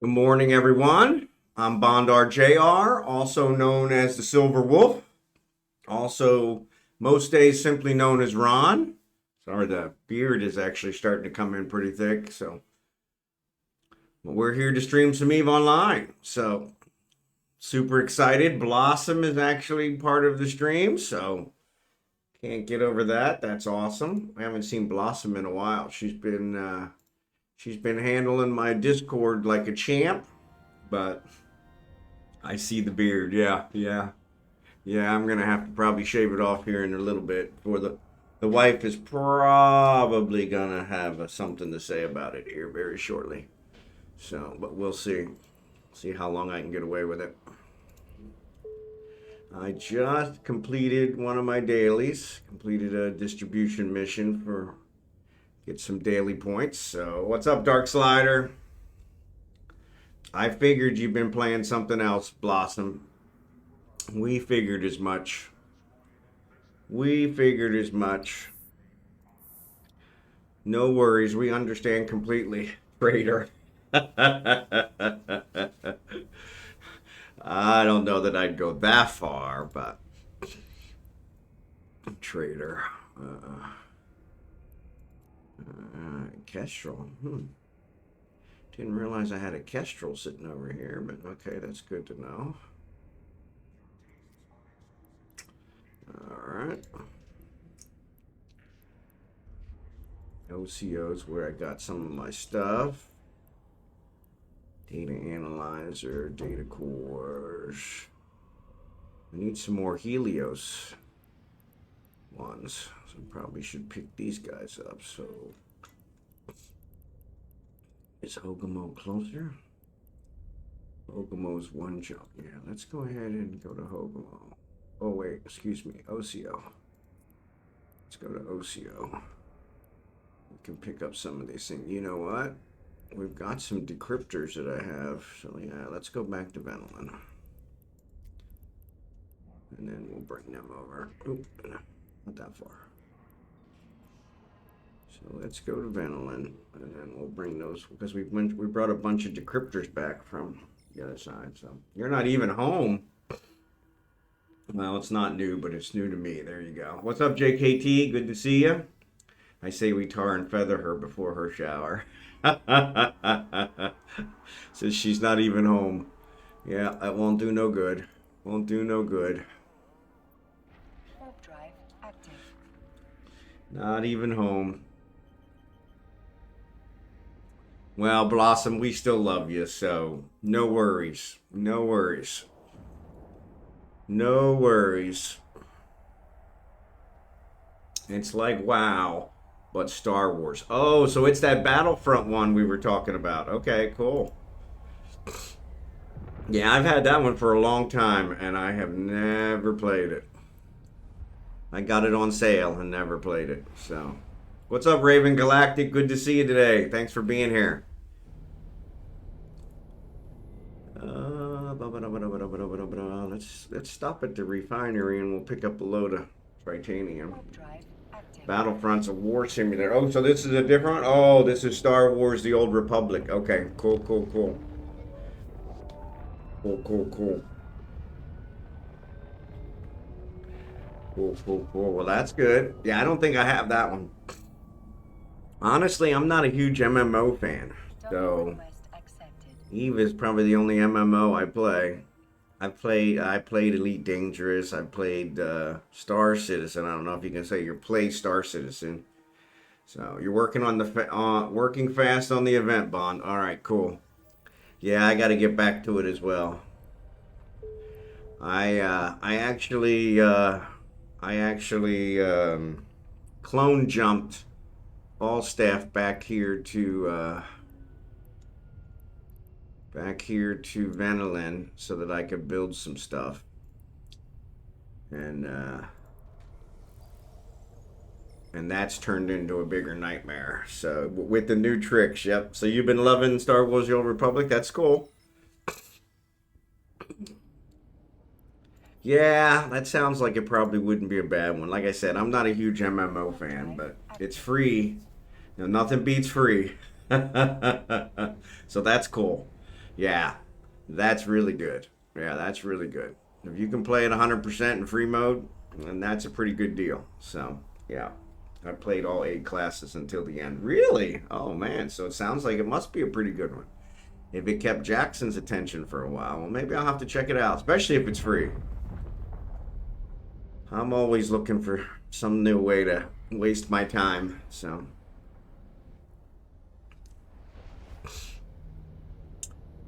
Good morning, everyone. I'm Bondar JR, also known as the Silver Wolf, also most days simply known as Ron. Sorry, the beard is actually starting to come in pretty thick, so we're here to stream some EveOnline. So super excited. Blossom is actually part of the stream, so can't get over that. That's awesome. I haven't seen Blossom in a while. She's been handling my Discord like a champ. But I see the beard. Yeah. I'm gonna have to probably shave it off here in a little bit. For the wife is probably gonna have something to say about it here very shortly. So, but we'll see. See how long I can get away with it. I just completed one of my dailies. Completed a distribution mission for get some daily points. So, what's up, Dark Slider? I figured you've been playing something else, Blossom. We figured as much. No worries, we understand completely, Trader. I don't know that I'd go that far, but Trader. Kestrel. Didn't realize I had a Kestrel sitting over here, but okay, that's good to know. Alright. OCO's where I got some of my stuff. Data analyzer, data cores. I need some more Helios ones. So I probably should pick these guys up. So is HogginHowe closer? HogginHowe's one jump. Yeah, let's go ahead and go to HogginHowe. Oh wait, excuse me, OCO. Let's go to OCO. We can pick up some of these things. You know what? We've got some decryptors that I have. So yeah, let's go back to Venolin. And then we'll bring them over. Oop, not that far. So let's go to Venolin, and then we'll bring those, because we brought a bunch of decryptors back from the other side. So you're not even home. Well, it's not new, but it's new to me. There you go. What's up, JKT? Good to see you. I say we tar and feather her before her shower. Says she's not even home. Yeah, that won't do no good. Won't do no good. Warp drive active. Not even home. Well, Blossom, we still love you, so no worries. No worries. No worries. It's like WoW, but Star Wars. Oh, so it's that Battlefront one we were talking about. Okay, cool. Yeah, I've had that one for a long time, and I have never played it. I got it on sale and never played it, so... What's up, RavenGalactic? Good to see you today. Thanks for being here. Let's stop at the refinery and we'll pick up a load of titanium. Battlefront's a war simulator. Oh, so this is a different... Oh, this is Star Wars: The Old Republic. Okay, cool. Cool. Well, that's good. Yeah, I don't think I have that one. Honestly, I'm not a huge MMO fan, so Eve is probably the only MMO I play. I played Elite Dangerous. I played Star Citizen. I don't know if you can say you play Star Citizen. So you're working on the working fast on the event, Bond. All right, cool. Yeah, I got to get back to it as well. I actually clone jumped all staff back here to Venolin so that I could build some stuff, and that's turned into a bigger nightmare. So with the new tricks, yep. So you've been loving Star Wars: The Old Republic. That's cool. Yeah, that sounds like it probably wouldn't be a bad one. Like I said, I'm not a huge MMO fan, but it's free. You know, nothing beats free. So that's cool. Yeah, that's really good. Yeah, that's really good. If you can play it 100% in free mode, then that's a pretty good deal. So, yeah. I played all 8 classes until the end. Really? Oh, man. So it sounds like it must be a pretty good one. If it kept Jackson's attention for a while, well, maybe I'll have to check it out, especially if it's free. I'm always looking for some new way to waste my time, so.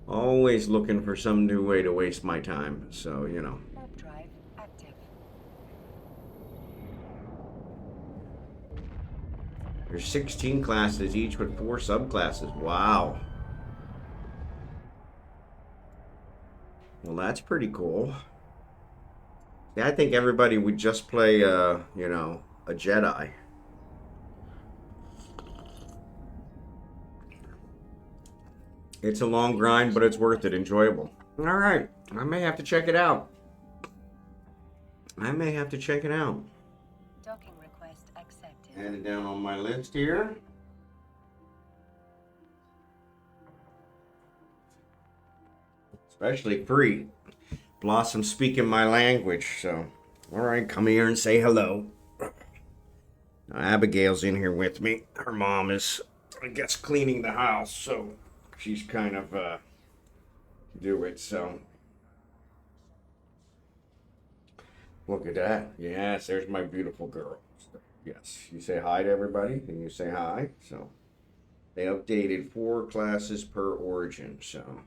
Always looking for some new way to waste my time, so, you know. Warp drive active. There's 16 classes, each with 4 subclasses. Wow. Well, that's pretty cool. Yeah, I think everybody would just play, you know, a Jedi. It's a long grind, but it's worth it. Enjoyable. All right. I may have to check it out. I may have to check it out. Docking request accepted. Add it down on my list here. Especially free. Blossom speaking my language, so. All right, come here and say hello. Now, Abigail's in here with me. Her mom is, I guess, cleaning the house, so she's kind of, do it, so. Look at that. Yes, there's my beautiful girl. Yes, you say hi to everybody, and you say hi, so. They updated 4 classes per origin, so.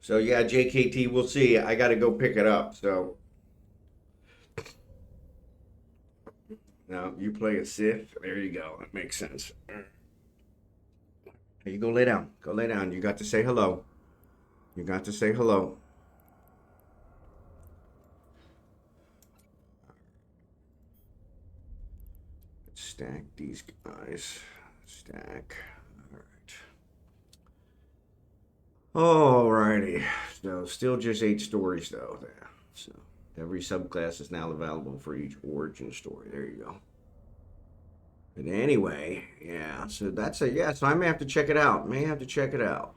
So, yeah, JKT, we'll see. I got to go pick it up, so. Now, you play a Sith. There you go. That makes sense. Here you go lay down. Go lay down. You got to say hello. You got to say hello. Let's stack these guys. Stack. All right. Alrighty. So, still just 8 stories, though. There. So. Every subclass is now available for each origin story. There you go. But anyway, yeah, so that's it. Yeah, so I may have to check it out.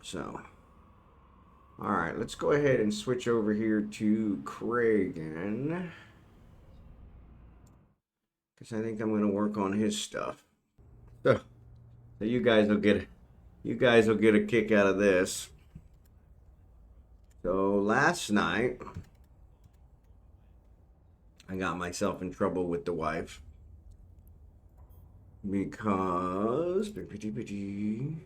So, all right, let's go ahead and switch over here to Kragan. Because I think I'm going to work on his stuff. So you guys will get a kick out of this. So last night, I got myself in trouble with the wife because reckoning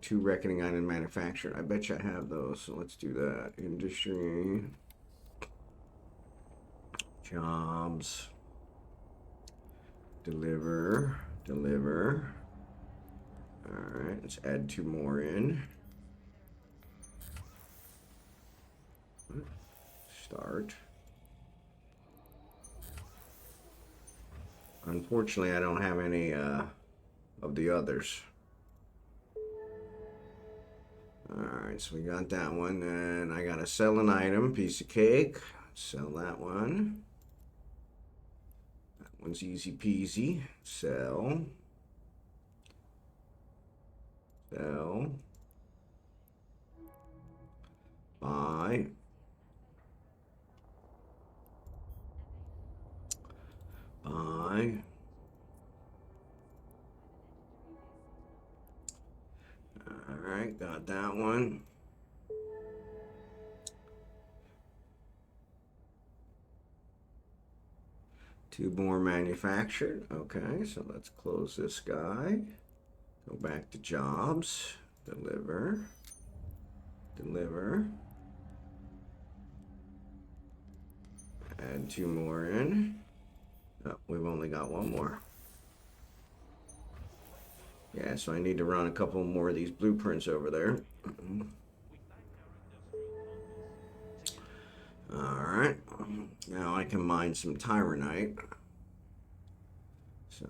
2 reckoning item manufactured. I bet you I have those, so let's do that. Industry, jobs, deliver. All right, let's add 2 more in. Start. Unfortunately, I don't have any of the others. Alright, so we got that one. Then I gotta sell an item, piece of cake. Sell that one. That one's easy peasy. Sell. Buy. Buy. Alright, got that one. Two more manufactured. Okay, so let's close this guy. Go back to jobs. Deliver. Add 2 more in. Oh, we've only got 1 more. Yeah, so I need to run a couple more of these blueprints over there. Alright. Now I can mine some Tyrannite. So.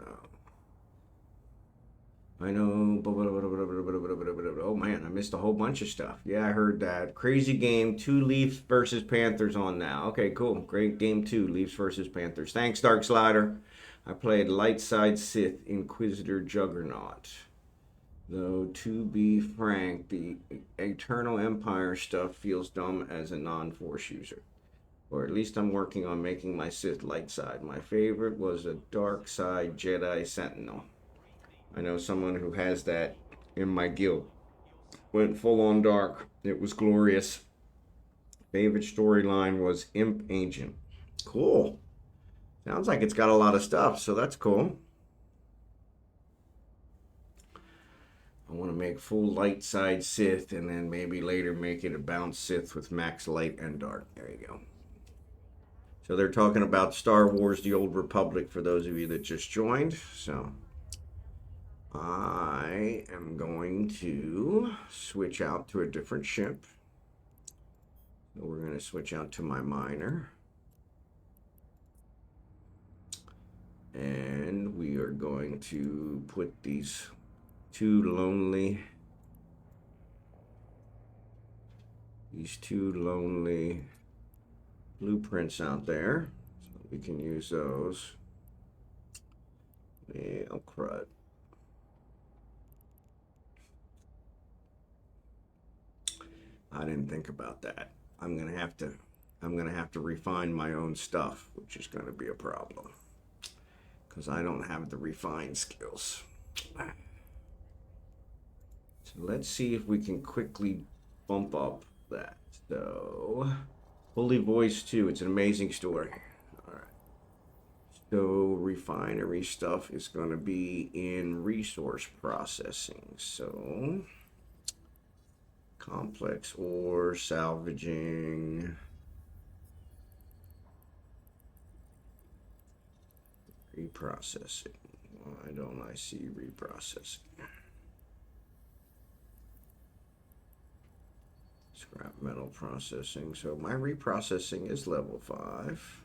I know. Oh man, I missed a whole bunch of stuff. Yeah, I heard that. Crazy game. 2 Leafs versus Panthers on now. Okay, cool. Great game 2. Leafs versus Panthers. Thanks, Dark Slider. I played Light Side Sith Inquisitor Juggernaut. Though, to be frank, the Eternal Empire stuff feels dumb as a non-Force user. Or at least I'm working on making my Sith light side. My favorite was a dark side Jedi Sentinel. I know someone who has that in my guild. Went full on dark. It was glorious. Favorite storyline was Imp Agent. Cool. Sounds like it's got a lot of stuff, so that's cool. I want to make full light side Sith and then maybe later make it a bounce Sith with max light and dark. There you go. So they're talking about Star Wars The Old Republic for those of you that just joined. So I am going to switch out to a different ship. So we're going to switch out to my miner. And we are going to put these two lonely blueprints out there. So we can use those. Well, crud. I didn't think about that. I'm gonna have to refine my own stuff, which is gonna be a problem. Because I don't have the refine skills. So let's see if we can quickly bump up that. So, Fully Voiced 2, it's an amazing story. All right. So, refinery stuff is going to be in resource processing. So, complex ore, salvaging. Reprocessing. Why don't I see reprocessing? Scrap metal processing. So my reprocessing is level 5.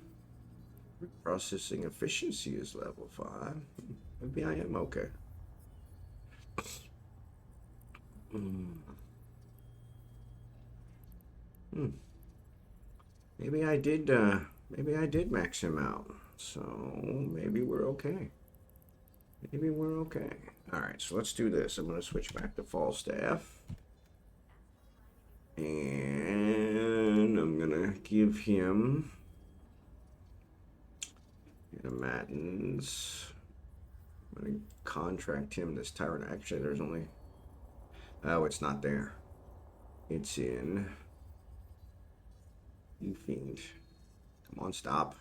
Reprocessing efficiency is level 5. Maybe I am okay. Maybe I did max him out. So maybe we're okay. Maybe we're okay. All right, so let's do this. I'm going to switch back to Falstaff. And I'm going to give him Matins. I'm going to contract him this tyrant. Actually, there's only... Oh, it's not there. It's in... You fiend. Come on, stop.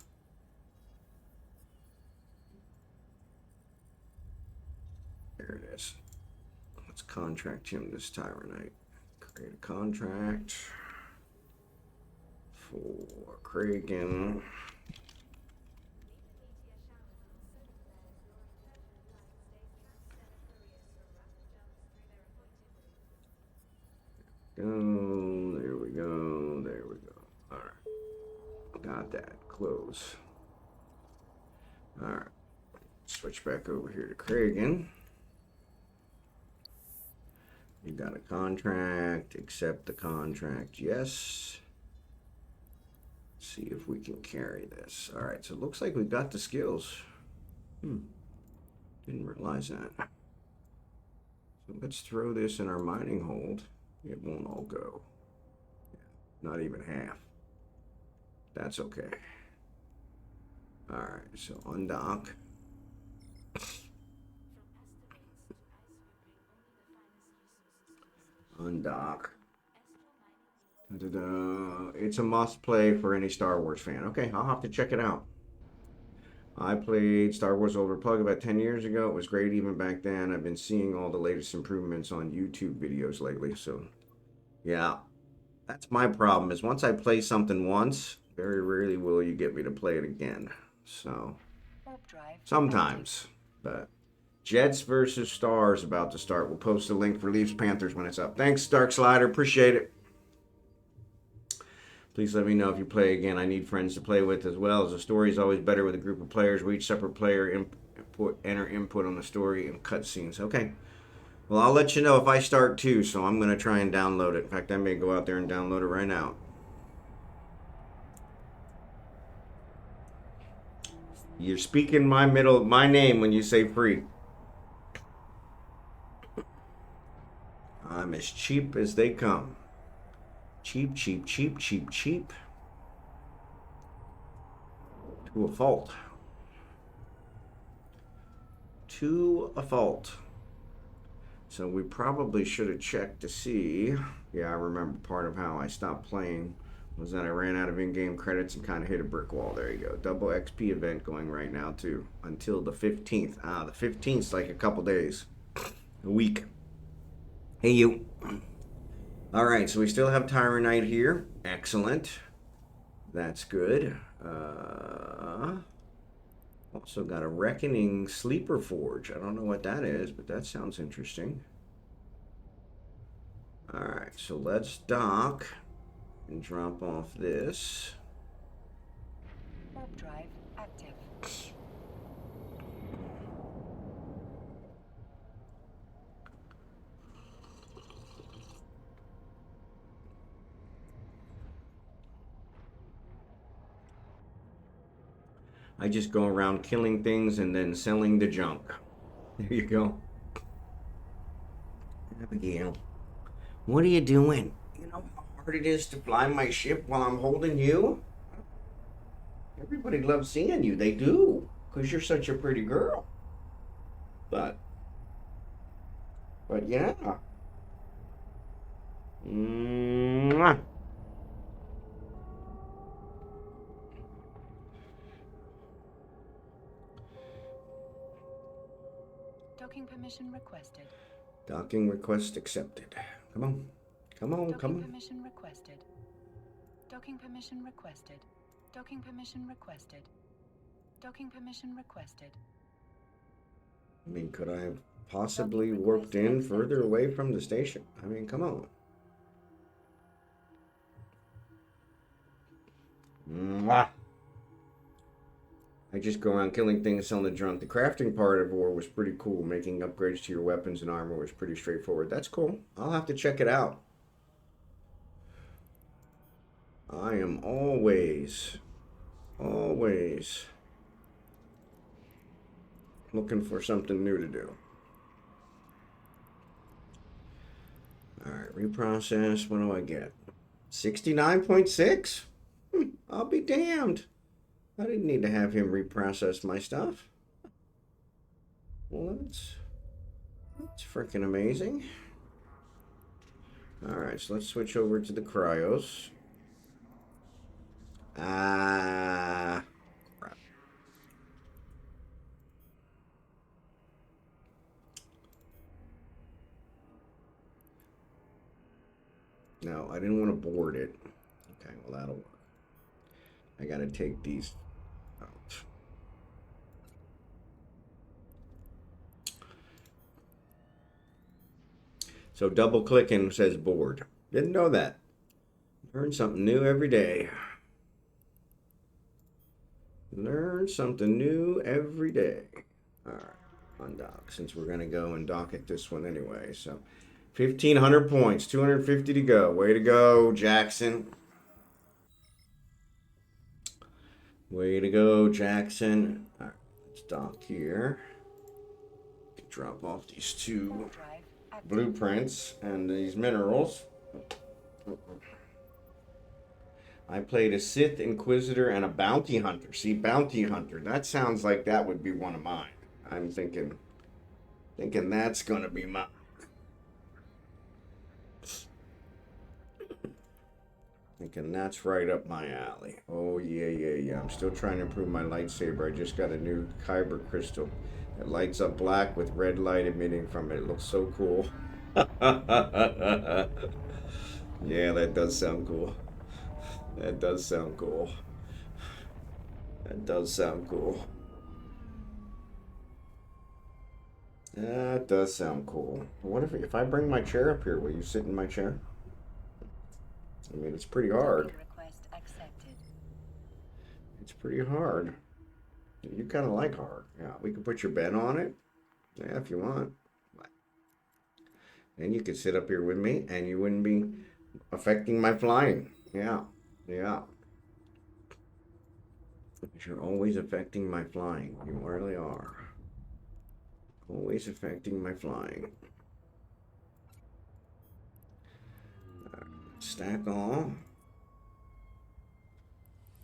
There it is. Let's contract him this Tyrannite. Create a contract for Kragan. Go. There we go. There we go. All right. Got that. Close. All right. Switch back over here to Kragan. You got a contract. Accept the contract. Yes. Let's see if we can carry this. All right. So it looks like we got the skills. Didn't realize that. So let's throw this in our mining hold. It won't all go. Not even half. That's okay. All right. So undock. Undock. It's a must play for any Star Wars fan. Okay, I'll have to check it out. I played Star Wars Old Republic about 10 years ago. It was great even back then. I've been seeing all the latest improvements on YouTube videos lately. So, yeah, that's my problem is once I play something once, very rarely will you get me to play it again. So, sometimes, but... Jets versus Stars about to start. We'll post a link for Leafs Panthers when it's up. Thanks, Dark Slider. Appreciate it. Please let me know if you play again. I need friends to play with as well. As the story is always better with a group of players where each separate player enter input on the story and cutscenes. Okay. Well, I'll let you know if I start too, so I'm going to try and download it. In fact, I may go out there and download it right now. You're speaking my name when you say free. I'm as cheap as they come. Cheap, cheap, cheap, cheap, cheap. To a fault. To a fault. So we probably should have checked to see. Yeah, I remember part of how I stopped playing was that I ran out of in-game credits and kind of hit a brick wall. There you go. Double XP event going right now too. Until the 15th. Ah, the 15th's like a couple days. A week. Hey you. Alright, so we still have Tyrannite here. Excellent. That's good. Also got a Reckoning Sleeper Forge. I don't know what that is, but that sounds interesting. Alright, so let's dock and drop off this. Warp drive active. I just go around killing things and then selling the junk. There you go. Abigail, what are you doing? You know how hard it is to fly my ship while I'm holding you? Everybody loves seeing you. They do. Because you're such a pretty girl. But yeah. Mwah. Docking permission requested. Docking request accepted. Come on. Come on, come Docking on. permission requested. Docking permission requested. Docking permission requested. Docking permission requested. I mean, could I have possibly warped in further away from the station? I mean, come on. Mwah. I just go around killing things, selling the junk. The crafting part of war was pretty cool. Making upgrades to your weapons and armor was pretty straightforward. That's cool. I'll have to check it out. I am always looking for something new to do. Alright, reprocess. What do I get? 69.6? I'll be damned. I didn't need to have him reprocess my stuff. Well, that's freaking amazing. Alright, so let's switch over to the cryos. Crap. No, I didn't want to board it. Okay, well, that'll work. I gotta take these out. So double clicking says board. Didn't know that. Learn something new every day. Learn something new every day. Alright, undock, since we're gonna go and dock at this one anyway. So 1,500 points, 250 to go. Way to go, Jackson. Way to go, Jackson. Alright, let's dock here. Drop off these two blueprints and these minerals. I played a Sith Inquisitor and a Bounty Hunter. See, Bounty Hunter. That sounds like that would be one of mine. I'm thinking that's gonna be mine. Thinking that's right up my alley. Oh yeah. I'm still trying to improve my lightsaber. I just got a new kyber crystal that lights up black with red light emitting from it. It looks so cool. Yeah, that does sound cool. That does sound cool. That does sound cool. That does sound cool. What if I bring my chair up here? Will you sit in my chair? I mean, it's pretty hard. Request accepted. It's pretty hard. You kind of like hard. Yeah, we can put your bed on it. Yeah, if you want. And you could sit up here with me, and you wouldn't be affecting my flying. Yeah. But you're always affecting my flying. You really are. Always affecting my flying. stack all.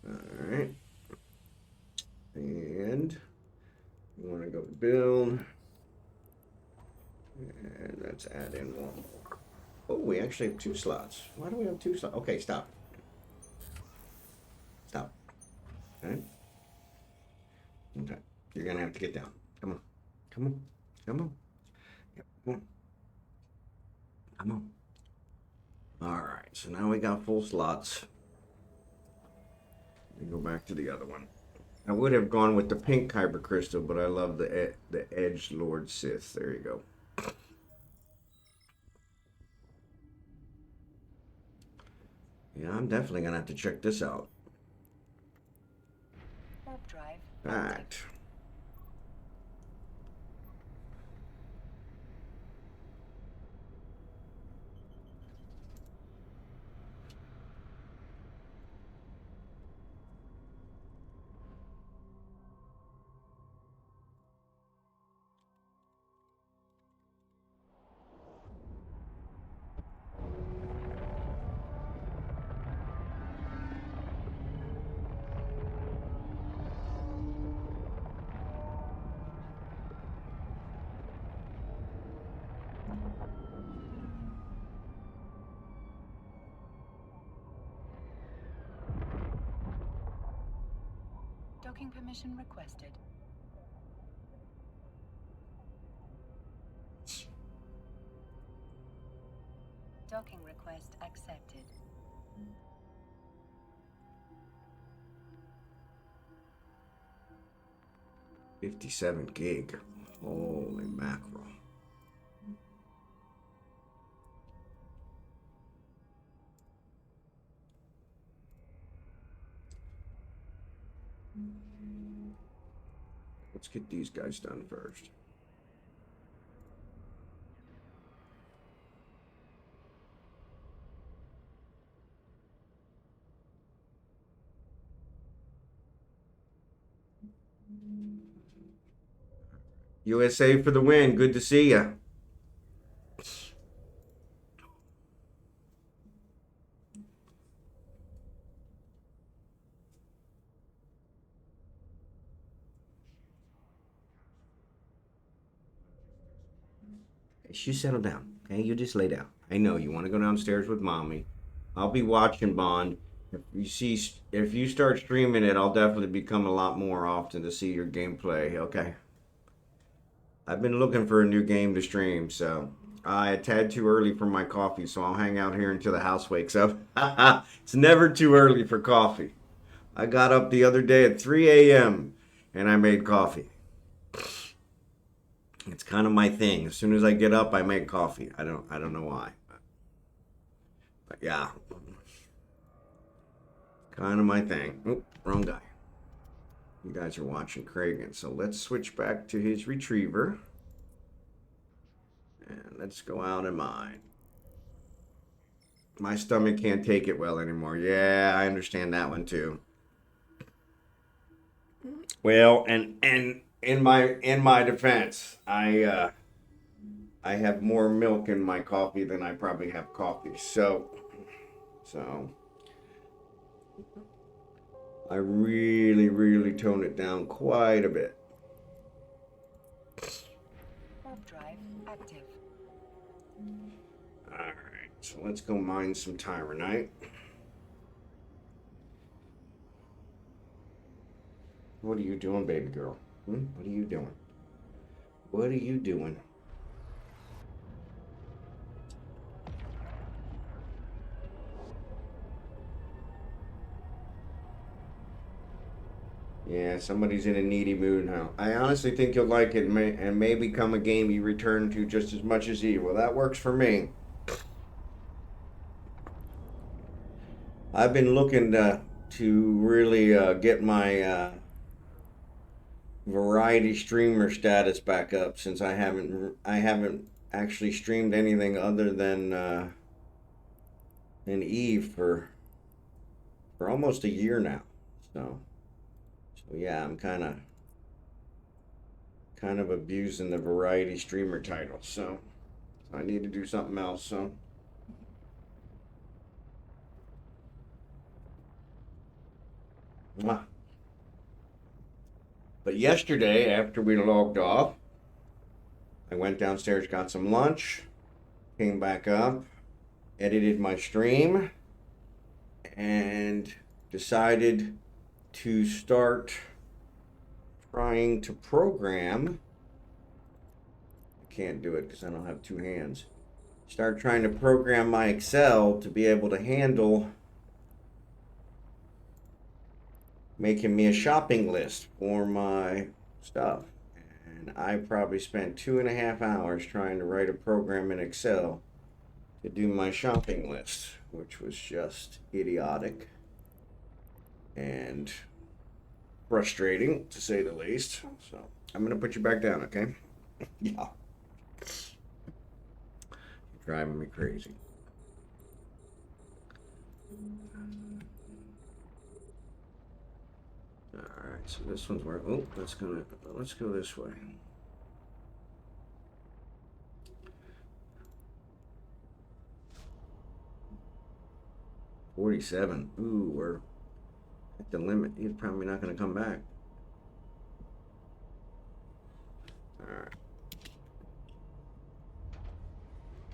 Alright. And you want to go build. And let's add in one more. Oh, we actually have 2 slots. Why do we have 2 slots? Okay, stop. Stop. Okay. Okay. You're going to have to get down. Come on. Come on. Come on. Yep. Come on. Come on. Alright, so now we got full slots. Let me go back to the other one. I would have gone with the pink Kyber crystal, but I love the Edge Lord Sith. There you go. Yeah, I'm definitely gonna have to check this out. Warp drive. Fact. Docking permission requested. Docking request accepted. $57 gig. Holy mackerel. Let's get these guys done first. USA for the win. Good to see ya. You settle down, okay? You just lay down. I know you want to go downstairs with mommy. I'll be watching, Bond. If you start streaming it, I'll definitely become a lot more often to see your gameplay, okay? I've been looking for a new game to stream, so a tad too early for my coffee, so I'll hang out here until the house wakes up. It's never too early for coffee. I got up the other day at 3 a.m. and I made coffee. It's kind of my thing. As soon as I get up, I make coffee. I don't know why. But yeah. Kind of my thing. Oh, wrong guy. You guys are watching Kragan. So let's switch back to his retriever. And let's go out and mine. My stomach can't take it well anymore. Yeah, I understand that one too. Well, and in my defense, I have more milk in my coffee than I probably have coffee. So I really tone it down quite a bit. Warp drive active. Alright, so let's go mine some Tyranite. What are you doing, baby girl? What are you doing? What are you doing? Yeah, somebody's in a needy mood now. I honestly think you'll like it and may become a game you return to just as much as he. Well, that works for me. I've been looking to really get my variety streamer status back up since I haven't actually streamed anything other than Eve for almost a year now. So yeah, I'm kind of abusing the variety streamer title. So I need to do something else. So Mwah. But yesterday, after we logged off, I went downstairs, got some lunch, came back up, edited my stream, and decided to start trying to program. I can't do it because I don't have two hands. Start trying to program my Excel to be able to handle making me a shopping list for my stuff. And I probably spent 2.5 hours trying to write a program in Excel to do my shopping list, which was just idiotic and frustrating, to say the least. So I'm gonna put you back down, okay? Yeah. You're driving me crazy. All right, so this one's where, oh, let's go this way. $47. Ooh, we're at the limit. He's probably not going to come back. All right.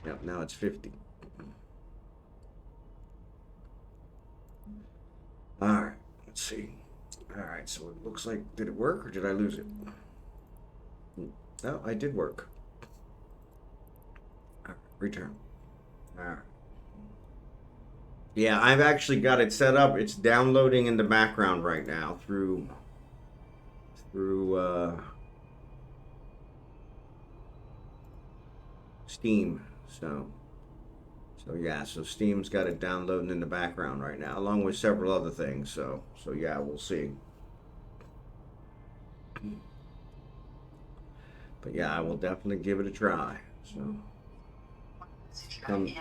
Yep, now it's 50. All right, let's see. All right, so it looks like, did it work or did I lose it? No, I did work. All right, return. All right. Yeah, I've actually got it set up. It's downloading in the background right now through Steam. So yeah, so Steam's got it downloading in the background right now, along with several other things. So yeah, we'll see. But yeah, I will definitely give it a try. So comes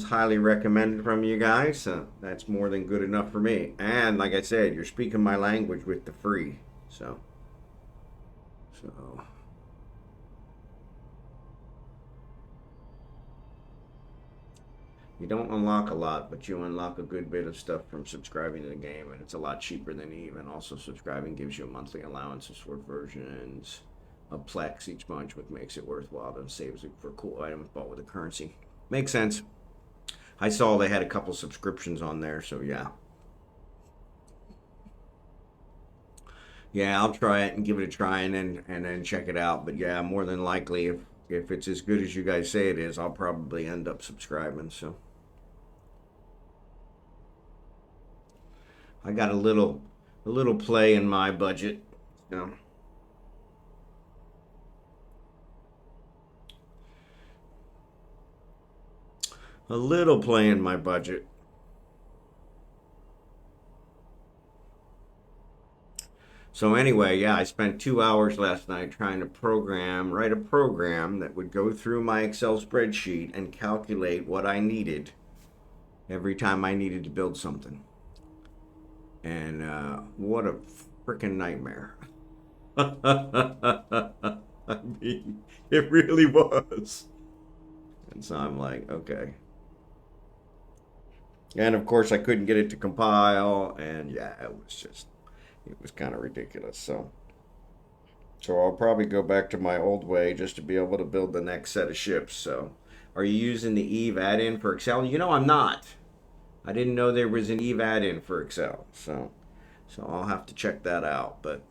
highly recommended from you guys. That's more than good enough for me. And like I said, you're speaking my language with the free. So you don't unlock a lot, but you unlock a good bit of stuff from subscribing to the game, and it's a lot cheaper than Eve. And also, subscribing gives you a monthly allowance of sword versions of Plex each month, which makes it worthwhile and saves it for cool items bought with the currency. Makes sense. I saw they had a couple subscriptions on there, so yeah. Yeah, I'll try it and give it a try and then check it out. But yeah, more than likely, if it's as good as you guys say it is, I'll probably end up subscribing. So I got a little play in my budget, you know. A little play in my budget. So anyway, yeah, I spent 2 hours last night trying to write a program that would go through my Excel spreadsheet and calculate what I needed every time I needed to build something. And what a freaking nightmare. I mean, it really was. And so I'm like, okay. And of course, I couldn't get it to compile, and yeah, it was kind of ridiculous. So I'll probably go back to my old way just to be able to build the next set of ships. So, are you using the Eve add-in for Excel? You know, I'm not. I didn't know there was an Eve add-in for Excel. So I'll have to check that out. But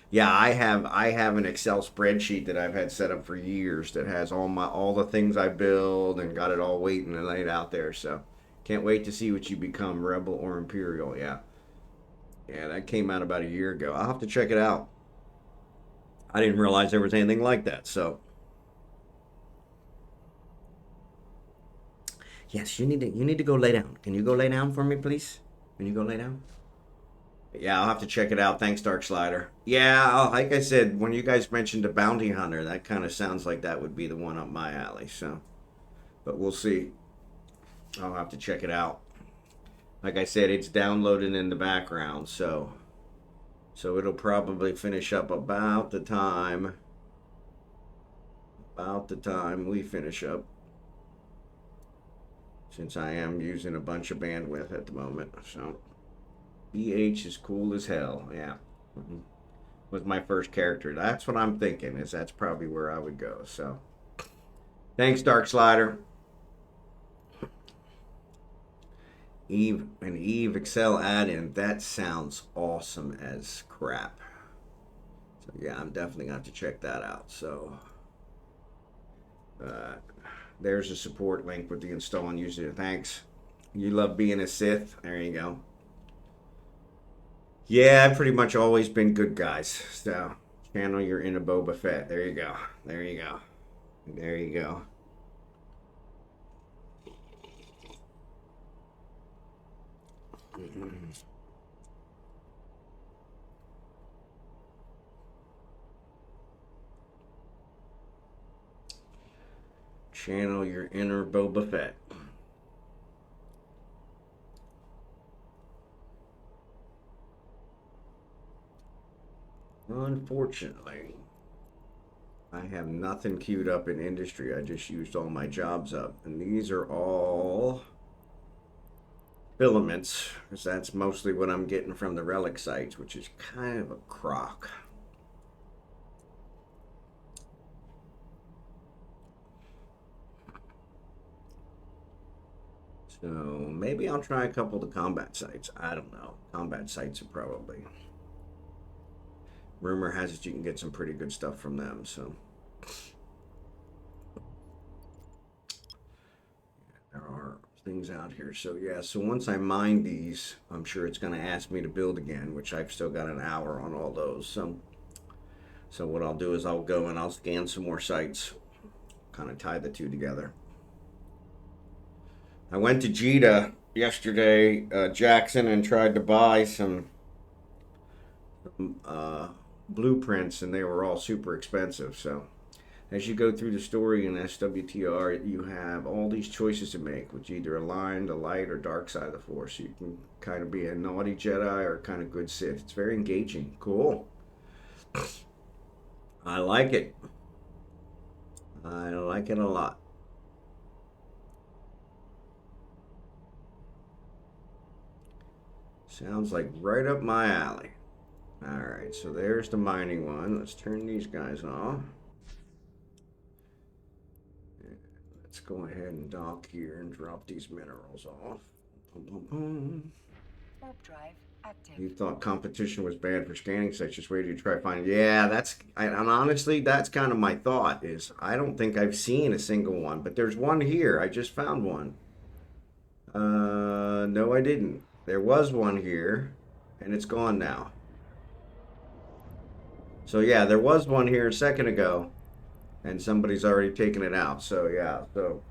yeah, I have an Excel spreadsheet that I've had set up for years that has all the things I build and got it all waiting and laid out there. So can't wait to see what you become, Rebel or Imperial. Yeah, that came out about a year ago. I'll have to check it out. I didn't realize there was anything like that. So yes, you need to go lay down. Can you go lay down for me, please? Can you go lay down? Yeah, I'll have to check it out. Thanks, Dark Slider. Yeah, like I said, when you guys mentioned a bounty hunter, that kind of sounds like that would be the one up my alley. So, but we'll see. I'll have to check it out. Like I said, it's downloaded in the background, so it'll probably finish up about the time we finish up, since I am using a bunch of bandwidth at the moment. So BH is cool as hell. Yeah. Was my first character. That's what I'm thinking, is that's probably where I would go. So thanks, Dark Slider. An Eve Excel add-in. That sounds awesome as crap. So yeah, I'm definitely gonna have to check that out. So there's a support link with the install and user. Thanks. You love being a Sith. There you go. Yeah, I've pretty much always been good guys. So channel your inner Boba Fett. There you go. There you go. There you go. Channel your inner Boba Fett. Unfortunately, I have nothing queued up in industry. I just used all my jobs up. And these are all filaments, because that's mostly what I'm getting from the Relic sites, which is kind of a crock. So maybe I'll try a couple of the combat sites. I don't know. Combat sites are probably... Rumor has it you can get some pretty good stuff from them, so... There are things out here. So yeah, so once I mine these, I'm sure it's going to ask me to build again, which I've still got an hour on all those. So what I'll do is I'll go and I'll scan some more sites, kind of tie the two together. I went to Jita yesterday, Jackson, and tried to buy some blueprints, and they were all super expensive. So as you go through the story in SWTR, you have all these choices to make, which either align the light or dark side of the Force. You can kind of be a naughty Jedi or kind of good Sith. It's very engaging. Cool. I like it. I like it a lot. Sounds like right up my alley. Alright, so there's the mining one. Let's turn these guys off. Let's go ahead and dock here and drop these minerals off. Boom, boom, boom. Warp drive active. You thought competition was bad for scanning sites. Just waited to try finding. Yeah, and honestly, that's kind of my thought. Is I don't think I've seen a single one, but there's one here. I just found one. No, I didn't. There was one here, and it's gone now. So yeah, there was one here a second ago, and somebody's already taken it out. So yeah, so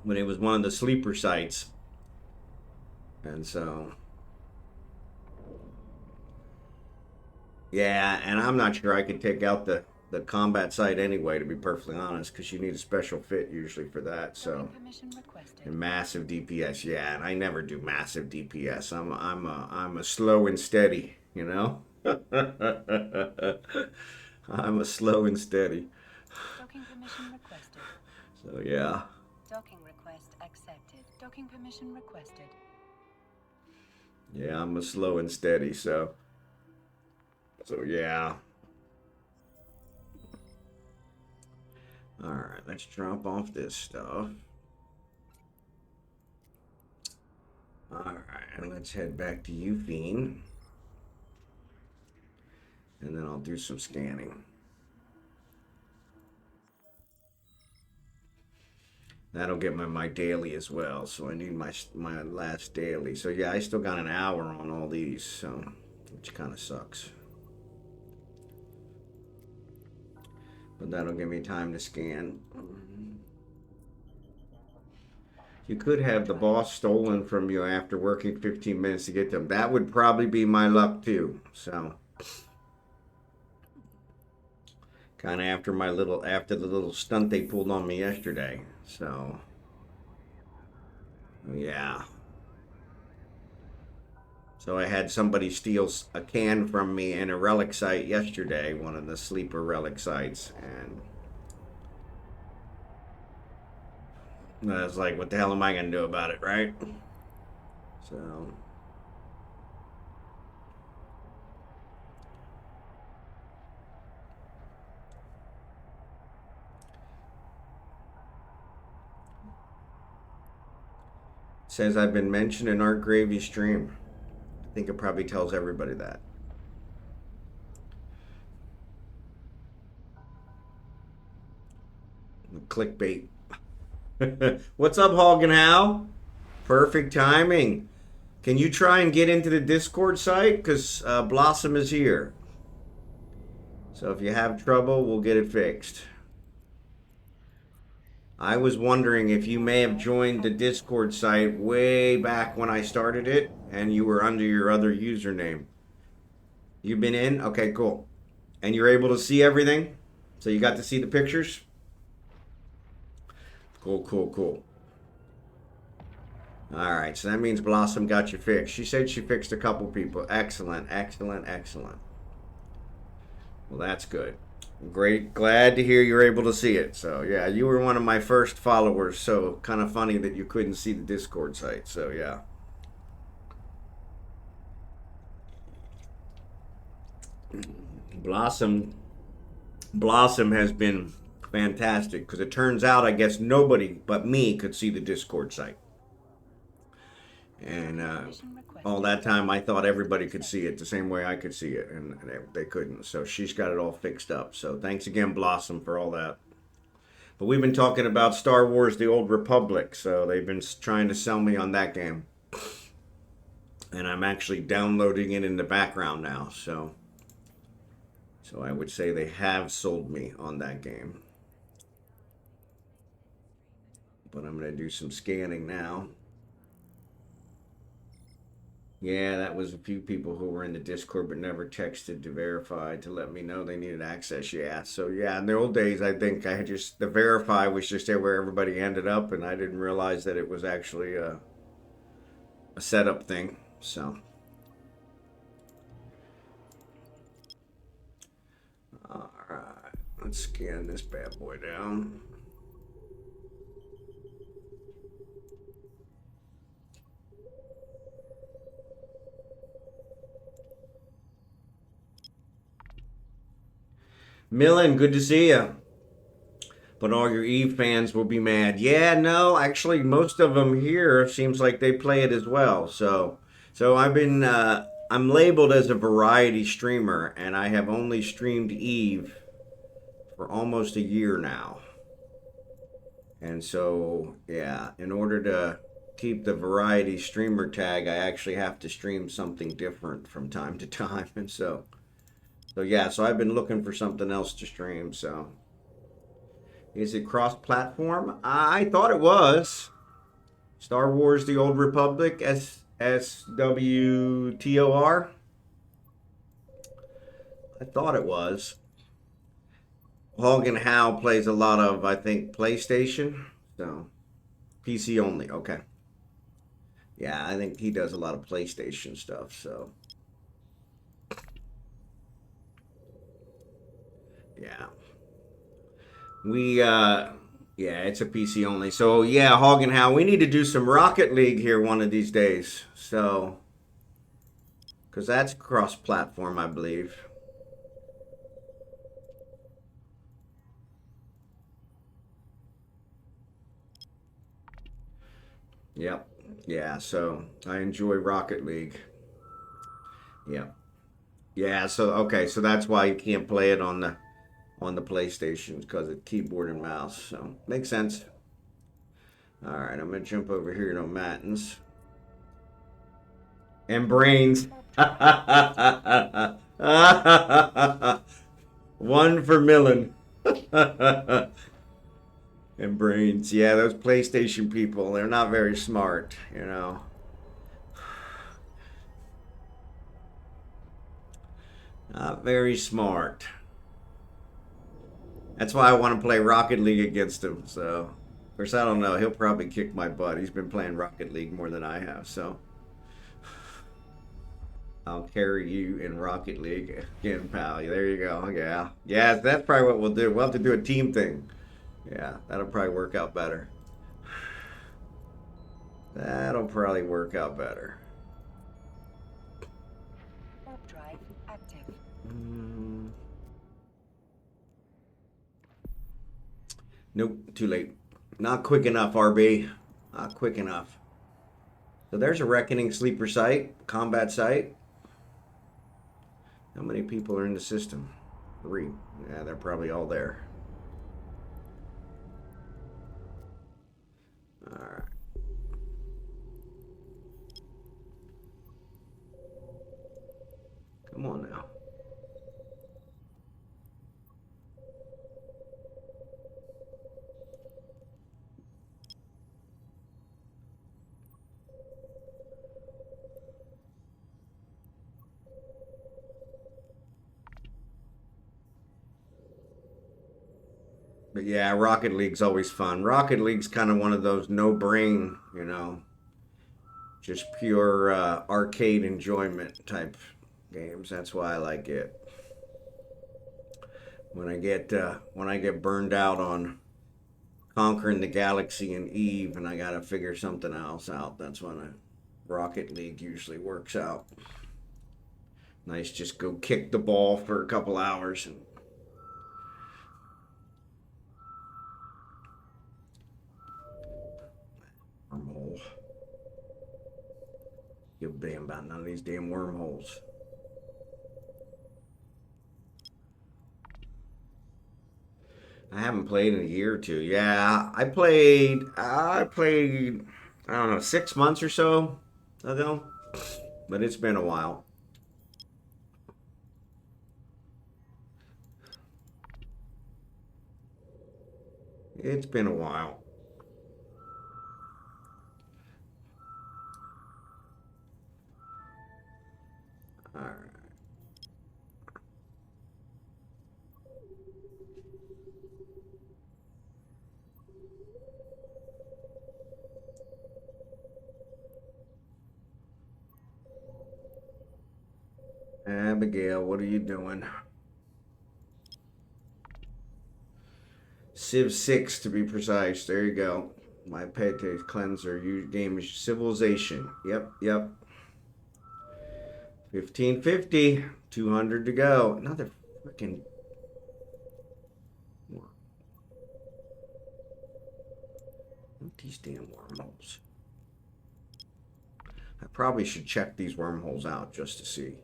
when it was one of the sleeper sites, and so yeah, and I'm not sure I could take out the combat site anyway, to be perfectly honest, because you need a special fit usually for that. So and massive DPS, yeah, and I never do massive DPS. I'm a slow and steady, you know. I'm a slow and steady. Docking permission requested. So yeah. Docking request accepted. Docking permission requested. Yeah, I'm a slow and steady. So yeah. All right, let's drop off this stuff. All right, and let's head back to Ufine. And then I'll do some scanning. That'll get my daily as well. So I need my last daily. So yeah, I still got an hour on all these, so which kind of sucks. But that'll give me time to scan. You could have the boss stolen from you after working 15 minutes to get them. That would probably be my luck too. So kind of after the little stunt they pulled on me yesterday. So yeah. So I had somebody steal a can from me in a relic site yesterday, one of the sleeper relic sites, and I was like, what the hell am I going to do about it, right? So says I've been mentioned in Art Gravy stream. I think it probably tells everybody that. Clickbait. What's up, HogginHowe? Perfect timing. Can you try and get into the Discord site? Because Blossom is here. So if you have trouble, we'll get it fixed. I was wondering if you may have joined the Discord site way back when I started it and you were under your other username. You've been in? Okay, cool. And you're able to see everything? So you got to see the pictures? Cool, cool, cool. All right, so that means Blossom got you fixed. She said she fixed a couple people. Excellent, excellent, excellent. Well, that's good. Great. Glad to hear you're able to see it. So, yeah, you were one of my first followers, so kind of funny that you couldn't see the Discord site. So, yeah. Blossom has been fantastic because it turns out, I guess, nobody but me could see the Discord site. And all that time, I thought everybody could see it the same way I could see it, and they couldn't. So she's got it all fixed up. So thanks again, Blossom, for all that. But we've been talking about Star Wars: The Old Republic, so they've been trying to sell me on that game. And I'm actually downloading it in the background now, so I would say they have sold me on that game. But I'm going to do some scanning now. Yeah, that was a few people who were in the Discord but never texted to verify to let me know they needed access. Yeah, so yeah, in the old days, I think I just, the verify was just there where everybody ended up, and I didn't realize that it was actually a setup thing. So, all right, let's scan this bad boy down. Millen, good to see you. But all your Eve fans will be mad. Yeah, no, actually, most of them here seems like they play it as well. So I've been, I'm labeled as a variety streamer, and I have only streamed Eve for almost a year now. And so, yeah, in order to keep the variety streamer tag, I actually have to stream something different from time to time. And so yeah, so I've been looking for something else to stream. So, is it cross-platform? I thought it was. Star Wars: The Old Republic, SWTOR. I thought it was. HogginHowe plays a lot of, I think, PlayStation. So, PC only. Okay. Yeah, I think he does a lot of PlayStation stuff. So. Yeah. Yeah, it's a PC only. So, yeah, HogginHowe, we need to do some Rocket League here one of these days. So, because that's cross-platform, I believe. Yep. Yeah, so I enjoy Rocket League. Yep. Yeah, so, okay, so that's why you can't play it on the PlayStation, because it's keyboard and mouse. So makes sense. All right, I'm gonna jump over here to Mattins and brains. One for Millen. And brains. Yeah, those PlayStation people, they're not very smart, you know. Not very smart. That's why I want to play Rocket League against him. So, of course, I don't know. He'll probably kick my butt. He's been playing Rocket League more than I have. So, I'll carry you in Rocket League again, pal. There you go. Yeah. Yeah, that's probably what we'll do. We'll have to do a team thing. Yeah, that'll probably work out better. That'll probably work out better. Nope, too late. Not quick enough, RB. Not quick enough. So there's a Reckoning sleeper site, combat site. How many people are in the system? 3. Yeah, they're probably all there. Alright. Come on now. But yeah, Rocket League's always fun. Rocket League's kind of one of those no-brain, you know, just pure arcade enjoyment type games. That's why I like it. When I get burned out on conquering the galaxy and Eve, and I gotta figure something else out, that's when a Rocket League usually works out. Nice, just go kick the ball for a couple hours and wormhole. Give a damn about none of these damn wormholes. I haven't played in a year or two. Yeah, I played, I don't know, 6 months or so ago, but it's been a while. It's been a while. All right. Abigail, what are you doing? Civ 6 to be precise. There you go. My pet cleanser. Your game is Civilization. Yep. 1550. 200 to go. Another freaking. What these damn wormholes? I probably should check these wormholes out just to see.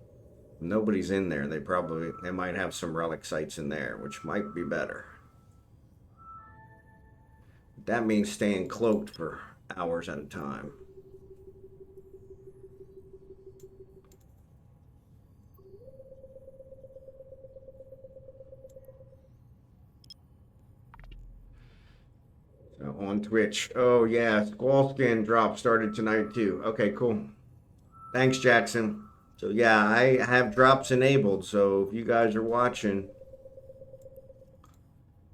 If nobody's in there. They might have some relic sites in there, which might be better. That means staying cloaked for hours at a time. So on Twitch. Oh yeah, Squall Skin drop started tonight too. Okay, cool. Thanks, Jackson. So yeah, I have drops enabled, so if you guys are watching,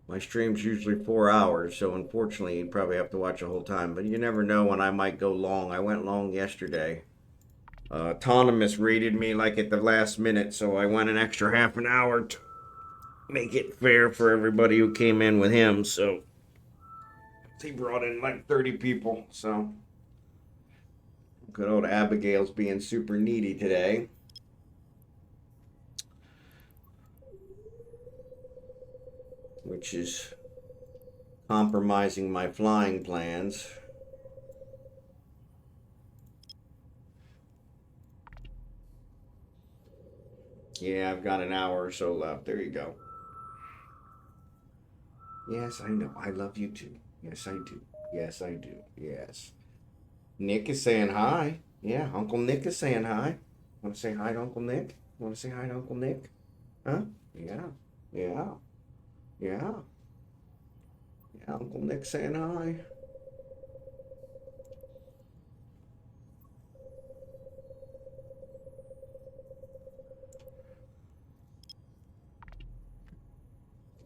my stream's usually 4 hours, so unfortunately you'd probably have to watch the whole time, but you never know when I might go long. I went long yesterday. Autonomous raided me like at the last minute, so I went an extra half an hour to make it fair for everybody who came in with him, so he brought in like 30 people, so good old Abigail's being super needy today. Which is compromising my flying plans. Yeah, I've got an hour or so left. There you go. Yes, I know. I love you too. Yes, I do. Yes, I do. Yes. Nick is saying hi. Yeah, Uncle Nick is saying hi. Want to say hi to Uncle Nick? Want to say hi to Uncle Nick? Huh? Yeah. Yeah. Yeah. Yeah, Uncle Nick saying hi.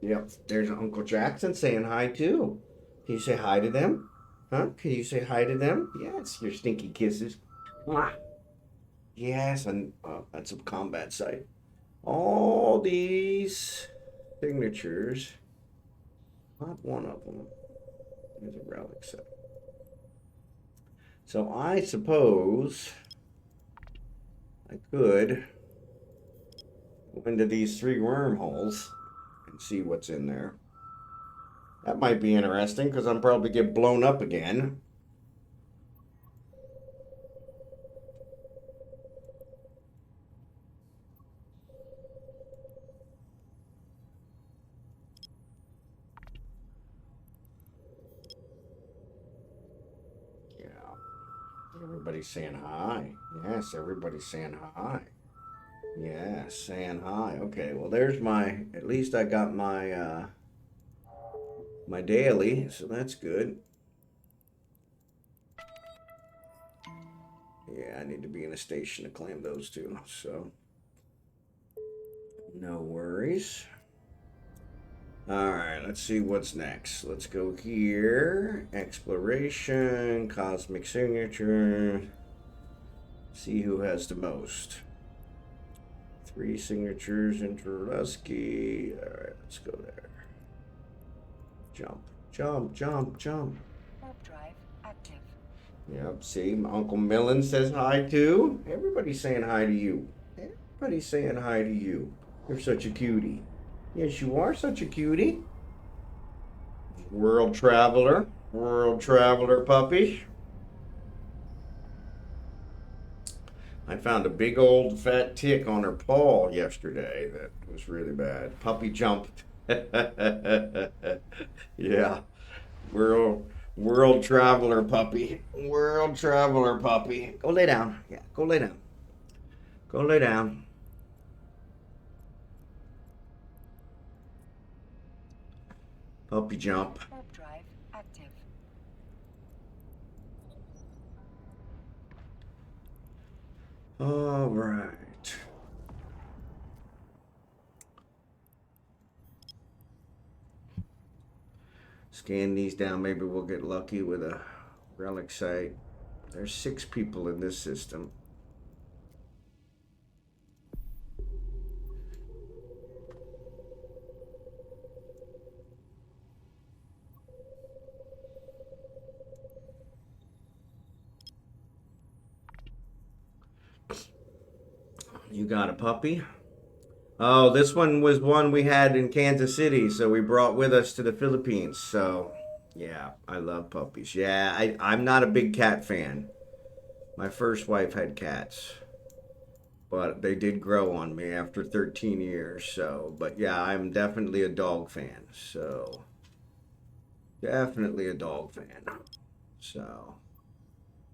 Yep, there's Uncle Jackson saying hi too. Can you say hi to them? Huh? Can you say hi to them? Yes, your stinky kisses. Mwah. Yes, and that's a combat site. All these signatures. Not one of them is a relic set. So I suppose I could Go into these 3 wormholes and see what's in there. That might be interesting because I'm probably get blown up again. Yeah. Everybody's saying hi. Yes, everybody's saying hi. Yeah, saying hi. Okay, well there's my, at least I got my my daily, so that's good. Yeah, I need to be in a station to claim those 2, so no worries. All right, let's see what's next. Let's go here. Exploration, cosmic signature. See who has the most. 3 signatures into Rusky. All right, let's go there. Jump, jump, jump, jump. Warp drive active. Yep, see, Uncle Millen says hi too. Everybody's saying hi to you. Everybody's saying hi to you. You're such a cutie. Yes, you are such a cutie. World traveler puppy. I found a big old fat tick on her paw yesterday that was really bad. Puppy jumped. Yeah. World traveler puppy. World traveler puppy. Go lay down. Yeah, go lay down. Go lay down. Puppy jump. Warp drive active. All right. Scan these down. Maybe we'll get lucky with a relic site. There's 6 people in this system. You got a puppy? Oh, this one was one we had in Kansas City, so we brought with us to the Philippines. So, yeah, I love puppies. Yeah, I'm not a big cat fan. My first wife had cats, but they did grow on me after 13 years. So, but yeah, I'm definitely a dog fan. So, definitely a dog fan. So,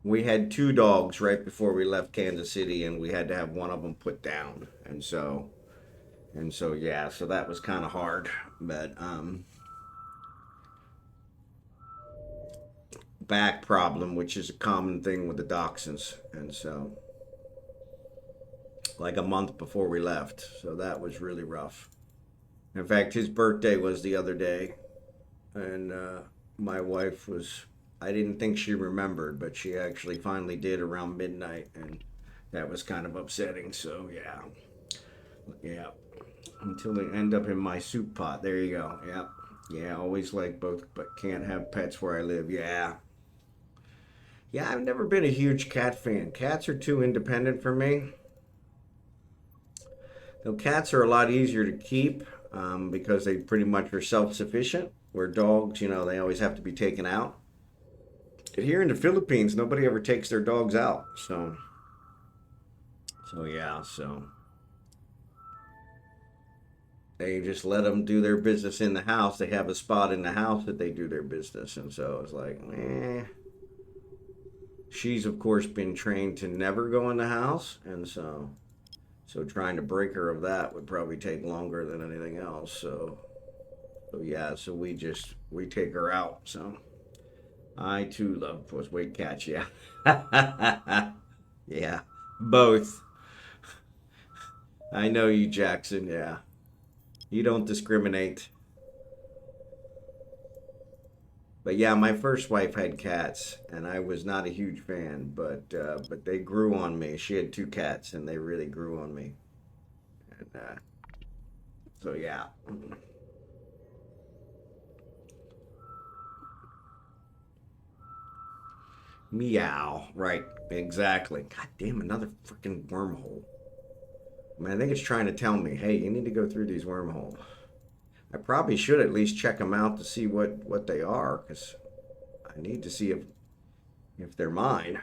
we had 2 dogs right before we left Kansas City, and we had to have one of them put down. And so yeah, so that was kind of hard, but back problem, which is a common thing with the dachshunds, and so like a month before we left, so that was really rough. In fact, his birthday was the other day, and my wife was, I didn't think she remembered, but she actually finally did around midnight, and that was kind of upsetting. So yeah, yeah. Until they end up in my soup pot. There you go. Yep. Yeah, always like both, but can't have pets where I live. Yeah. Yeah, I've never been a huge cat fan. Cats are too independent for me. Though cats are a lot easier to keep because they pretty much are self-sufficient. Where dogs, they always have to be taken out. But here in the Philippines, nobody ever takes their dogs out. So yeah, so they just let them do their business in the house. They have a spot in the house that they do their business. And so it's like, She's, of course, been trained to never go in the house. And so trying to break her of that would probably take longer than anything else. So yeah, so we take her out. So I, too, love postweight cats. Yeah. Yeah. Both. I know you, Jackson. Yeah. You don't discriminate. But yeah, my first wife had cats, and I was not a huge fan, but they grew on me. She had 2 cats, and they really grew on me. And so yeah. Meow. Right. Exactly. God damn, another freaking wormhole. I mean, I think it's trying to tell me, hey, you need to go through these wormholes. I probably should at least check them out to see what they are, because I need to see if they're mine.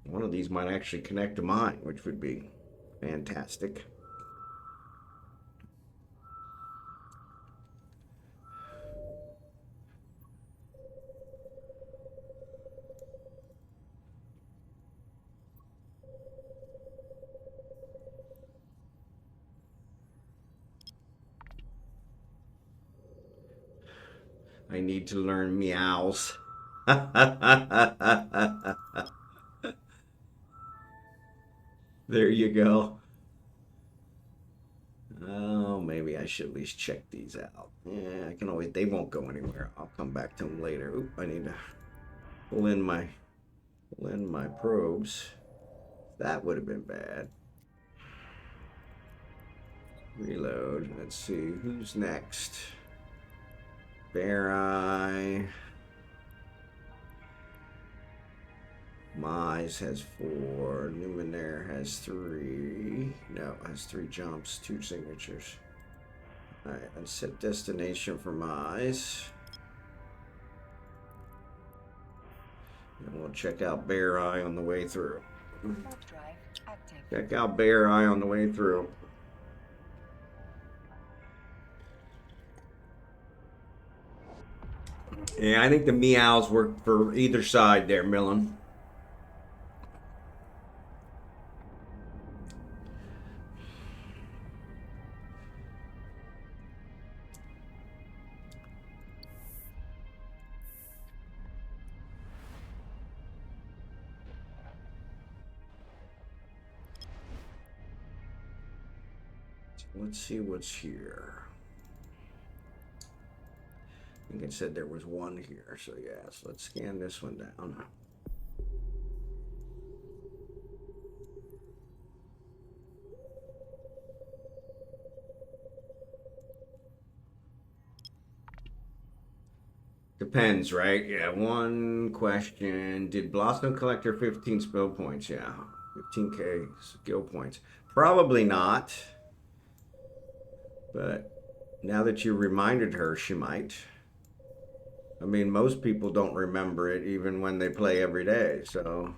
One of these might actually connect to mine, which would be fantastic. I need to learn meows. There you go. Oh, maybe I should at least check these out. Yeah, I can always, they won't go anywhere. I'll come back to them later. Oop, I need to pull in my probes. That would have been bad. Reload. Let's see, who's next? Bear Eye. Mize has 4. Numenera has 3. No, has 3 jumps, 2 signatures. Alright, let's set destination for Mize. And we'll check out Bear Eye on the way through. Check out Bear Eye on the way through. Yeah, I think the meows work for either side there, Millen. Let's see what's here. I think it said there was 1 here, so yes, let's scan this one down. Depends, right? Yeah, 1 question. Did Blossom collect her 15 skill points? Yeah, 15k skill points. Probably not. But now that you reminded her, she might. I mean, most people don't remember it even when they play every day, so.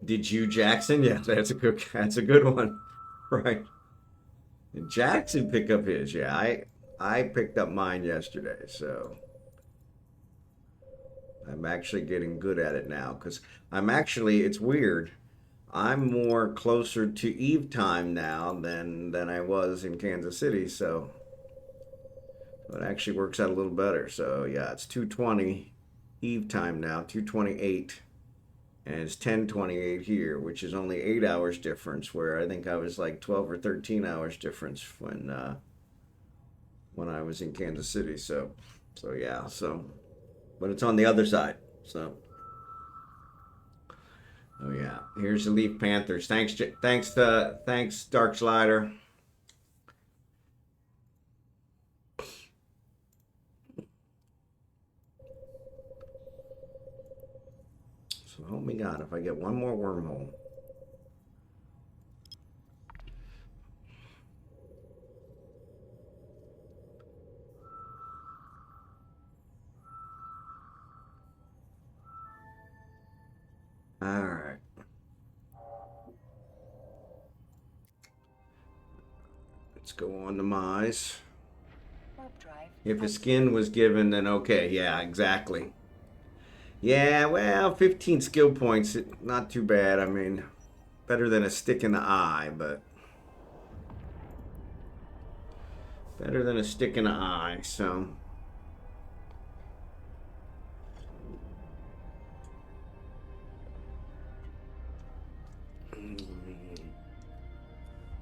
Did you, Jackson? Yeah, that's a good one. Right. Did Jackson pick up his? Yeah, I picked up mine yesterday, so I'm actually getting good at it now, because it's weird. I'm more closer to Eve time now than I was in Kansas City, so it actually works out a little better. So yeah, it's 2:20 Eve time now, 2:28, and it's 10:28 here, which is only 8 hours difference. Where I think I was like 12 or 13 hours difference when I was in Kansas City. So yeah, but it's on the other side. So. Oh yeah, here's the Leaf Panthers. Thanks, Dark Slider. So help me God, if I get one more wormhole. All right. Let's go on to Mize. If a skin was given, then okay. Yeah, exactly. Yeah, well, 15 skill points, not too bad. I mean, better than a stick in the eye, but better than a stick in the eye, so.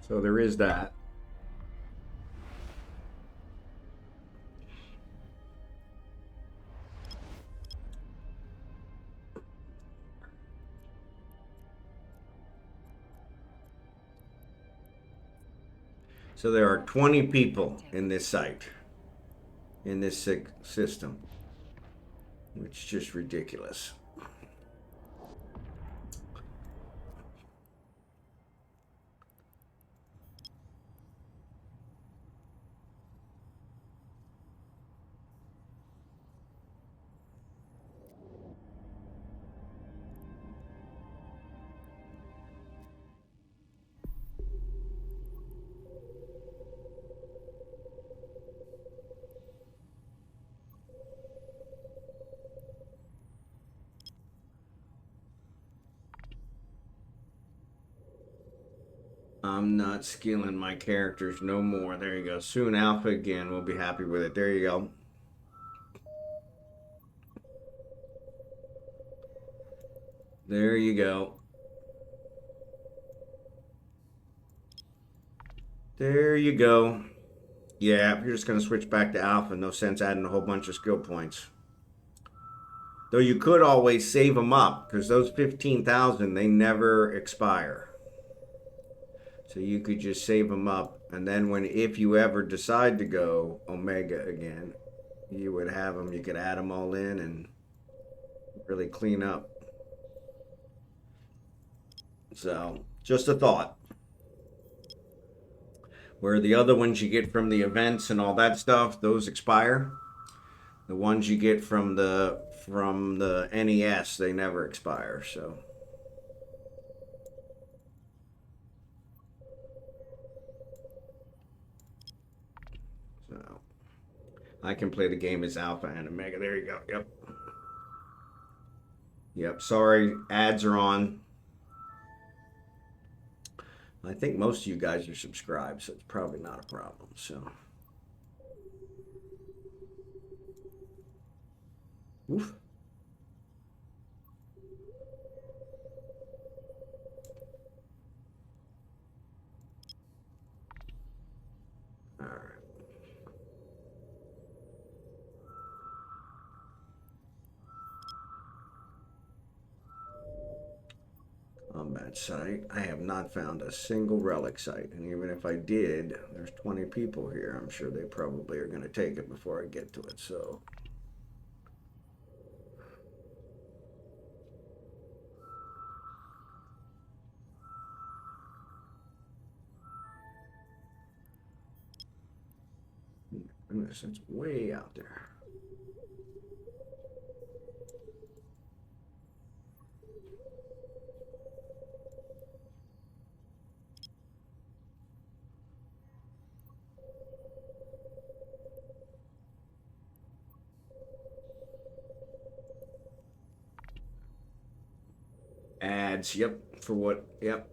So there is that. So there are 20 people in this site, in this system, which is just ridiculous. I'm not skilling my characters no more. There you go. Soon alpha again. We'll be happy with it. There you go. There you go. There you go. Yeah, if you're just going to switch back to alpha, no sense adding a whole bunch of skill points. Though you could always save them up, because those 15,000, they never expire. So you could just save them up, and then if you ever decide to go Omega again, you would have them, you could add them all in and really clean up. So, just a thought. Where the other ones you get from the events and all that stuff, those expire. The ones you get from the NES, they never expire, so. So, I can play the game as Alpha and Omega. There you go. Yep. Yep. Sorry, ads are on. I think most of you guys are subscribed, so it's probably not a problem. So. Oof. All right. Combat site. I have not found a single relic site, and even if I did, there's 20 people here. I'm sure they probably are going to take it before I get to it. So. Goodness, it's way out there. Ads, yep. For what? Yep.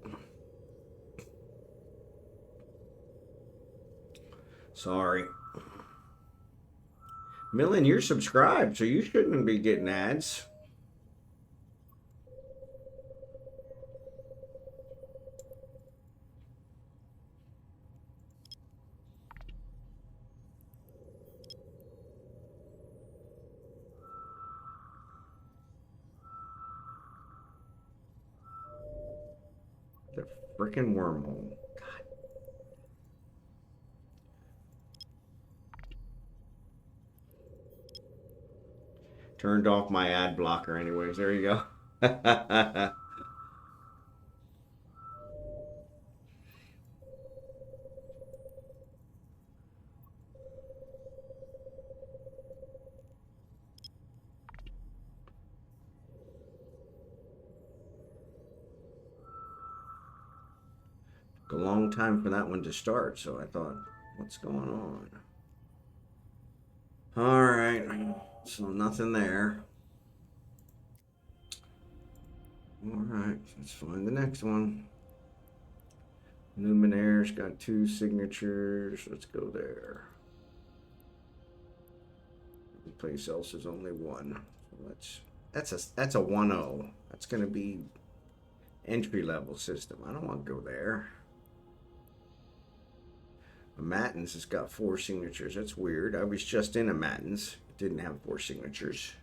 Sorry. Millen, you're subscribed, so you shouldn't be getting ads. The frickin' wormhole. God. Turned off my ad blocker anyways. There you go. Took a long time for that one to start, so I thought, what's going on? All right, so nothing there. All right, let's find the next one. Luminaire's got 2 signatures. Let's go there. Every place else is only 1. So that's a 1-0. That's gonna be entry level system. I don't want to go there. A Matins has got 4 signatures. That's weird. I was just in a Matins. It didn't have 4 signatures.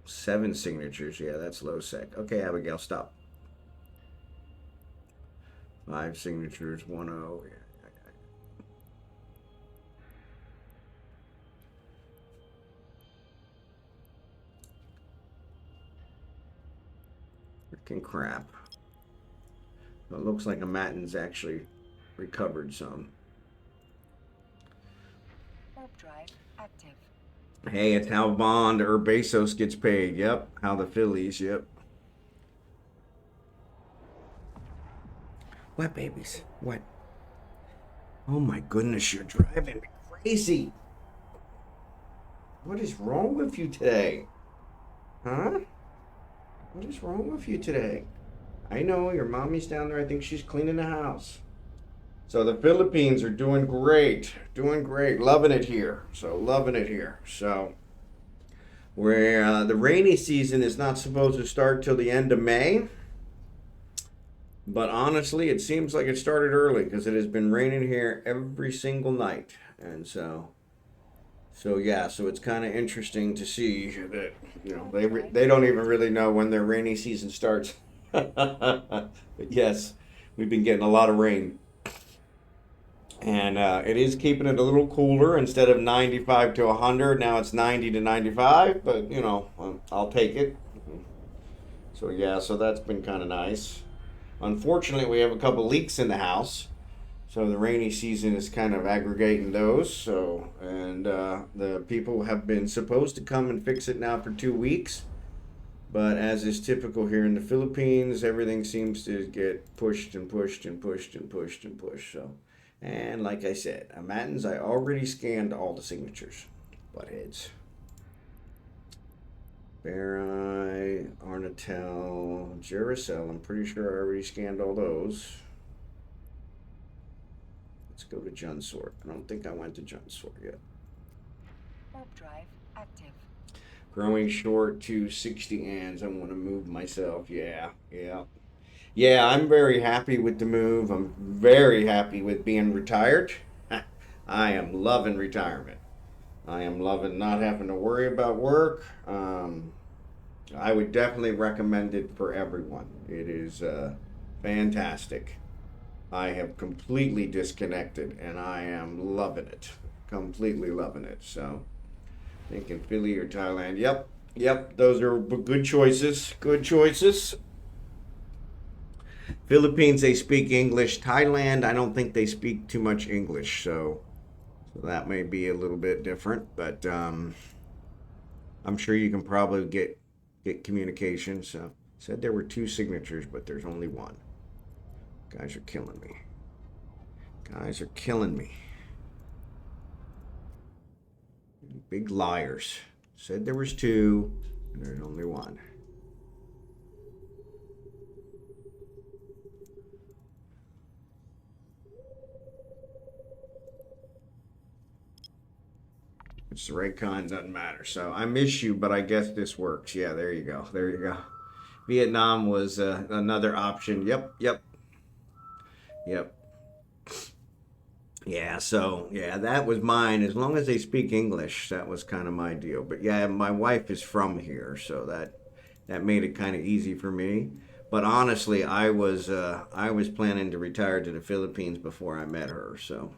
7 signatures. Yeah, that's low sec. Okay, Abigail, stop. 5 signatures, 1-0. Yeah. Freaking crap. It looks like a Matins actually recovered some. Warp drive active. Hey, it's how Bond or Bezos gets paid. Yep. How the Phillies. Yep. What, babies? What? Oh my goodness, you're driving me crazy. What is wrong with you today? Huh? What is wrong with you today? I know your mommy's down there. I think she's cleaning the house. So the Philippines are doing great. Doing great. Loving it here. So loving it here. So where the rainy season is not supposed to start till the end of May. But honestly, it seems like it started early because it has been raining here every single night. And so yeah, so it's kind of interesting to see that, you know, they don't even really know when their rainy season starts. But yes, we've been getting a lot of rain. And it is keeping it a little cooler. Instead of 95 to 100, now it's 90 to 95. But, you know, I'll take it. So, yeah, so that's been kind of nice. Unfortunately, we have a couple leaks in the house. So the rainy season is kind of aggregating those. So, and the people have been supposed to come and fix it now for 2 weeks. But as is typical here in the Philippines, everything seems to get pushed and pushed and pushed and pushed and pushed. So, and like I said, Matins, I already scanned all the signatures. Buttheads. Barai, Arnatel, Jericel, I'm pretty sure I already scanned all those. Let's go to Junsort. I don't think I went to Junsort yet. Warp drive active. Growing short to 60 ands. I want to move myself. Yeah. Yeah, I'm very happy with the move. I'm very happy with being retired. I am loving retirement. I am loving not having to worry about work. I would definitely recommend it for everyone. It is fantastic. I have completely disconnected and I am loving it. Completely loving it. So, thinking Philly or Thailand. Yep, those are good choices. Good choices. Philippines, they speak English. Thailand, I don't think they speak too much English, so that may be a little bit different. But I'm sure you can probably get communication. So said there were 2 signatures, but there's only 1. Guys are killing me. Guys are killing me. Big liars. Said there was 2, and there's only 1. It's the right kind, doesn't matter. So I miss you, but I guess this works. Yeah, there you go. There you go. Vietnam was another option. Yep. Yeah, so yeah, that was mine. As long as they speak English, that was kind of my deal. But yeah, my wife is from here, so that made it kind of easy for me. But honestly, I was planning to retire to the Philippines before I met her, so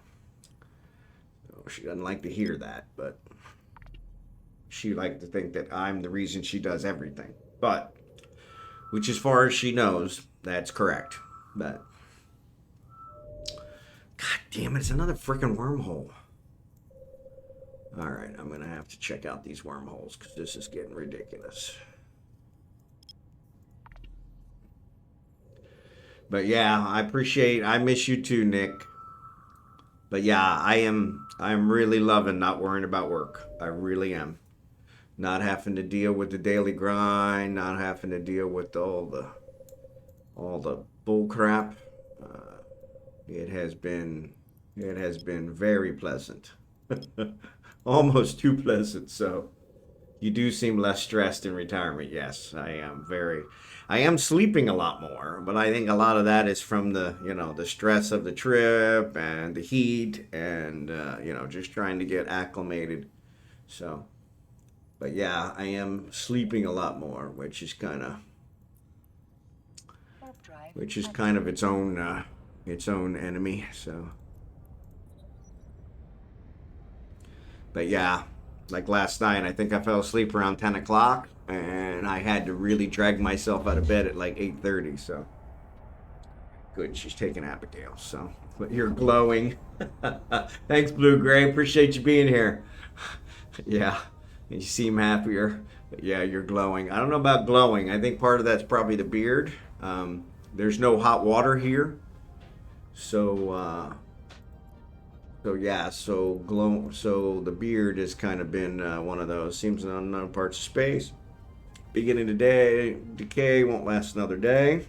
she doesn't like to hear that, but she liked to think that I'm the reason she does everything. But which, as far as she knows, that's correct. But God damn it, it's another freaking wormhole. All right, I'm going to have to check out these wormholes because this is getting ridiculous. But yeah, I miss you too, Nick. But yeah, I'm really loving not worrying about work. I really am. Not having to deal with the daily grind, not having to deal with all the bull crap. It has been very pleasant. Almost too pleasant. So you do seem less stressed in retirement. Yes, I am sleeping a lot more, but I think a lot of that is from the stress of the trip and the heat and just trying to get acclimated. So, but yeah, I am sleeping a lot more, which is kind of its own enemy. So, but yeah, like last night, I think I fell asleep around 10 o'clock, and I had to really drag myself out of bed at like 8:30. So, good, she's taking Abigail. So, but you're glowing. Thanks, Blue Gray. Appreciate you being here. Yeah, you seem happier. But yeah, you're glowing. I don't know about glowing. I think part of that's probably the beard. There's no hot water here, so so the beard has kind of been one of those. Seems in unknown parts of space. Beginning today, decay won't last another day.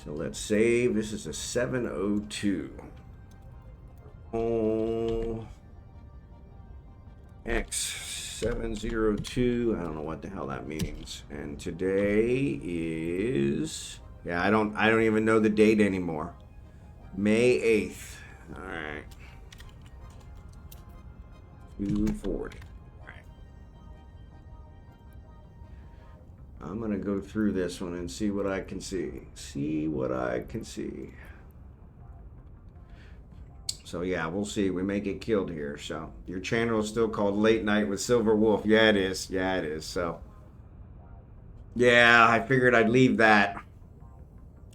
So let's save. This is a 702. Oh, X702. I don't know what the hell that means. And today is, yeah, I don't even know the date anymore. May 8th. All right. 240. All right. I'm going to go through this one and see what I can see. See what I can see. So yeah, we'll see. We may get killed here. So your channel is still called Late Night with Silver Wolf. Yeah, it is. Yeah, it is. So yeah, I figured I'd leave that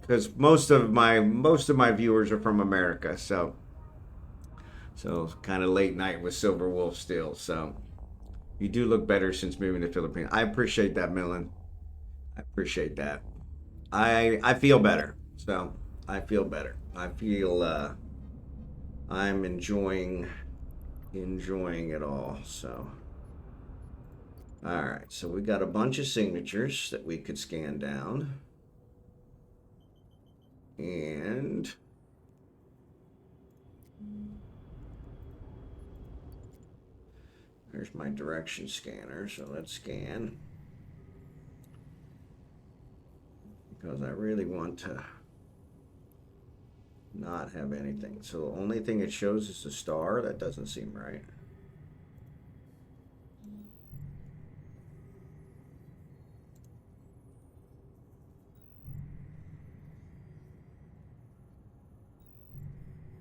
because most of my viewers are from America. So kind of Late Night with Silver Wolf still. So you do look better since moving to Philippines. I appreciate that, Millen. I appreciate that. I feel better. So I feel better. I feel I'm enjoying it all. So all right, so we got a bunch of signatures that we could scan down, and there's my direction scanner. So let's scan because I really want to not have anything. So the only thing it shows is the star. That doesn't seem right.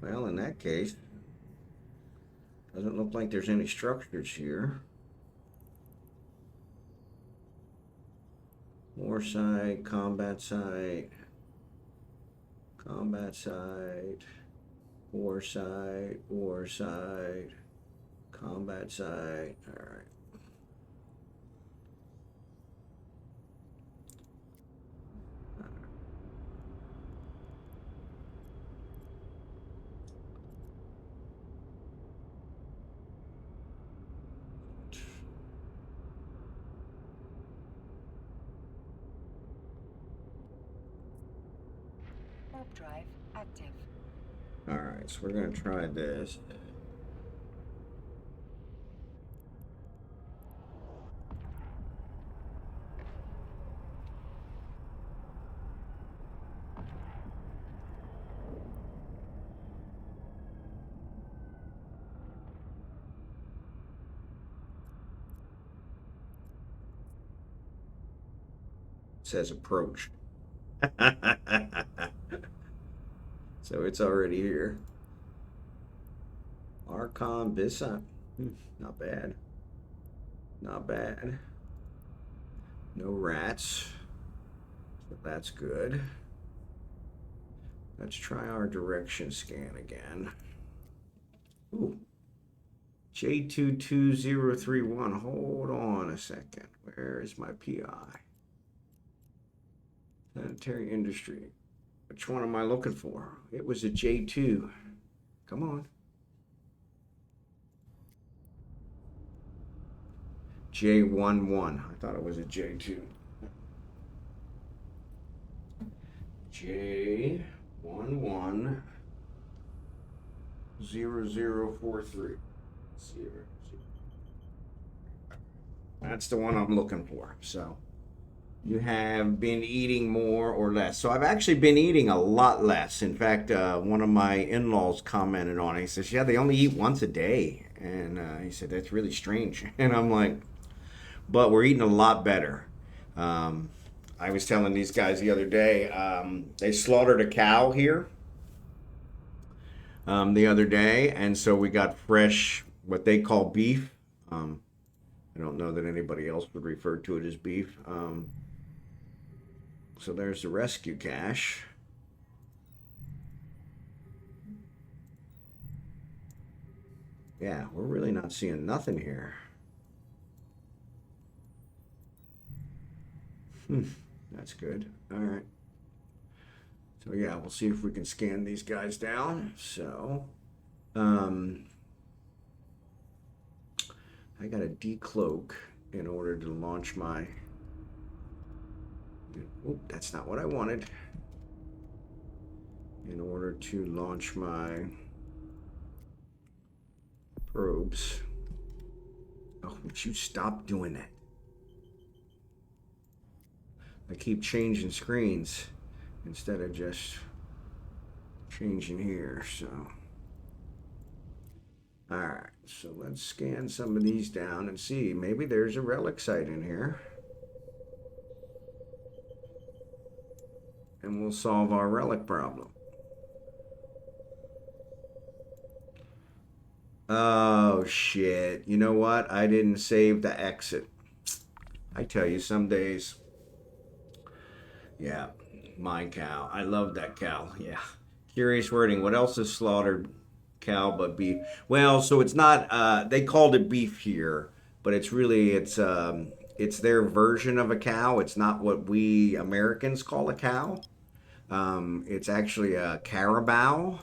Well, in that case, doesn't look like there's any structures here. War site, combat site, combat site, war site, combat site. All right. Warp drive active. All right, so we're gonna try this. It says approach. So it's already here. Archon Bissa. Not bad. Not bad. No rats. So that's good. Let's try our direction scan again. Ooh. J22031. Hold on a second. Where is my PI? Sanitary industry. Which one am I looking for? It was a J2. Come on. J11. I thought it was a J2. J11 0043. That's the one I'm looking for. So you have been eating more or less. So I've actually been eating a lot less. In fact, one of my in-laws commented on it. He says, yeah, they only eat once a day. And he said, that's really strange. And I'm like, but we're eating a lot better. I was telling these guys the other day, they slaughtered a cow here the other day. And so we got fresh, what they call beef. I don't know that anybody else would refer to it as beef. So there's the rescue cache. Yeah, we're really not seeing nothing here. That's good. All right. So yeah, we'll see if we can scan these guys down. So, I got to decloak in order to launch my. Oh, that's not what I wanted. to launch my probes. Oh, would you stop doing that? I keep changing screens instead of just changing here, so. Alright, so let's scan some of these down and see. Maybe there's a relic site in here. And we'll solve our relic problem. Oh, shit. You know what? I didn't save the exit. I tell you, some days. Yeah, my cow. I love that cow. Yeah. Curious wording. What else is slaughtered cow but beef? Well, so it's not, they called it beef here, but it's really, it's their version of a cow. It's not what we Americans call a cow. It's actually a carabao,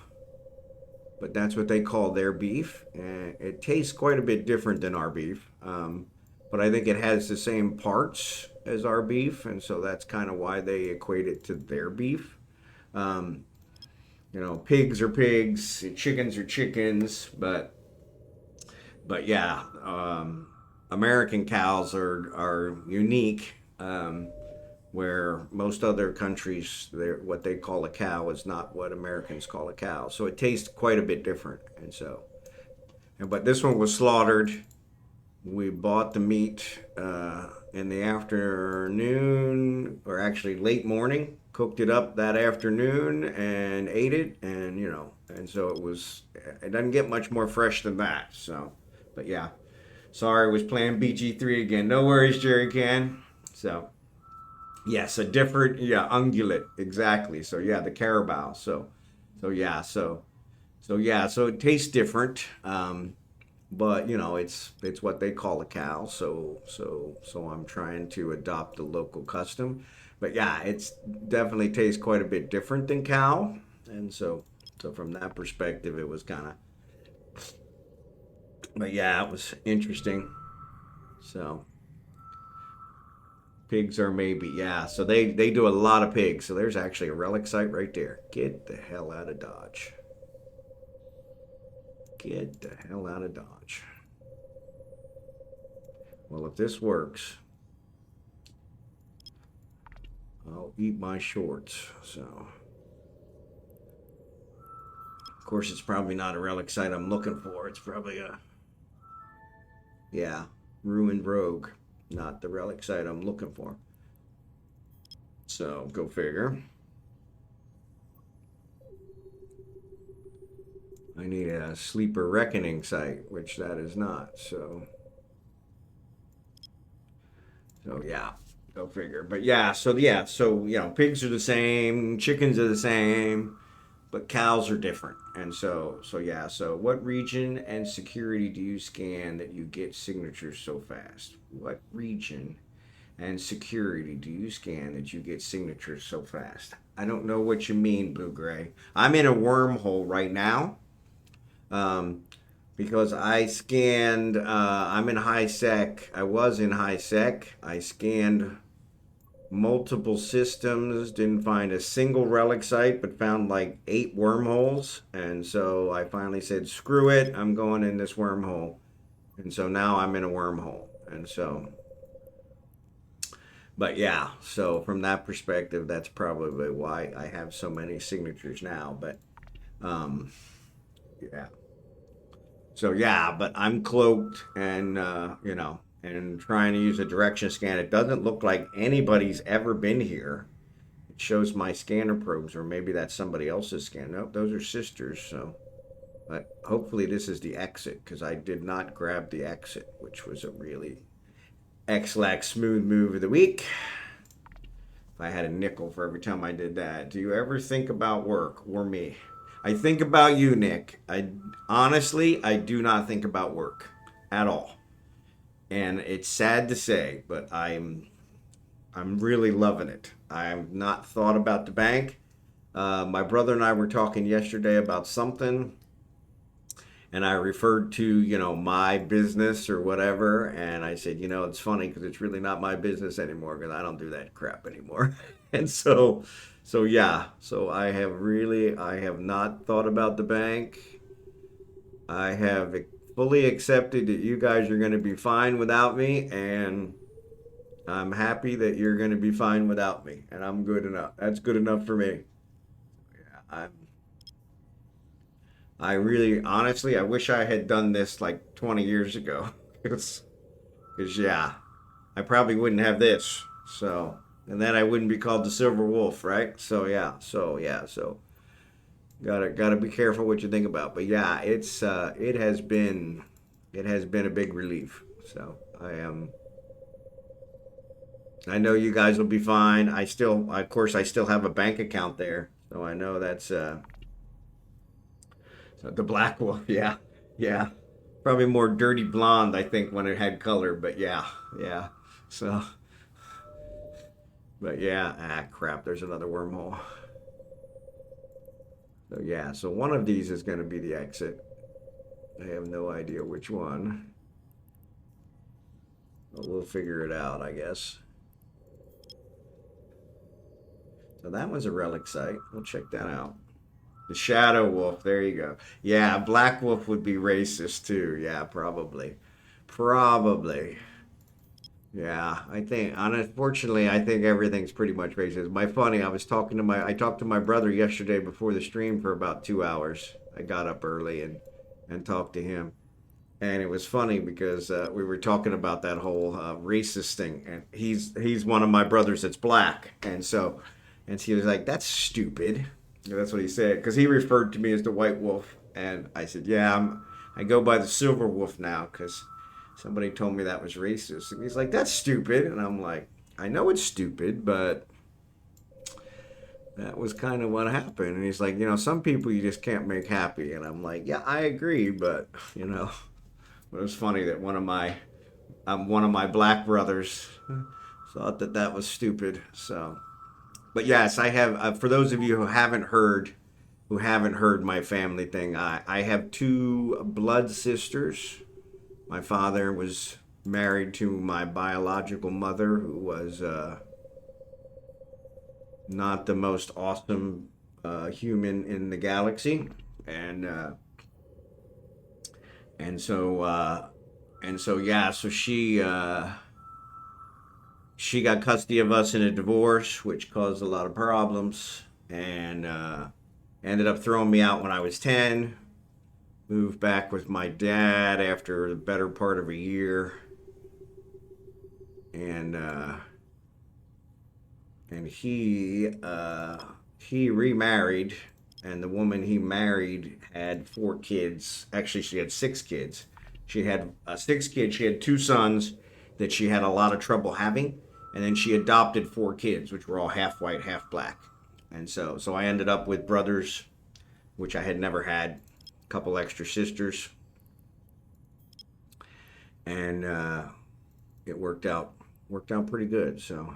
but that's what they call their beef. And it tastes quite a bit different than our beef. But I think it has the same parts as our beef, and so that's kind of why they equate it to their beef. You know, pigs are pigs, chickens are chickens, but yeah, American cows are unique. Where most other countries, what they call a cow is not what Americans call a cow. So it tastes quite a bit different. And so, but this one was slaughtered. We bought the meat in the afternoon, or actually late morning, cooked it up that afternoon and ate it. And, you know, and so it doesn't get much more fresh than that. So, but yeah, sorry, I was playing BG3 again. No worries, Jerry Can. So. Yes, a different, yeah, ungulate, exactly. So yeah, the carabao. So it tastes different. But you know, it's what they call a cow. So I'm trying to adopt the local custom. But yeah, it's definitely tastes quite a bit different than cow. And so from that perspective, it was kind of. But yeah, it was interesting. So. Pigs are maybe, yeah. So they do a lot of pigs. So there's actually a relic site right there. Get the hell out of Dodge. Get the hell out of Dodge. Well, if this works, I'll eat my shorts. So, of course, it's probably not a relic site I'm looking for. It's probably ruined rogue. Not the relic site I'm looking for. So, go figure. I need a sleeper reckoning site, which that is not. So yeah, go figure. But yeah, so you know, pigs are the same, chickens are the same, but cows are different. And so yeah, so what region and security do you scan that you get signatures so fast? What region and security do you scan that you get signatures so fast? I don't know what you mean, Blue Gray. I'm in a wormhole right now. Because I scanned, I'm in high sec. I was in high sec. I scanned multiple systems, didn't find a single relic site, but found like 8 wormholes. And so I finally said, screw it, I'm going in this wormhole. And so now I'm in a wormhole. And so, but yeah, so from that perspective, that's probably why I have so many signatures now. But yeah. So yeah, but I'm cloaked and, you know, and trying to use a direction scan. It doesn't look like anybody's ever been here. It shows my scanner probes, or maybe that's somebody else's scan. Nope, those are sisters. So, but hopefully this is the exit, because I did not grab the exit, which was a really X-Lax smooth move of the week. If I had a nickel for every time I did that. Do you ever think about work or me? I think about you, Nick. Honestly, I do not think about work at all. And it's sad to say, but I'm really loving it. I've not thought about the bank. My brother and I were talking yesterday about something, and I referred to, my business or whatever, and I said, it's funny because it's really not my business anymore because I don't do that crap anymore. And so yeah, so I have not thought about the bank. I have fully accepted that you guys are going to be fine without me, and I'm happy that you're going to be fine without me, and I'm good enough. That's good enough for me. Yeah, I really, honestly, I wish I had done this like 20 years ago. Because yeah, I probably wouldn't have this. So, and then I wouldn't be called the Silver Wolf, right? So gotta be careful what you think about. But yeah, it has been a big relief. So I know you guys will be fine. Of course, I still have a bank account there, so I know that's so the Black Wolf. Yeah, yeah, probably more dirty blonde, I think, when it had color. But yeah, yeah. So, but yeah, crap. There's another wormhole. So yeah, so one of these is going to be the exit. I have no idea which one. But we'll figure it out, I guess. So that was a relic site. We'll check that out. The Shadow Wolf. There you go. Yeah, Black Wolf would be racist too. Yeah, probably. Probably. Yeah, I think, unfortunately, I think everything's pretty much racist. I talked to my brother yesterday before the stream for about 2 hours. I got up early and talked to him. And it was funny because we were talking about that whole racist thing. And he's one of my brothers that's black. And he was like, that's stupid. And that's what he said. Because he referred to me as the white wolf. And I said, yeah, I go by the silver wolf now because somebody told me that was racist. And he's like, that's stupid. And I'm like, I know it's stupid, but that was kind of what happened. And he's like, some people you just can't make happy. And I'm like, yeah, I agree, but but it was funny that one of my black brothers thought that was stupid. So, but yes, I have. For those of you who haven't heard my family thing, I have two blood sisters. My father was married to my biological mother, who was not the most awesome human in the galaxy, and and so yeah, so she got custody of us in a divorce, which caused a lot of problems, and ended up throwing me out when I was 10. Moved back with my dad after the better part of a year, and he remarried, and the woman he married had 4 kids. Actually, she had 6 kids. She had 6 kids. She had 2 sons that she had a lot of trouble having, and then she adopted 4 kids, which were all half white, half black. And so I ended up with brothers, which I had never had, a couple extra sisters, and it worked out pretty good. So,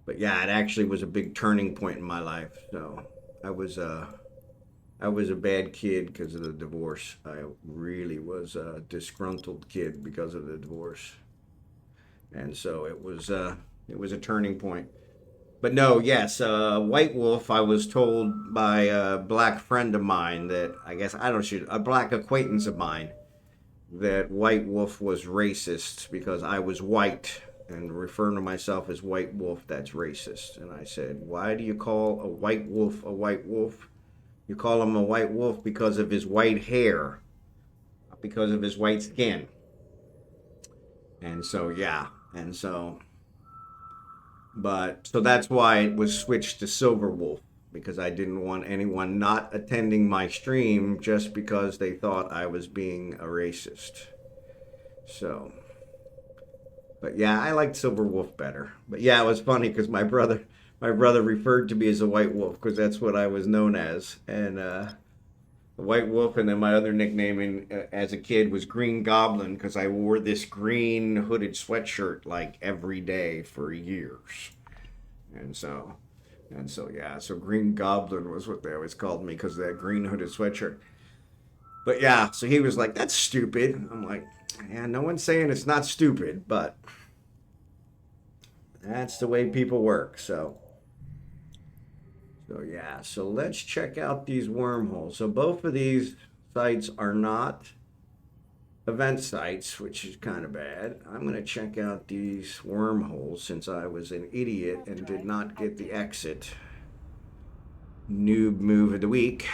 but yeah, it actually was a big turning point in my life. So I was I was a bad kid because of the divorce. I really was a disgruntled kid because of the divorce, and so it was a turning point. But no, yes, White Wolf. I was told by a black friend of mine that I guess I don't shoot a black acquaintance of mine that White Wolf was racist because I was white, and referring to myself as White Wolf, that's racist. And I said, why do you call a white wolf a white wolf? You call him a white wolf because of his white hair, not because of his white skin. And so, yeah. And so, so that's why it was switched to Silver Wolf, because I didn't want anyone not attending my stream just because they thought I was being a racist. So, but yeah, I liked Silver Wolf better. But yeah, it was funny because my brother referred to me as a white wolf because that's what I was known as, and White Wolf, and then my other nickname as a kid was Green Goblin because I wore this green hooded sweatshirt like every day for years, and so yeah, so Green Goblin was what they always called me because of that green hooded sweatshirt. But yeah, so he was like, that's stupid. I'm like, yeah, no one's saying it's not stupid, but that's the way people work. So yeah, so let's check out these wormholes. So both of these sites are not event sites, which is kind of bad. I'm going to check out these wormholes since I was an idiot and did not get the exit. Noob move of the week.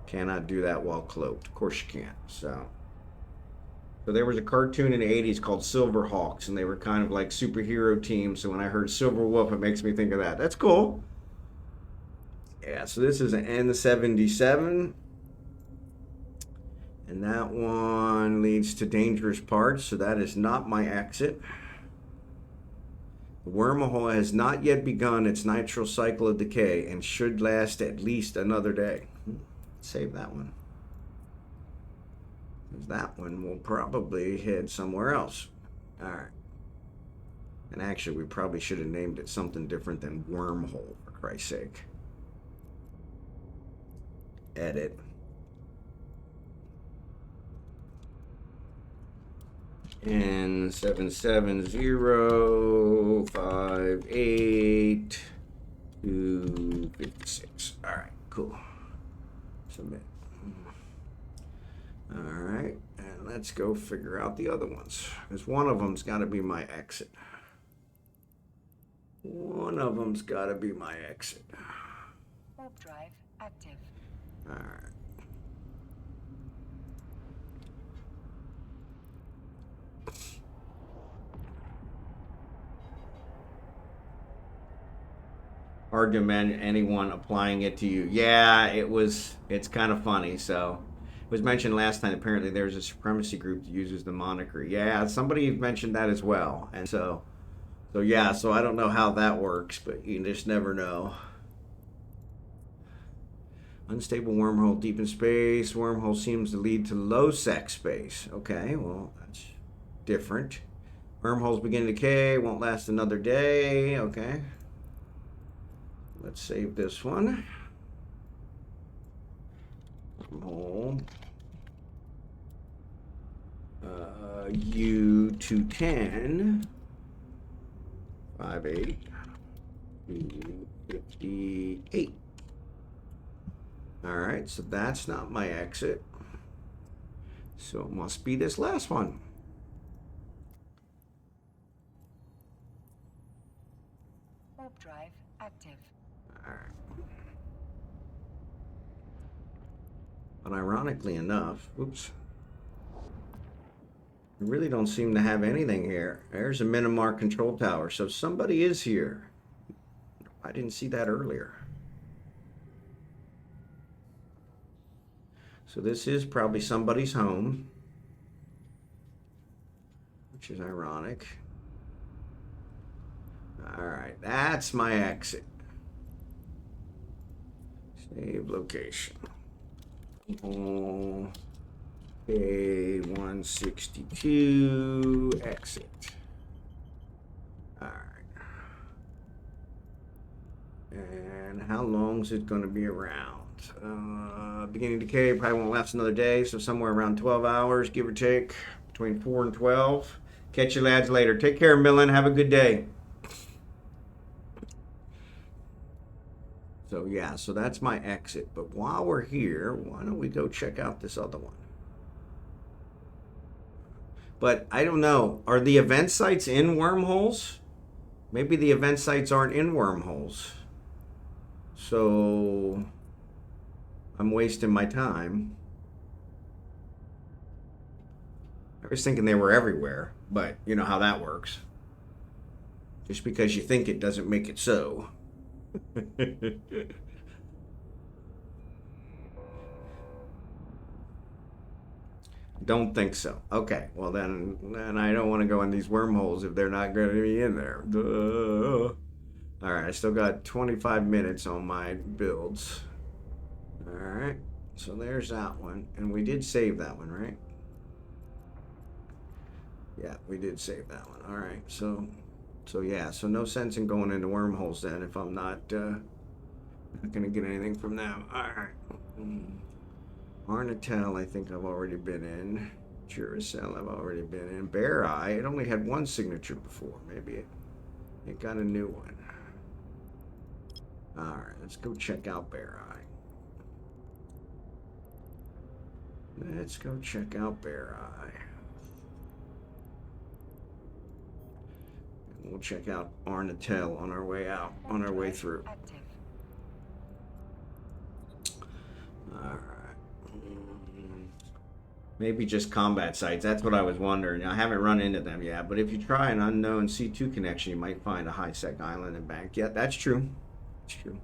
Cannot do that while cloaked. Of course you can't. So there was a cartoon in the 80s called Silverhawks, and they were kind of like superhero teams. So when I heard Silverwolf, it makes me think of that. That's cool. Yeah, so this is an N77. And that one leads to dangerous parts, so that is not my exit. The wormhole has not yet begun its nitral cycle of decay and should last at least another day. Save that one. That one will probably head somewhere else. All right. And actually, we probably should have named it something different than wormhole, for Christ's sake. Edit. N77058-256. All right, cool. Submit. All right, and let's go figure out the other ones. Because one of them's got to be my exit. One of them's got to be my exit. Warp drive active. All right. Hard to imagine anyone applying it to you. Yeah, it's kind of funny. So it was mentioned last time, apparently there's a supremacy group that uses the moniker. Yeah, somebody mentioned that as well. And so yeah, so I don't know how that works, but you just never know. Unstable wormhole deep in space. Wormhole seems to lead to low sec space. Okay, well, that's different. Wormholes begin to decay, won't last another day. Okay. Let's save this one. Wormhole. U210. 58. 258. All right, so that's not my exit. So it must be this last one. Warp drive active. All right. But ironically enough, oops. I really don't seem to have anything here. There's a Minimark control tower, so somebody is here. I didn't see that earlier. So this is probably somebody's home, which is ironic. All right, that's my exit. Save location. A162 exit. All right. And how long is it going to be around? Beginning decay probably won't last another day, so somewhere around 12 hours, give or take, between 4 and 12. Catch you lads later. Take care, Millen. Have a good day. So yeah, so that's my exit. But while we're here, why don't we go check out this other one? But I don't know. Are the event sites in wormholes? Maybe the event sites aren't in wormholes. So I'm wasting my time. I was thinking they were everywhere, but you know how that works. Just because you think it doesn't make it so. Don't think so. Okay, well then I don't want to go in these wormholes if they're not going to be in there. Duh. All right, I still got 25 minutes on my builds. All right, so there's that one, and we did save that one, right? Yeah, we did save that one. All right, so yeah, so no sense in going into wormholes then if I'm not Not gonna get anything from them. Alright. Arnatel, I think I've already been in. Duracell, I've already been in. Bear Eye, it only had one signature before. Maybe it got a new one. Alright, let's go check out Bear Eye. Let's go check out Bear Eye. And we'll check out Arnatel on our way out, on our way through. Alright. Maybe just combat sites. That's what I was wondering. I haven't run into them yet, but if you try an unknown C2 connection, you might find a high-sec island and bank. Yeah, that's true. That's true.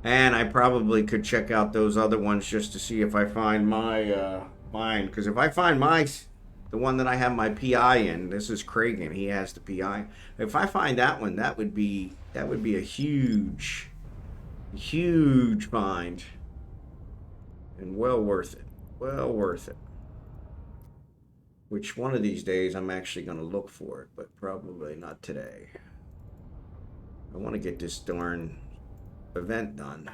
And I probably could check out those other ones just to see if I find my mine. Because if I find the one that I have my PI in, this is Kragan. He has the PI. If I find that one, that would be a huge find, and well worth it. Well worth it. Which one of these days I'm actually going to look for it, but probably not today. I want to get this darn event done.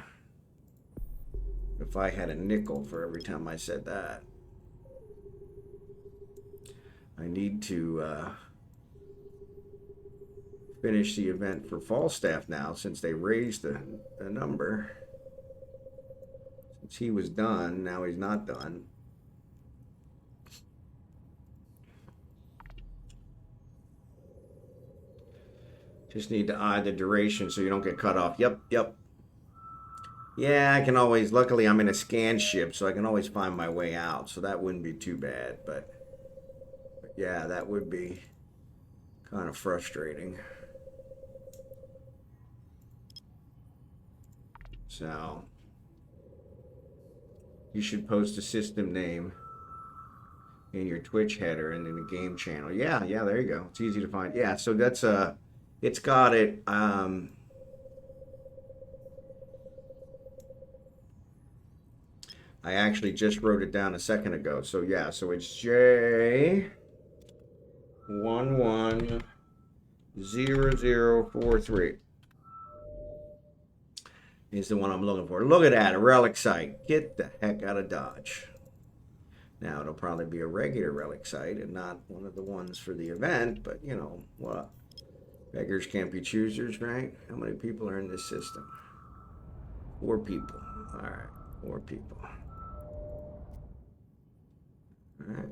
If I had a nickel for every time I said that. I need to finish the event for Falstaff now, since they raised the number. Since he was done, now he's not done. Just need to eye the duration so you don't get cut off. Yep. Yeah, I can always, luckily I'm in a scan ship, so I can always find my way out, so that wouldn't be too bad, but yeah, that would be kind of frustrating. So, you should post a system name in your Twitch header and in the game channel. Yeah, there you go. It's easy to find. Yeah, so that's it's got it. I actually just wrote it down a second ago. So yeah, so it's J110043 is the one I'm looking for. Look at that, a relic site. Get the heck out of Dodge. Now it'll probably be a regular relic site and not one of the ones for the event, but you know what? Beggars can't be choosers, right? How many people are in this system? 4 people. All right, 4 people. All right.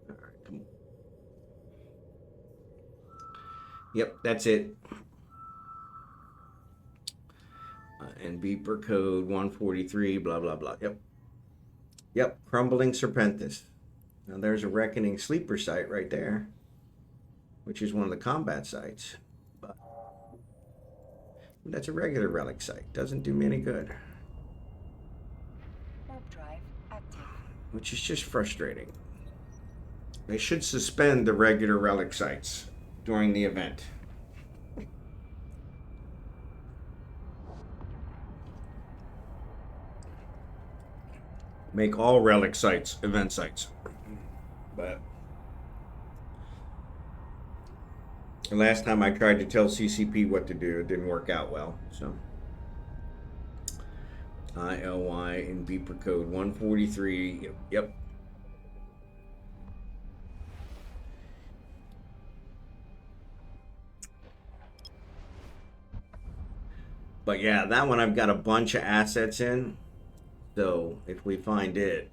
All right, come on. Yep, that's it. And beeper code 143, blah, blah, blah. Yep, Crumbling Serpentis. Now there's a Reckoning Sleeper site right there, which is one of the combat sites. But that's a regular relic site. Doesn't do me any good. Warp drive active. Which is just frustrating. They should suspend the regular relic sites during the event. Make all relic sites event sites. But the last time I tried to tell CCP what to do, it didn't work out well. So ILY in beeper code 143. Yep. But yeah, that one I've got a bunch of assets in. So if we find it,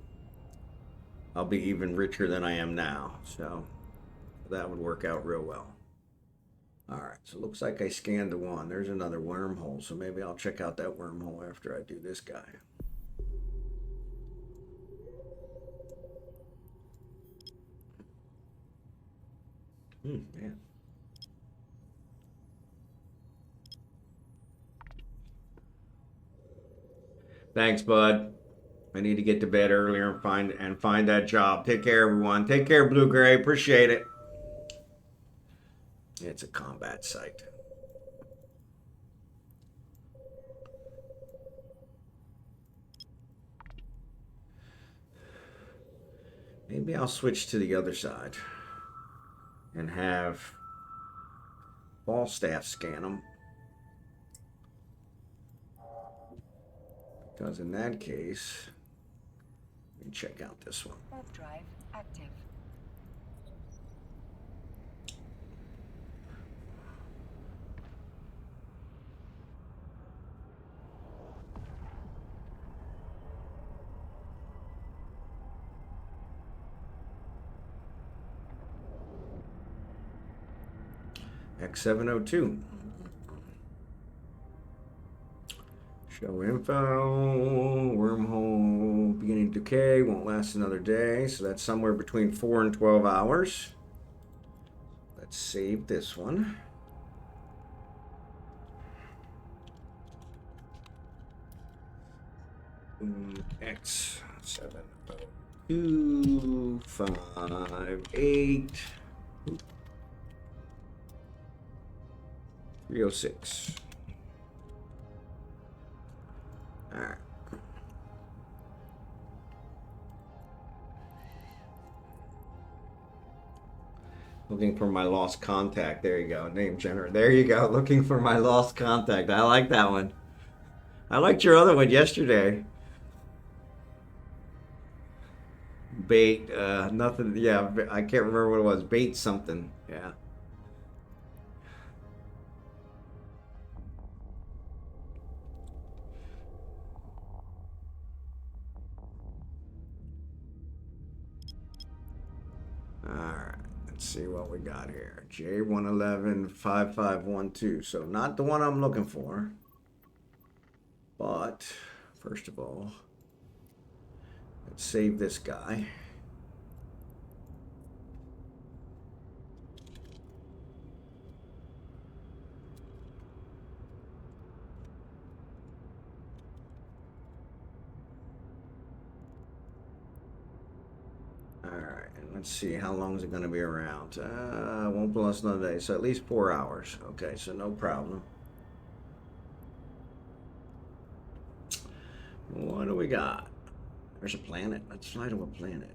I'll be even richer than I am now. So that would work out real well. All right, so it looks like I scanned the one. There's another wormhole, so maybe I'll check out that wormhole after I do this guy. Man. Thanks, bud. I need to get to bed earlier and find that job. Take care, everyone. Take care, Blue Gray. Appreciate it. It's a combat site. Maybe I'll switch to the other side and have Falstaff scan them. Because in that case, let me check out this one. Warp drive active. X702. Show info, wormhole, beginning decay, won't last another day. So that's somewhere between 4 and 12 hours. Let's save this one. X70258 306. All right. Looking for my lost contact. There you go. Name generator. There you go. Looking for my lost contact. I like that one. I liked your other one yesterday. Bait. Nothing. Yeah. I can't remember what it was. Bait something. Yeah. Alright, let's see what we got here. J1115512. So not the one I'm looking for. But, first of all, let's save this guy. Alright, and let's see, how long is it going to be around? Won't last another day, so at least 4 hours. Okay, so no problem. What do we got? There's a planet. Let's fly to a planet.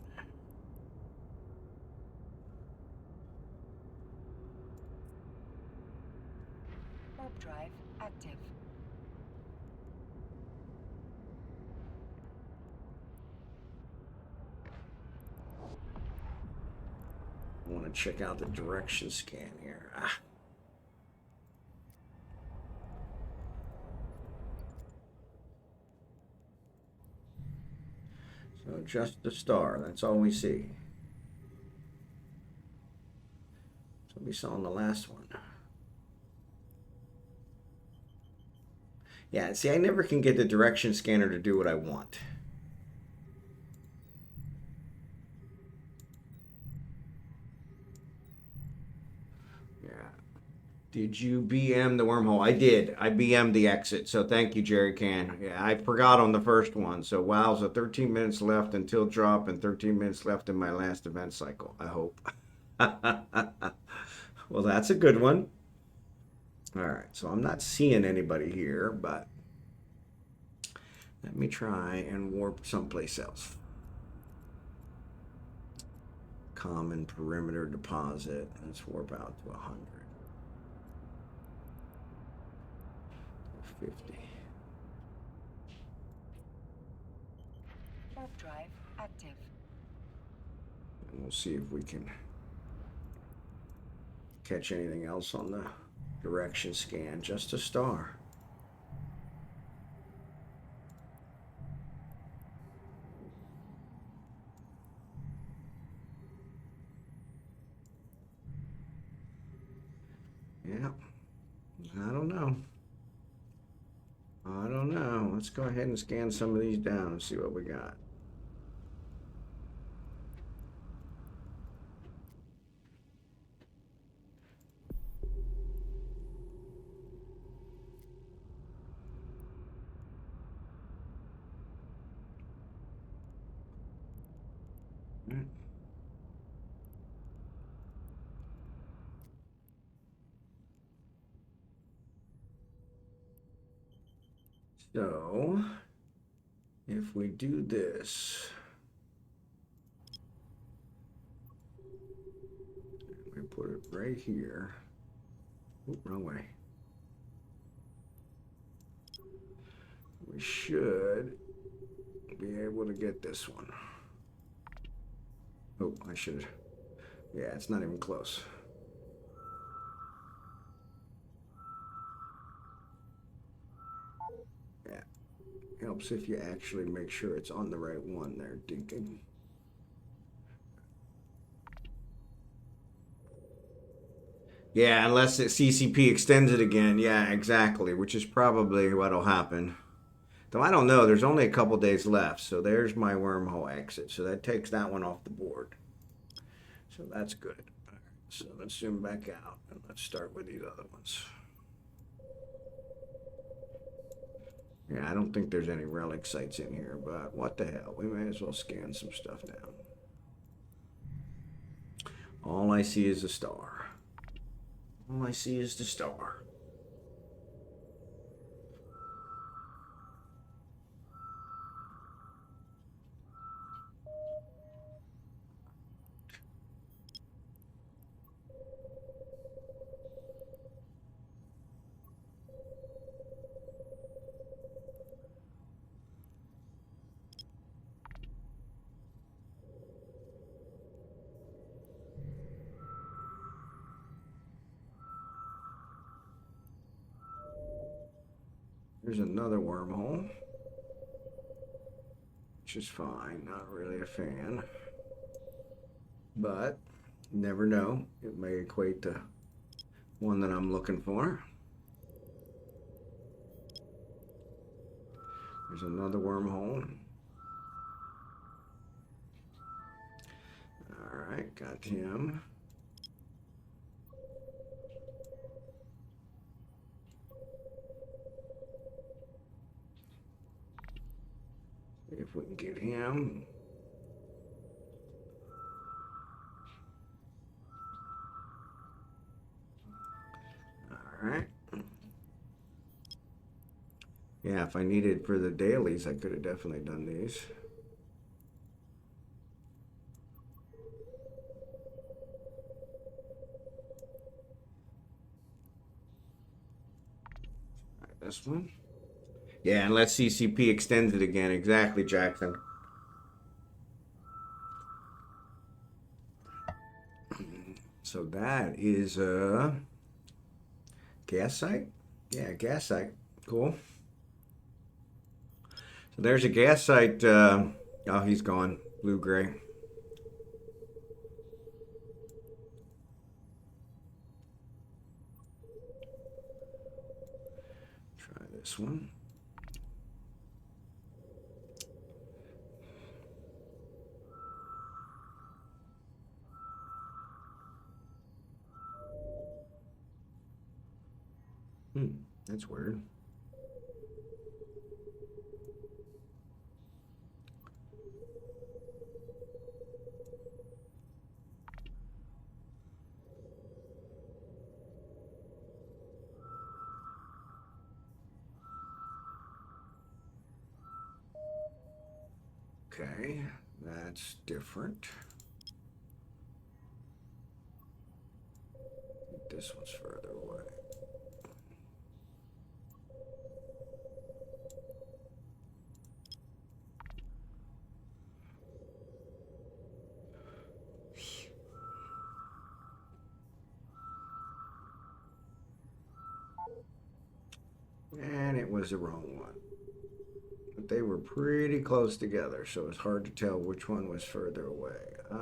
Warp drive active. I want to check out the direction scan here. So just the star, that's all we see. So we saw in the last one. Yeah, see, I never can get the direction scanner to do what I want. Yeah. Did you BM the wormhole? I did. I BM'd the exit. So thank you, Jerry Can. Yeah, I forgot on the first one. So wow, so 13 minutes left until drop and 13 minutes left in my last event cycle. I hope. Well, that's a good one. All right, so I'm not seeing anybody here, but let me try and warp someplace else. Common perimeter deposit. Let's warp out to 100. 50. Warp drive active. And we'll see if we can catch anything else on the direction scan. Just a star. Yeah, I don't know. I don't know. Let's go ahead and scan some of these down and see what we got. So, if we do this, right here. Oop, wrong way. We should be able to get this one. Oh, I should. Yeah, it's not even close. Yeah, helps if you actually make sure it's on the right one there, Deacon. Yeah, unless the CCP extends it again. Yeah, exactly, which is probably what'll happen. Though I don't know, there's only a couple days left, so there's my wormhole exit. So that takes that one off the board. So that's good. All right, so let's zoom back out and let's start with these other ones. Yeah, I don't think there's any relic sites in here, but what the hell? We may as well scan some stuff down. All I see is a star. All I see is the star. There's another wormhole, which is fine. Not really a fan, but never know. It may equate to one that I'm looking for. There's another wormhole. All right, got him. See if we can get him. All right. Yeah, if I needed for the dailies, I could have definitely done these. All right, this one. Yeah, unless CCP extends it again. Exactly, Jackson. So that is a gas site? Yeah, gas site. Cool. So there's a gas site. Oh, he's gone. Blue-gray. Try this one. That's weird. Okay, that's different. This one's further away. And it was the wrong one. But they were pretty close together, so it's hard to tell which one was further away. I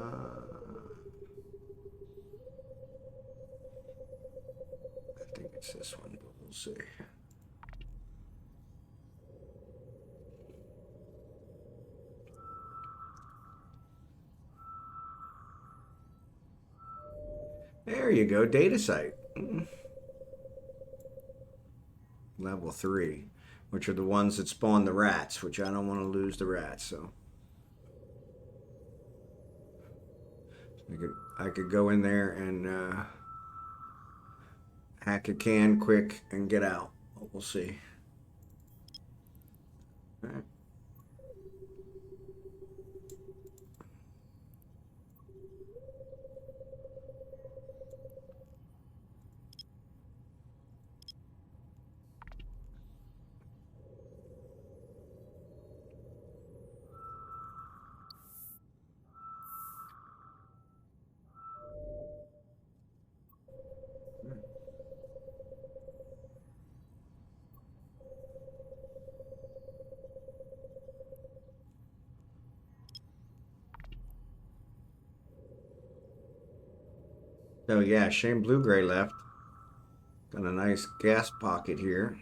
think it's this one, but we'll see. There you go, data site. Level 3, which are the ones that spawn the rats, which I don't want to lose the rats, so. I could go in there and hack a can quick and get out. We'll see. All right. So yeah, Shane Blue-Gray left. Got a nice gas pocket here.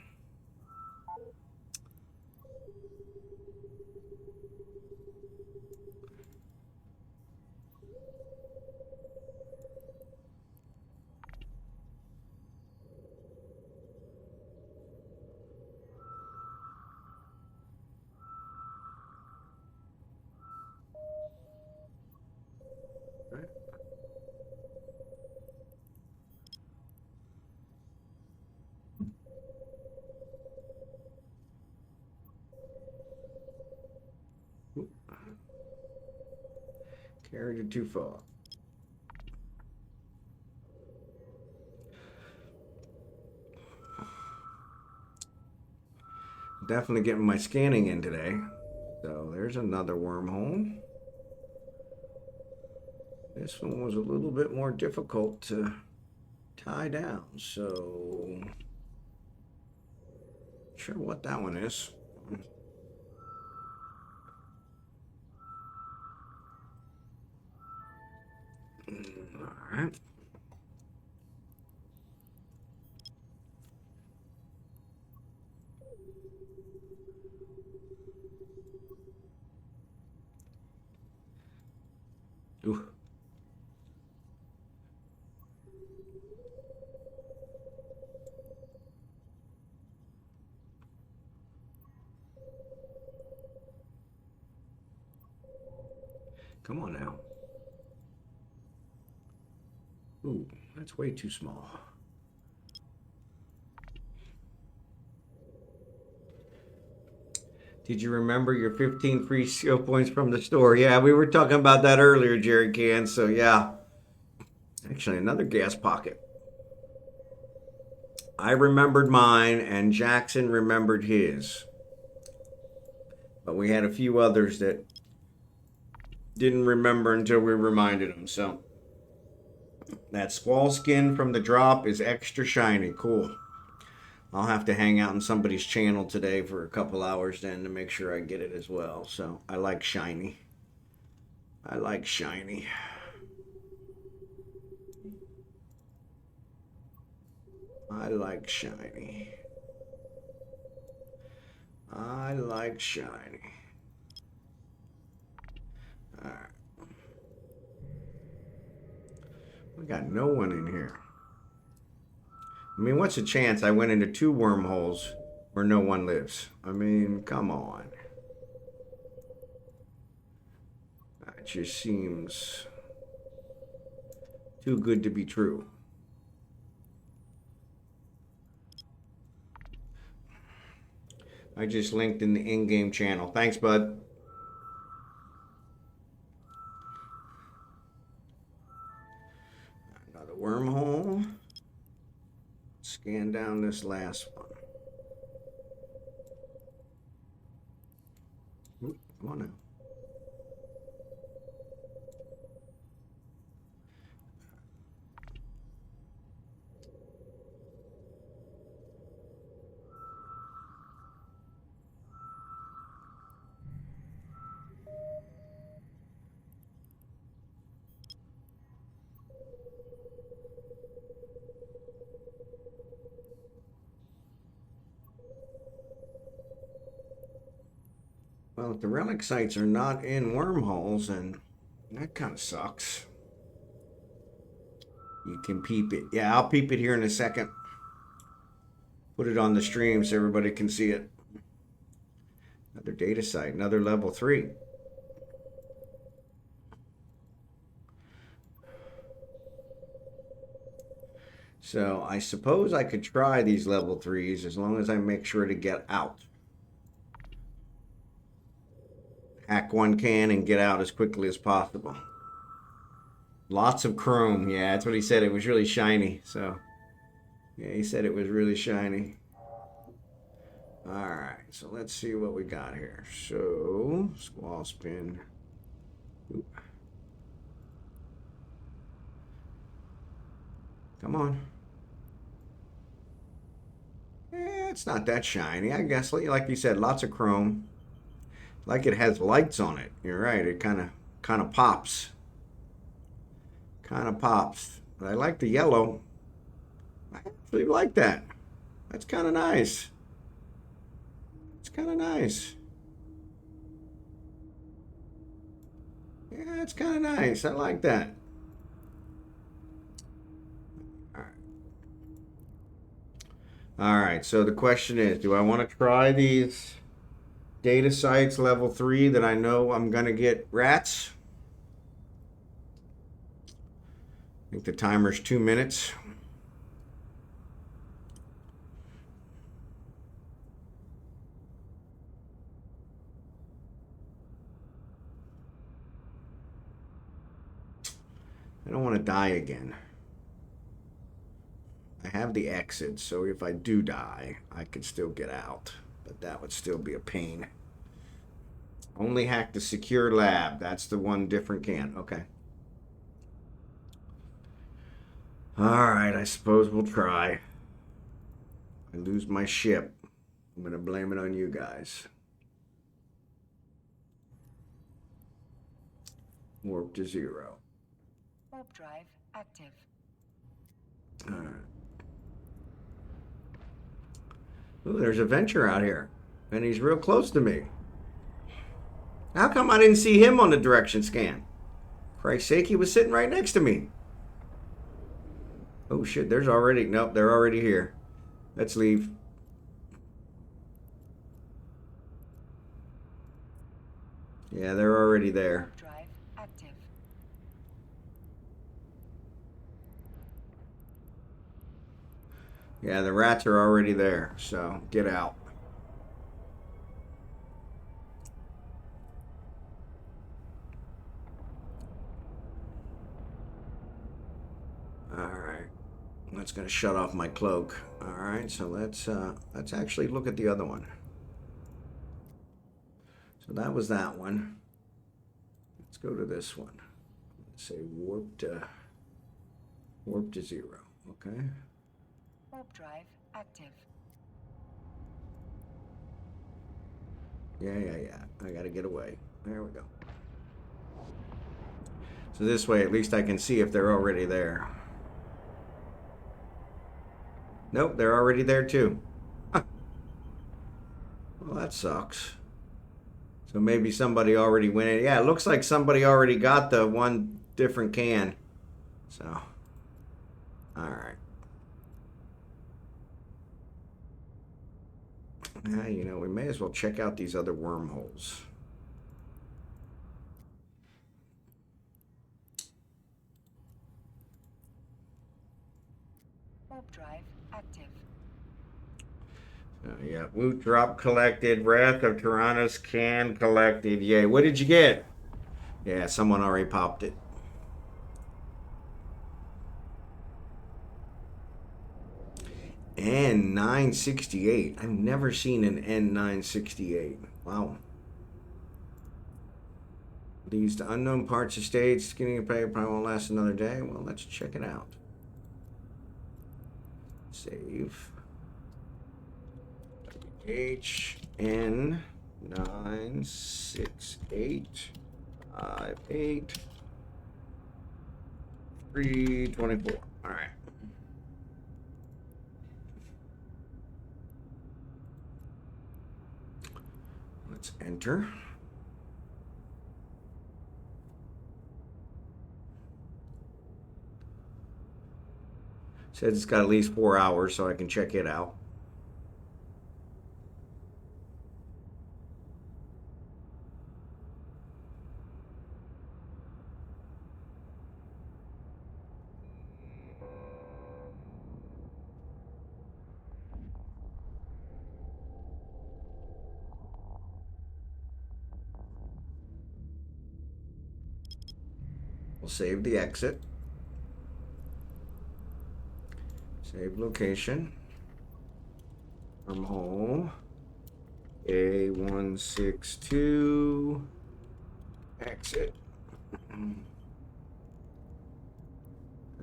Carried it too far. Definitely getting my scanning in today. So there's another wormhole. This one was a little bit more difficult to tie down, so not sure what that one is. All right. Ooh. Come on now. Ooh, that's way too small. Did you remember your 15 free skill points from the store? Yeah, we were talking about that earlier, Jerry Can. So yeah, actually another gas pocket. I remembered mine and Jackson remembered his. But we had a few others that didn't remember until we reminded them. So that squall skin from the drop is extra shiny. Cool. I'll have to hang out on somebody's channel today for a couple hours then to make sure I get it as well. So I like shiny. I like shiny. I like shiny. I like shiny. All right. We got no one in here. I mean, what's the chance I went into 2 wormholes where no one lives? I mean, come on. That just seems too good to be true. I just linked in the in-game channel. Thanks, bud. Another wormhole. Scan down this last one. Ooh, come on now. Well, if the relic sites are not in wormholes, then that kind of sucks. You can peep it. Yeah, I'll peep it here in a second. Put it on the stream so everybody can see it. Another data site, another level 3. So I suppose I could try these level 3s as long as I make sure to get out. Hack one can and get out as quickly as possible. Lots of chrome. Yeah, that's what he said. It was really shiny. So, yeah, he said it was really shiny. All right, so let's see what we got here. So, squall spin. Oop. Come on. It's not that shiny. I guess, like you said, lots of chrome. Like it has lights on it. You're right. It kind of pops. Kind of pops. But I like the yellow. I actually like that. That's kind of nice. It's kind of nice. Yeah, it's kind of nice. I like that. All right, so the question is, do I want to try these data sites level 3 that I know I'm going to get rats? I think the timer's 2 minutes. I don't want to die again. I have the exit, so if I do die, I could still get out. But that would still be a pain. Only hack the secure lab. That's the one different can. Okay. Alright, I suppose we'll try. I lose my ship. I'm going to blame it on you guys. Warp to 0. Warp drive active. Alright. Ooh, there's a Venture out here. And he's real close to me. How come I didn't see him on the direction scan? Christ's sake, he was sitting right next to me. Oh shit, there's already... Nope, they're already here. Let's leave. Yeah, they're already there. Warp drive active. Yeah, the rats are already there, so get out. Alright. That's gonna shut off my cloak. Alright, so let's actually look at the other one. So that was that one. Let's go to this one. Let's say warp to 0. Okay. Warp drive active. Yeah. I gotta get away. There we go. So this way, at least I can see if they're already there. Nope, they're already there too. Huh. Well, that sucks. So maybe somebody already went in. Yeah, it looks like somebody already got the one different can. So, alright. Yeah, you know, we may as well check out these other wormholes. Warp drive active. Yeah, Woot drop collected. Wrath of Tyrannus can collected. Yay. What did you get? Yeah, someone already popped it. N968. I've never seen an N968. Wow. Leads to unknown parts of stage. Skinning a pay probably won't last another day. Well, let's check it out. Save. HN96858 324. All right. Let's enter. Says it's got at least 4 hours, so I can check it out. We'll save the exit. Save location. From home. A162. Exit.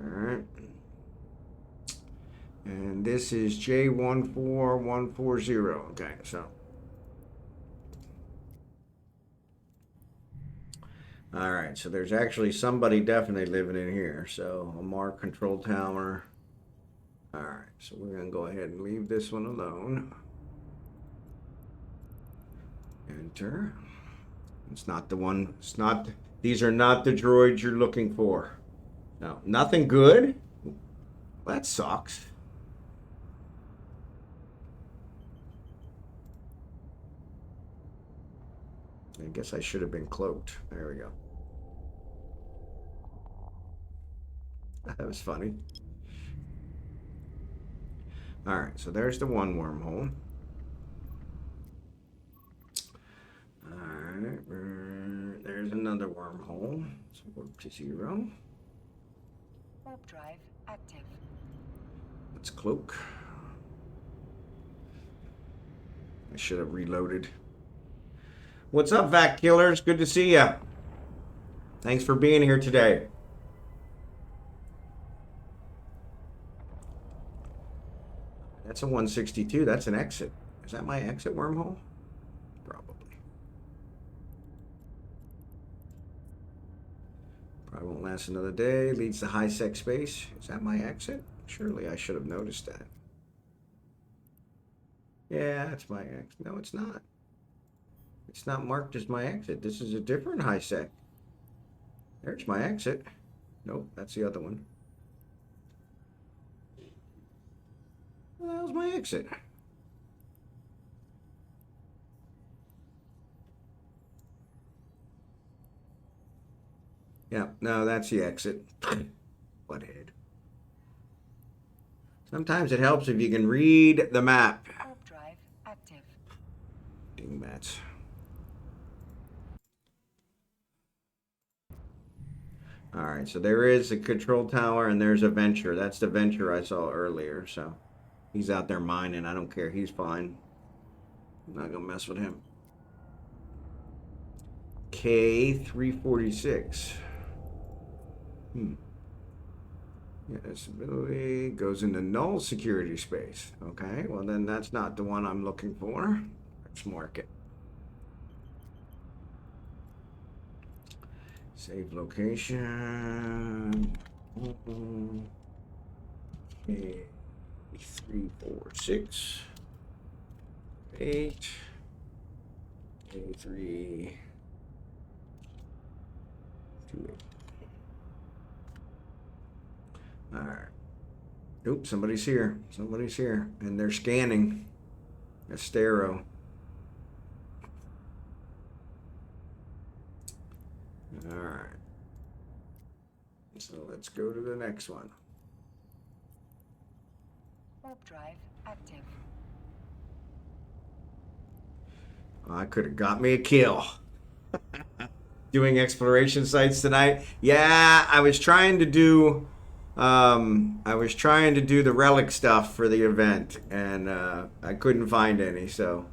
Alright. And this is J14140. Okay, so. All right, so there's actually somebody definitely living in here. So a mark control tower. All right, so we're gonna go ahead and leave this one alone. Enter. It's not the one. It's not. These are not the droids you're looking for. No, nothing good. That sucks. I guess I should have been cloaked. There we go. That was funny. All right, so there's the one wormhole. All right, there's another wormhole. So warp to 0. Warp drive active. Let's cloak. I should have reloaded. What's up, Vac Killers? Good to see ya. Thanks for being here today. That's a 162. That's an exit. Is that my exit wormhole? Probably. Probably won't last another day. Leads to high sec space. Is that my exit? Surely I should have noticed that. Yeah, that's my exit. No, it's not. It's not marked as my exit. This is a different high sec. There's my exit. Nope, that's the other one. Well, that was my exit. Yeah, no, that's the exit. Butthead. Sometimes it helps if you can read the map. Warp drive active. Dingbats. All right, so there is a control tower and there's a venture. That's the venture I saw earlier, so he's out there mining. I don't care. He's fine. I'm not going to mess with him. K346. Yeah, this ability goes into null security space. Okay, well then that's not the one I'm looking for. Let's mark it. Save location. Okay, 3, 4, 6, 8, 3, 2, 8. All right. Oops, somebody's here. Somebody's here, and they're scanning. Estero. All right. So let's go to the next one. Warp drive active. I could have got me a kill. Doing exploration sites tonight. Yeah, I was trying to do the Relic stuff for the event, and I couldn't find any. So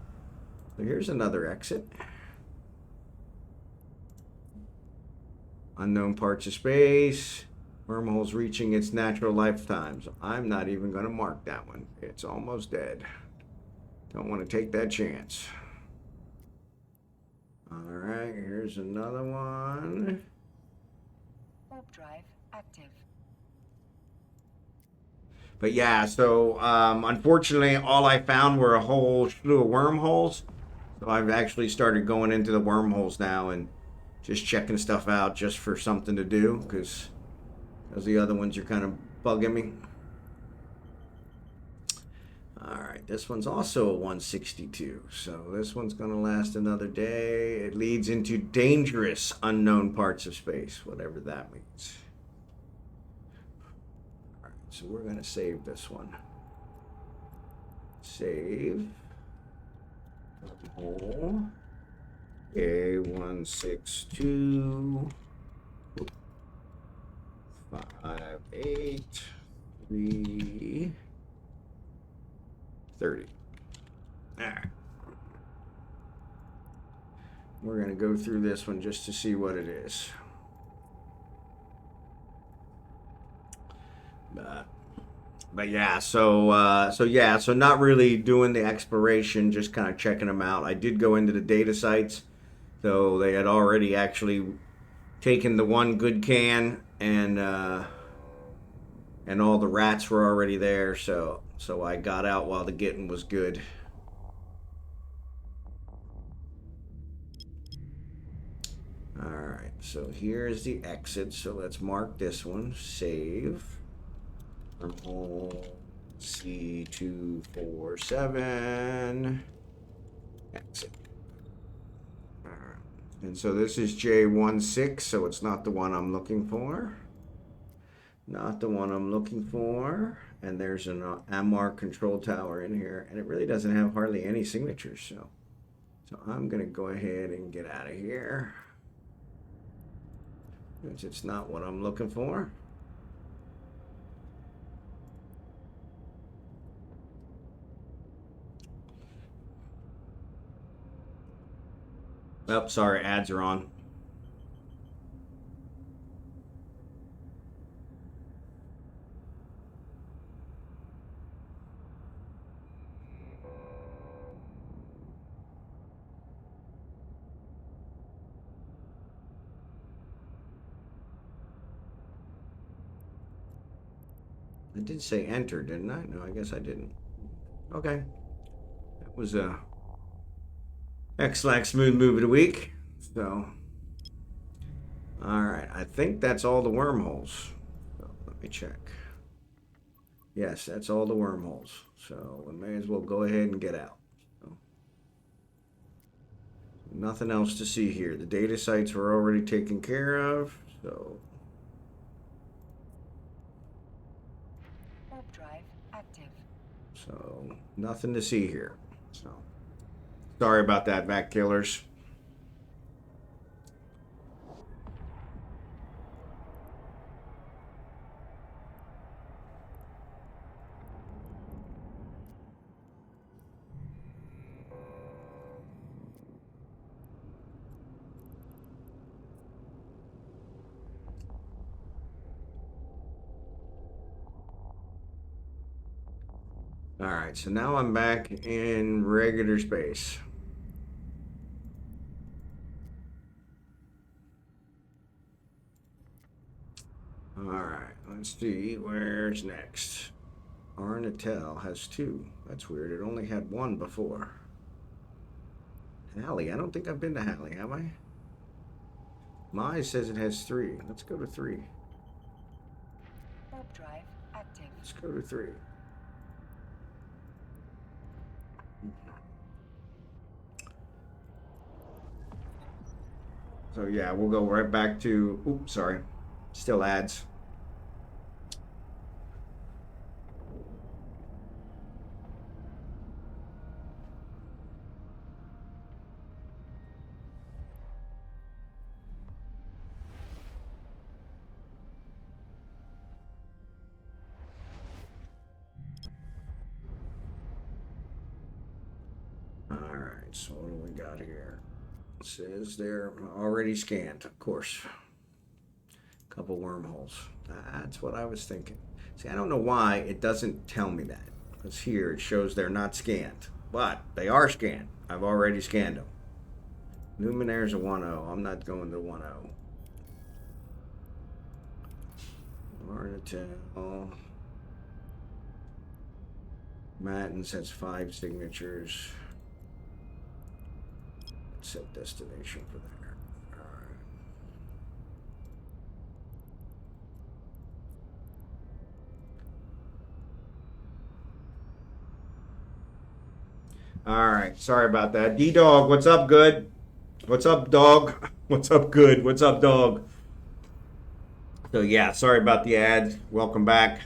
here's another exit. Unknown parts of space. Wormhole's reaching its natural lifetimes. I'm not even going to mark that one. It's almost dead. Don't want to take that chance. All right, here's another one. Warp drive active. But yeah, so unfortunately, all I found were a whole slew of wormholes. So I've actually started going into the wormholes now and just checking stuff out just for something to do, because the other ones are kind of bugging me. All right, this one's also a 162, so this one's going to last another day. It leads into dangerous unknown parts of space, whatever that means. All right, so we're going to save this one. Save. Hole. A162 5 8 3 30. All right. We're going to go through this one just to see what it is. But yeah, so not really doing the exploration, just kind of checking them out. I did go into the data sites, so they had already actually taken the one good can, and all the rats were already there, so I got out while the getting was good. Alright, so here's the exit, so let's mark this one. Save. Wormhole C247. Exit. Alright. And so this is J16, so it's not the one I'm looking for. Not the one I'm looking for. And there's an Amar control tower in here, and it really doesn't have hardly any signatures, so I'm gonna go ahead and get out of here. It's not what I'm looking for. Oh, sorry, ads are on. I did say enter, didn't I? No, I guess I didn't. Okay. That was a X-Lax smooth move of the week. So, alright, I think that's all the wormholes. So, let me check. Yes, that's all the wormholes. So, we may as well go ahead and get out. So, nothing else to see here. The data sites were already taken care of, so... So, nothing to see here. So, sorry about that, back killers. Alright, so now I'm back in regular space. Alright, let's see where's next. Arnatel has 2. That's weird. It only had 1 before. Halley, I don't think I've been to Halley, have I? Mai says it has 3. Let's go to 3. Warp drive active. Let's go to 3. So yeah, we'll go right back to, oops, sorry, still ads. All right, so what do we got here? It says they're already scanned, of course. Couple wormholes. That's what I was thinking. See, I don't know why it doesn't tell me that. Because here it shows they're not scanned. But they are scanned. I've already scanned them. Luminaire's a 1-0. I'm not going to 1-0. Arnatel. Mattins has 5 signatures. Set destination for there. All right, sorry about that. D-Dog, what's up, good? What's up, dog? What's up, good? What's up, dog? So yeah, sorry about the ads. Welcome back.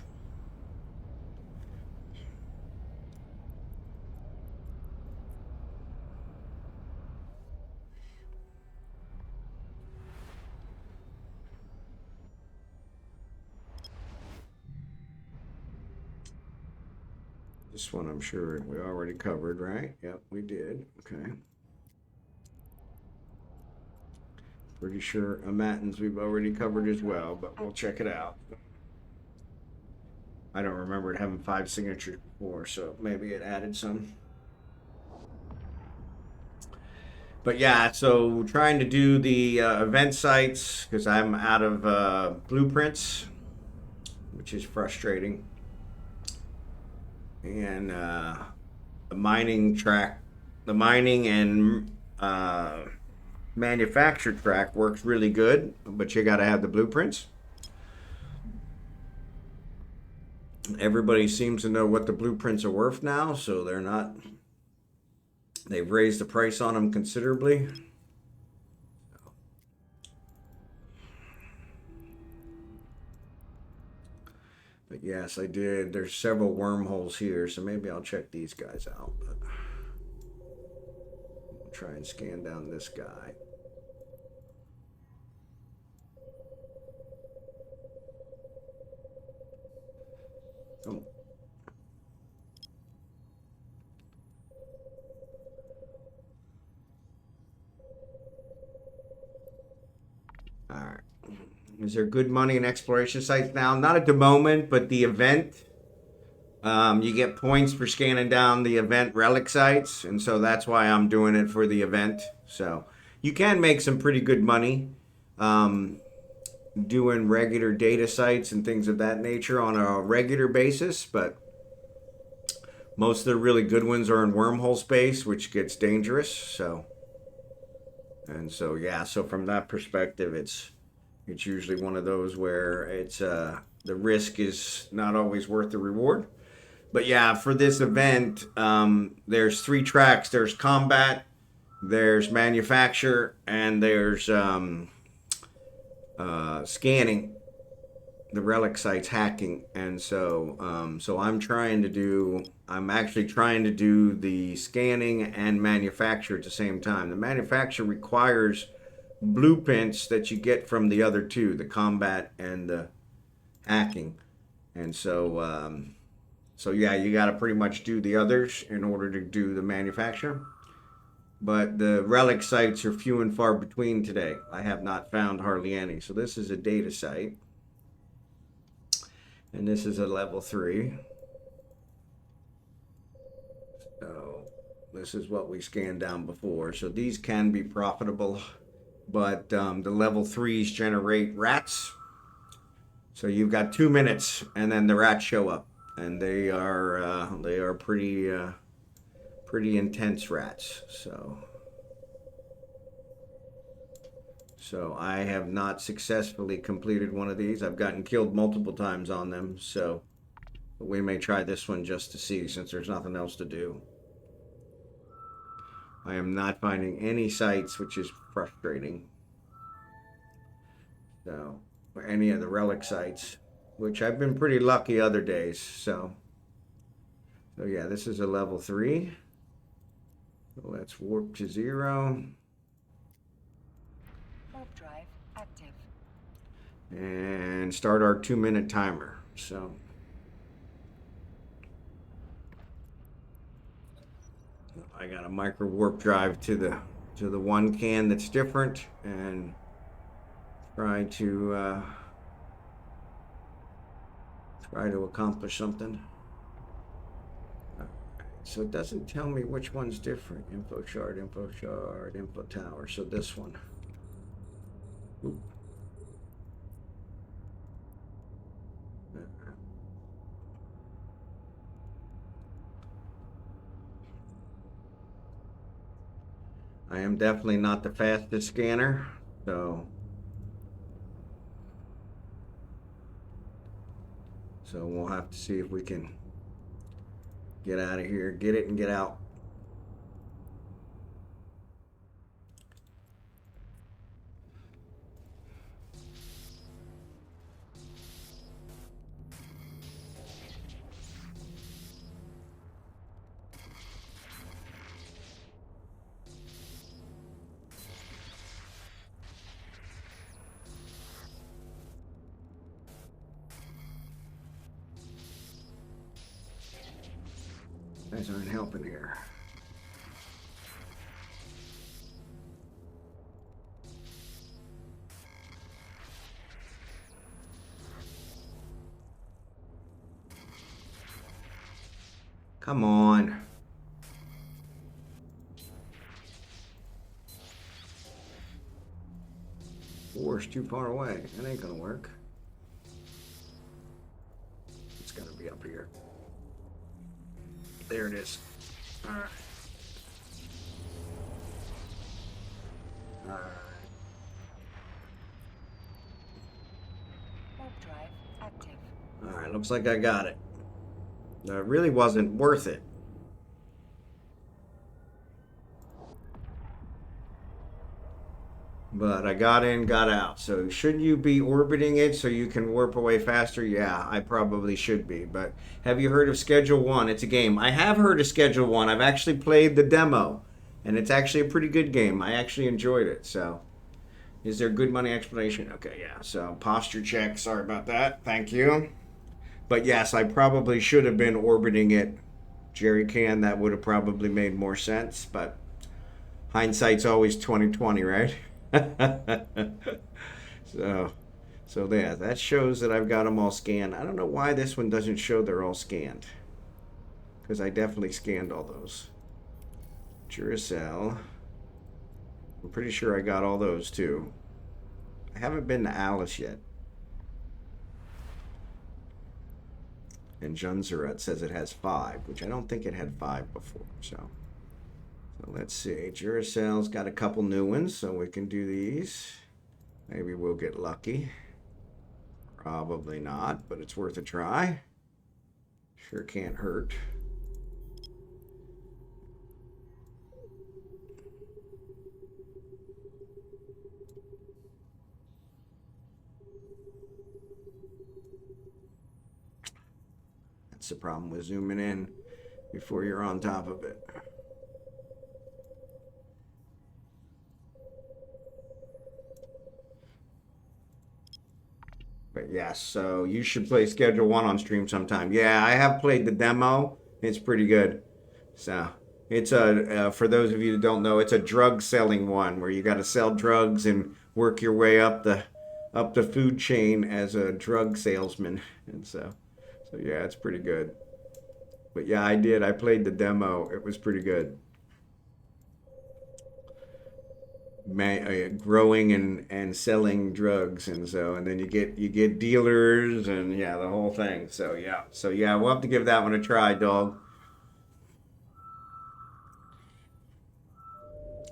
This one I'm sure we already covered, right? Yep, we did. Okay. Pretty sure Mattins we've already covered as well, but we'll check it out. I don't remember it having 5 signatures before, so maybe it added some. But yeah, so trying to do the event sites because I'm out of blueprints, which is frustrating. And the mining track, the mining and manufacture track works really good, but you got to have the blueprints. Everybody seems to know what the blueprints are worth now, so they're not. They've raised the price on them considerably. But yes, I did. There's several wormholes here, so maybe I'll check these guys out. But I'll try and scan down this guy. Oh. All right. Is there good money in exploration sites now? Not at the moment, but the event, you get points for scanning down the event relic sites, and so that's why I'm doing it for the event. So you can make some pretty good money doing regular data sites and things of that nature on a regular basis, but most of the really good ones are in wormhole space, which gets dangerous. So yeah, so from that perspective, it's usually one of those where it's the risk is not always worth the reward. But yeah, for this event, there's 3 tracks. There's combat, there's manufacture, and there's scanning the relic sites, hacking. And so I'm actually trying to do the scanning and manufacture at the same time. The manufacture requires blueprints that you get from the other 2, the combat and the hacking. And so yeah, you got to pretty much do the others in order to do the manufacture. But the relic sites are few and far between today. I have not found hardly any. So this is a data site. And this is a level 3. So this is what we scanned down before. So these can be profitable, but the level 3s generate rats. So you've got 2 minutes, and then the rats show up, and they are pretty intense rats. So I have not successfully completed one of these. I've gotten killed multiple times on them. So we may try this one just to see, since there's nothing else to do. I am not finding any sites, which is frustrating. So, or any of the relic sites, which I've been pretty lucky other days. So yeah, this is a level 3. So let's warp to 0. Warp drive active. And start our 2-minute timer. So I got a micro warp drive to the one can that's different, and try to accomplish something. So it doesn't tell me which one's different. Info shard, info tower. So this one. Oop. I am definitely not the fastest scanner, so we'll have to see if we can get out of here, get it and get out. Guys aren't helping here. Come on. 4 is too far away. That ain't gonna work. It's gotta be up here. There it is. All right. All right. Warp drive active. All right, looks like I got it. No, it really wasn't worth it. But I got in, got out. So shouldn't you be orbiting it so you can warp away faster? Yeah, I probably should be. But have you heard of Schedule 1? It's a game. I have heard of Schedule 1. I've actually played the demo. And it's actually a pretty good game. I actually enjoyed it. So is there good money explanation? Okay, yeah. So posture check. Sorry about that. Thank you. But yes, I probably should have been orbiting it. Jerry can. That would have probably made more sense. But hindsight's always 20/20, right? so there, that shows that I've got them all scanned. I don't know why this one doesn't show they're all scanned, because I definitely scanned all those. Duracell, I'm pretty sure I got all those too. I haven't been to Alice yet. And Junzaret says it has 5, which I don't think it had 5 before. So let's see. Duracell's got a couple new ones, so we can do these. Maybe we'll get lucky. Probably not, but it's worth a try. Sure can't hurt. That's the problem with zooming in before you're on top of it. But yes, so you should play Schedule 1 on stream sometime. Yeah, I have played the demo. It's pretty good. So it's for those of you that don't know, it's a drug selling one where you got to sell drugs and work your way up the food chain as a drug salesman. And so yeah, it's pretty good. But yeah, I played the demo. It was pretty good. Growing and selling drugs, and then you get dealers, and yeah, the whole thing. So yeah, we'll have to give that one a try, dog.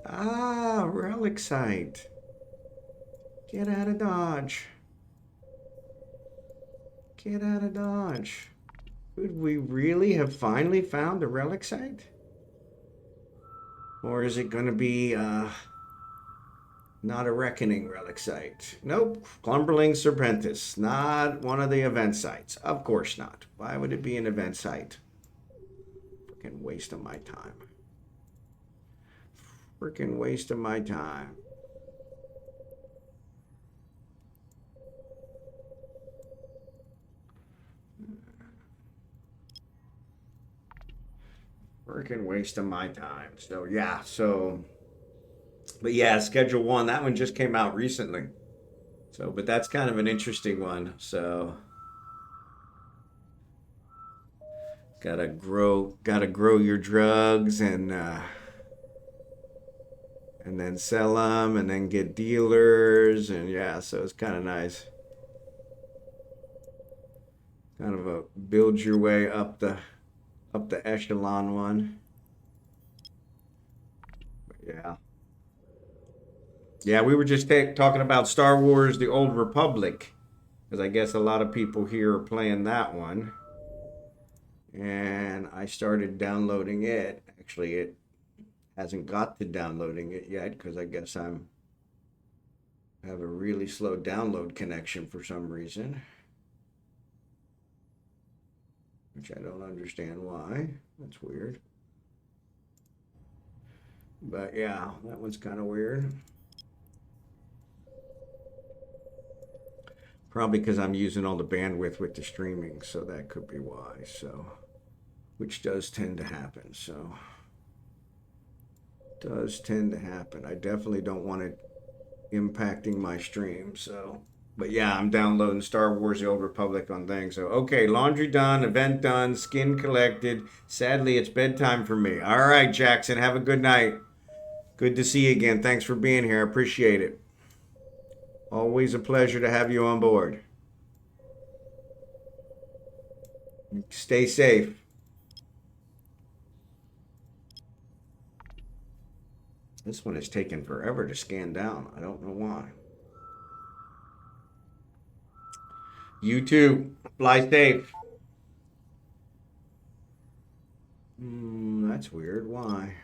Relic site. Get out of Dodge. Get out of Dodge. Could we really have finally found a relic site? Or is it going to be not a Reckoning relic site? Nope. Clumberling Serpentis. Not one of the event sites. Of course not. Why would it be an event site? Freaking waste of my time. Freaking waste of my time. Freaking waste of my time. So yeah, but yeah, Schedule 1, that one just came out recently. So, but that's kind of an interesting one. So gotta grow your drugs and then sell them and then get dealers, and yeah, so it's kind of nice. Kind of a build your way up the echelon one. But yeah, we were just talking about Star Wars The Old Republic, because I guess a lot of people here are playing that one, and I started downloading it. Actually, it hasn't got to downloading it yet, because I guess I have a really slow download connection for some reason, which I don't understand why. That's weird. But yeah, that one's kind of weird. Probably because I'm using all the bandwidth with the streaming, so that could be why. So, which does tend to happen. So, does tend to happen. I definitely don't want it impacting my stream. So, but yeah, I'm downloading Star Wars The Old Republic on things. So, okay, laundry done, event done, skin collected. Sadly, it's bedtime for me. All right, Jackson, have a good night. Good to see you again. Thanks for being here. I appreciate it. Always a pleasure to have you on board. Stay safe. This one is taking forever to scan down. I don't know why. You too. Fly safe. That's weird. Why?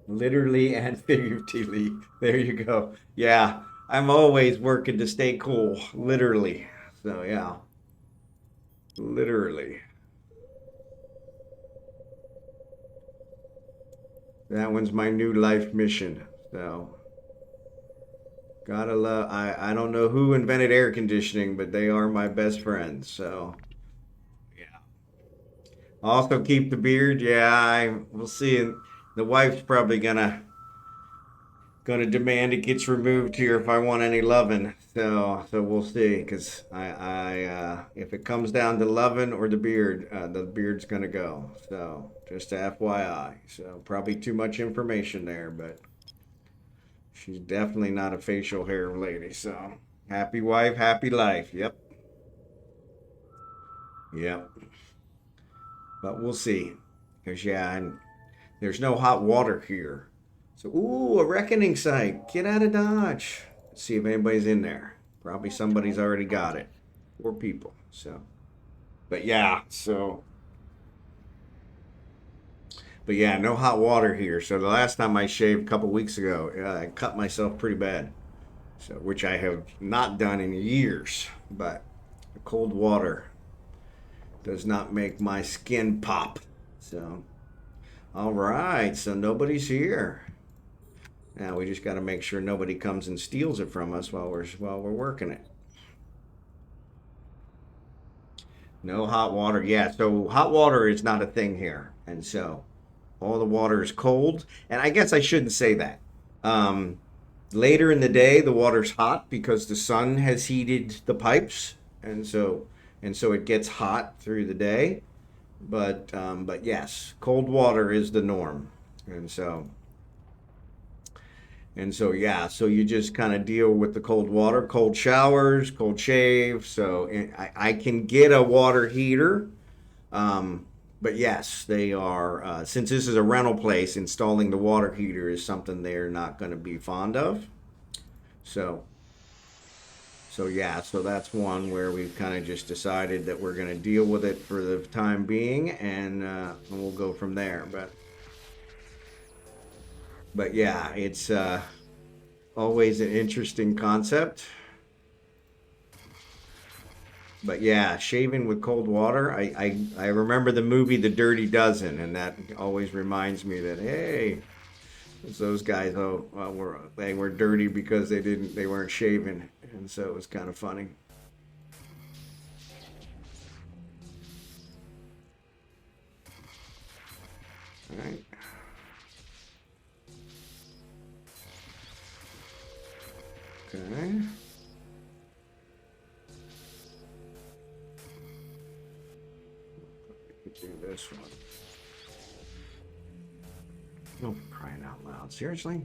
Literally and figuratively. There you go. Yeah, I'm always working to stay cool. Literally. So, yeah. Literally. That one's my new life mission. So, gotta love. I don't know who invented air conditioning, but they are my best friends. So, yeah. Also keep the beard. Yeah, we'll see. The wife's probably gonna demand it gets removed here if I want any loving. So we'll see. Cause if it comes down to loving or the beard's gonna go. So just FYI. So probably too much information there, but she's definitely not a facial hair lady. So happy wife, happy life. Yep. Yep. But we'll see. Cause yeah, and there's no hot water here. So, ooh, a reckoning site. Get out of Dodge. Let's see if anybody's in there. Probably somebody's already got it. 4 people. So, but yeah, but yeah, no hot water here. So the last time I shaved a couple weeks ago, I cut myself pretty bad. So, which I have not done in years. But the cold water does not make my skin pop. So, all right. So nobody's here. Now we just got to make sure nobody comes and steals it from us while we're working it. No hot water. Yeah, so hot water is not a thing here, and so all the water is cold. And I guess I shouldn't say that. Later in the day, the water's hot because the sun has heated the pipes, and so it gets hot through the day. But yes, cold water is the norm, and so. And so, yeah, so you just kind of deal with the cold water, cold showers, cold shave. So I can get a water heater. But yes, they are, since this is a rental place, installing the water heater is something they're not going to be fond of. So yeah, so that's one where we've kind of just decided that we're going to deal with it for the time being, and we'll go from there. But yeah, it's always an interesting concept. But yeah, shaving with cold water. I remember the movie The Dirty Dozen, and that always reminds me that hey, it's those guys they were dirty because they weren't shaving, and so it was kind of funny. All right. Okay. Do this one. Oh, crying out loud. Seriously?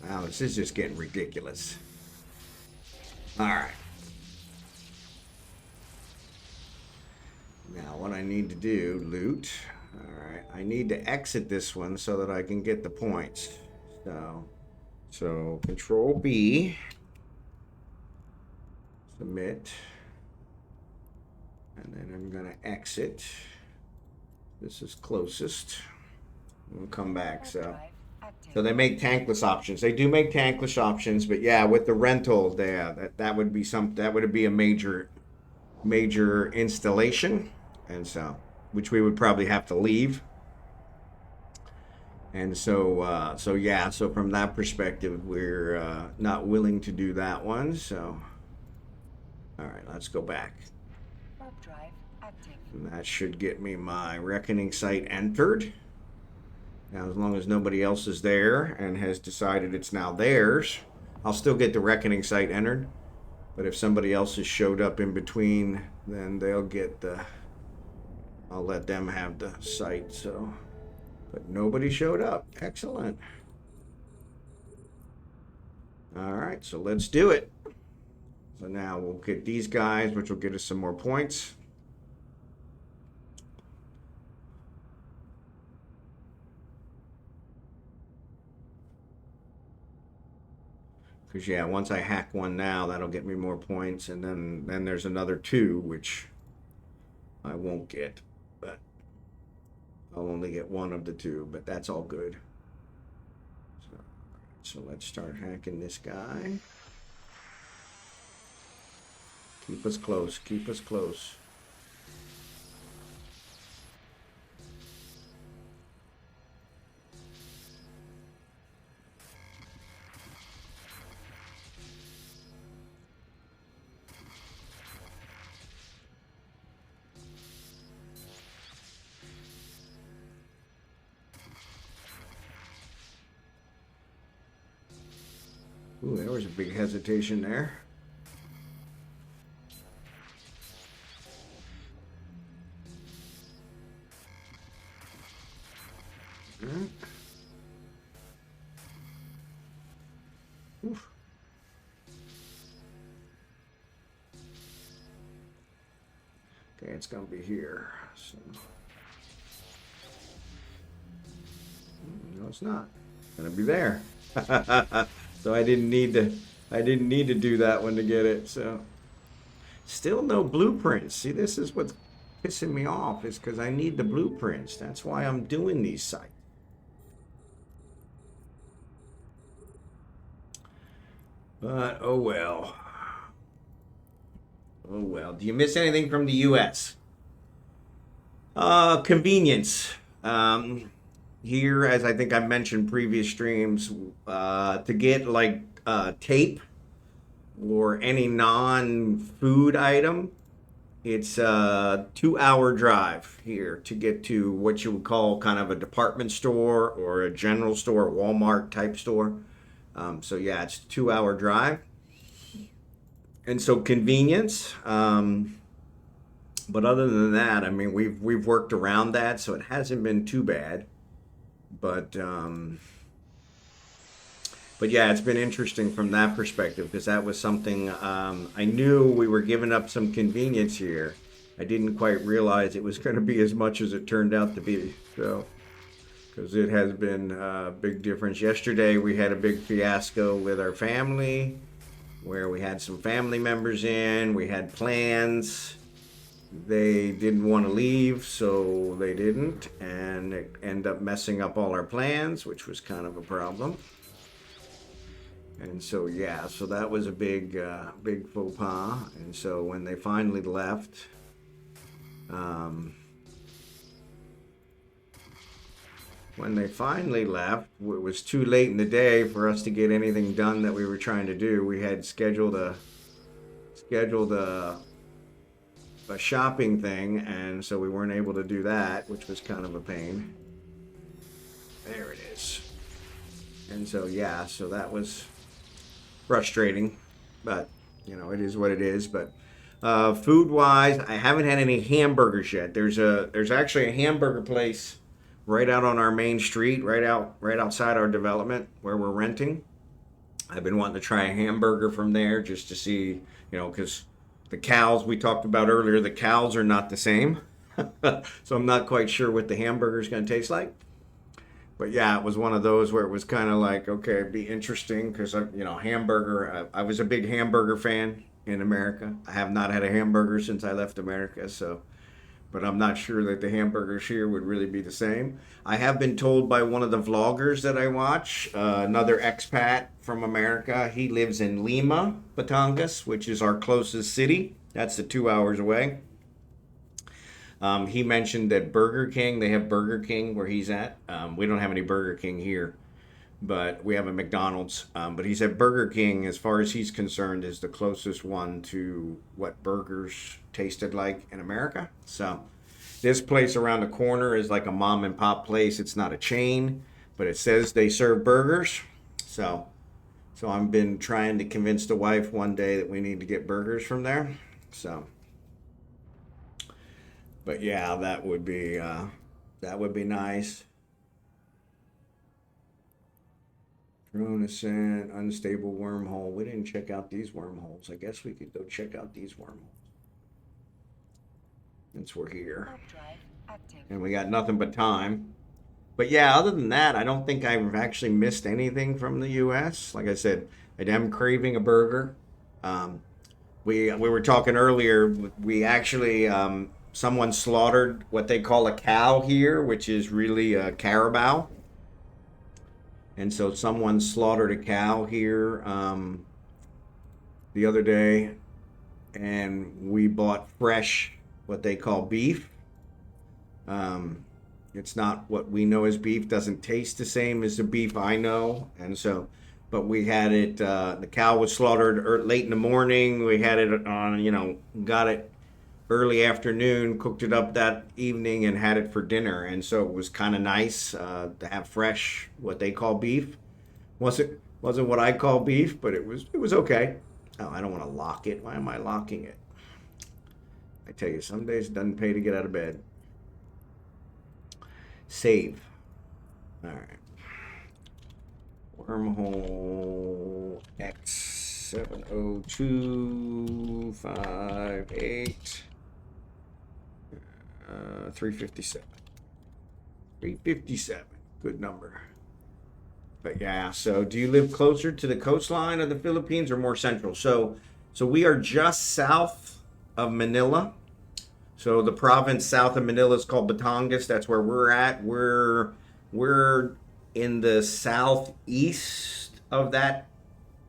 Wow, this is just getting ridiculous. All right. Now what I need to do, loot. All right, I need to exit this one so that I can get the points. So Control B, submit, and then I'm gonna exit. This is closest. We'll come back. So they make tankless options. They do make tankless options, but yeah, with the rental, that would be a major installation, and so which we would probably have to leave. And so yeah, so from that perspective, we're not willing to do that one. So, all right, let's go back. Warp drive active. And that should get me my reckoning site entered. Now, as long as nobody else is there and has decided it's now theirs, I'll still get the reckoning site entered. But if somebody else has showed up in between, then they'll get the, I'll let them have the site. So, but nobody showed up. Excellent. All right, so let's do it. So now we'll get these guys, which will get us some more points. Because yeah, once I hack one now, that'll get me more points, and then there's another 2, which I won't get, but I'll only get 1 of the 2, but that's all good. So let's start hacking this guy. Keep us close, keep us close. Ooh, there was a big hesitation there. Oof. Okay, it's gonna be here. So. No, it's not. It's gonna be there. So I didn't need to do that one to get it. So still no blueprints. See, this is what's pissing me off, is because I need the blueprints. That's why I'm doing these sites. But oh well. Oh well. Do you miss anything from the US? Convenience. Here, as I think I mentioned previous streams, to get like tape or any non-food item, it's a 2-hour drive here to get to what you would call kind of a department store or a general store, Walmart type store. So yeah, it's a 2-hour drive. And so convenience. But other than that, I mean, we've worked around that, so it hasn't been too bad. But yeah, it's been interesting from that perspective, because that was something I knew we were giving up some convenience here. I didn't quite realize it was going to be as much as it turned out to be. So, because it has been a big difference. Yesterday we had a big fiasco with our family, where we had some family members in. We had plans. They didn't want to leave, so they didn't, and it ended up messing up all our plans, which was kind of a problem. And so yeah, so that was a big faux pas. And so when they finally left, it was too late in the day for us to get anything done that we were trying to do. We had scheduled a shopping thing, and so we weren't able to do that, which was kind of a pain. There it is. And so yeah, so that was frustrating, but you know, it is what it is. But food wise, I haven't had any hamburgers yet. There's actually a hamburger place right out on our main street, right outside our development where we're renting. I've been wanting to try a hamburger from there just to see, you know, because the cows we talked about earlier, the cows are not the same. So I'm not quite sure what the hamburger is going to taste like. But yeah, it was one of those where it was kind of like, okay, it'd be interesting because, hamburger, I was a big hamburger fan in America. I have not had a hamburger since I left America, so, but I'm not sure that the hamburgers here would really be the same. I have been told by one of the vloggers that I watch, another expat from America. He lives in Lima, Batangas, which is our closest city. That's the 2 hours away. He mentioned that Burger King, they have Burger King where he's at. We don't have any Burger King here, but we have a McDonald's. But he said Burger King, as far as he's concerned, is the closest one to what burgers tasted like in America. So this place around the corner is like a mom and pop place. It's not a chain, but it says they serve burgers. So So I've been trying to convince the wife one day that we need to get burgers from there. So, but yeah, that would be nice. Drone ascent, unstable wormhole. We didn't check out these wormholes. I guess we could go check out these wormholes. Since we're here. And we got nothing but time. But yeah, other than that, I don't think I've actually missed anything from the U.S. Like I said, I am craving a burger. We were talking earlier. We actually someone slaughtered what they call a cow here, which is really a carabao. And so someone slaughtered a cow here the other day, and we bought fresh what they call beef. It's not what we know as beef. Doesn't taste the same as the beef I know, and so. But we had it. The cow was slaughtered late in the morning. We had it on, got it early afternoon, cooked it up that evening, and had it for dinner. And so it was kind of nice to have fresh, what they call beef. Wasn't what I call beef, but it was okay. Oh, I don't want to lock it. Why am I locking it? I tell you, some days it doesn't pay to get out of bed. Save. All right. Wormhole X70258 357. 357. Good number. But yeah, so do you live closer to the coastline of the Philippines or more central? So we are just south of Manila. So the province south of Manila is called Batangas. That's where we're at. We're in the southeast of that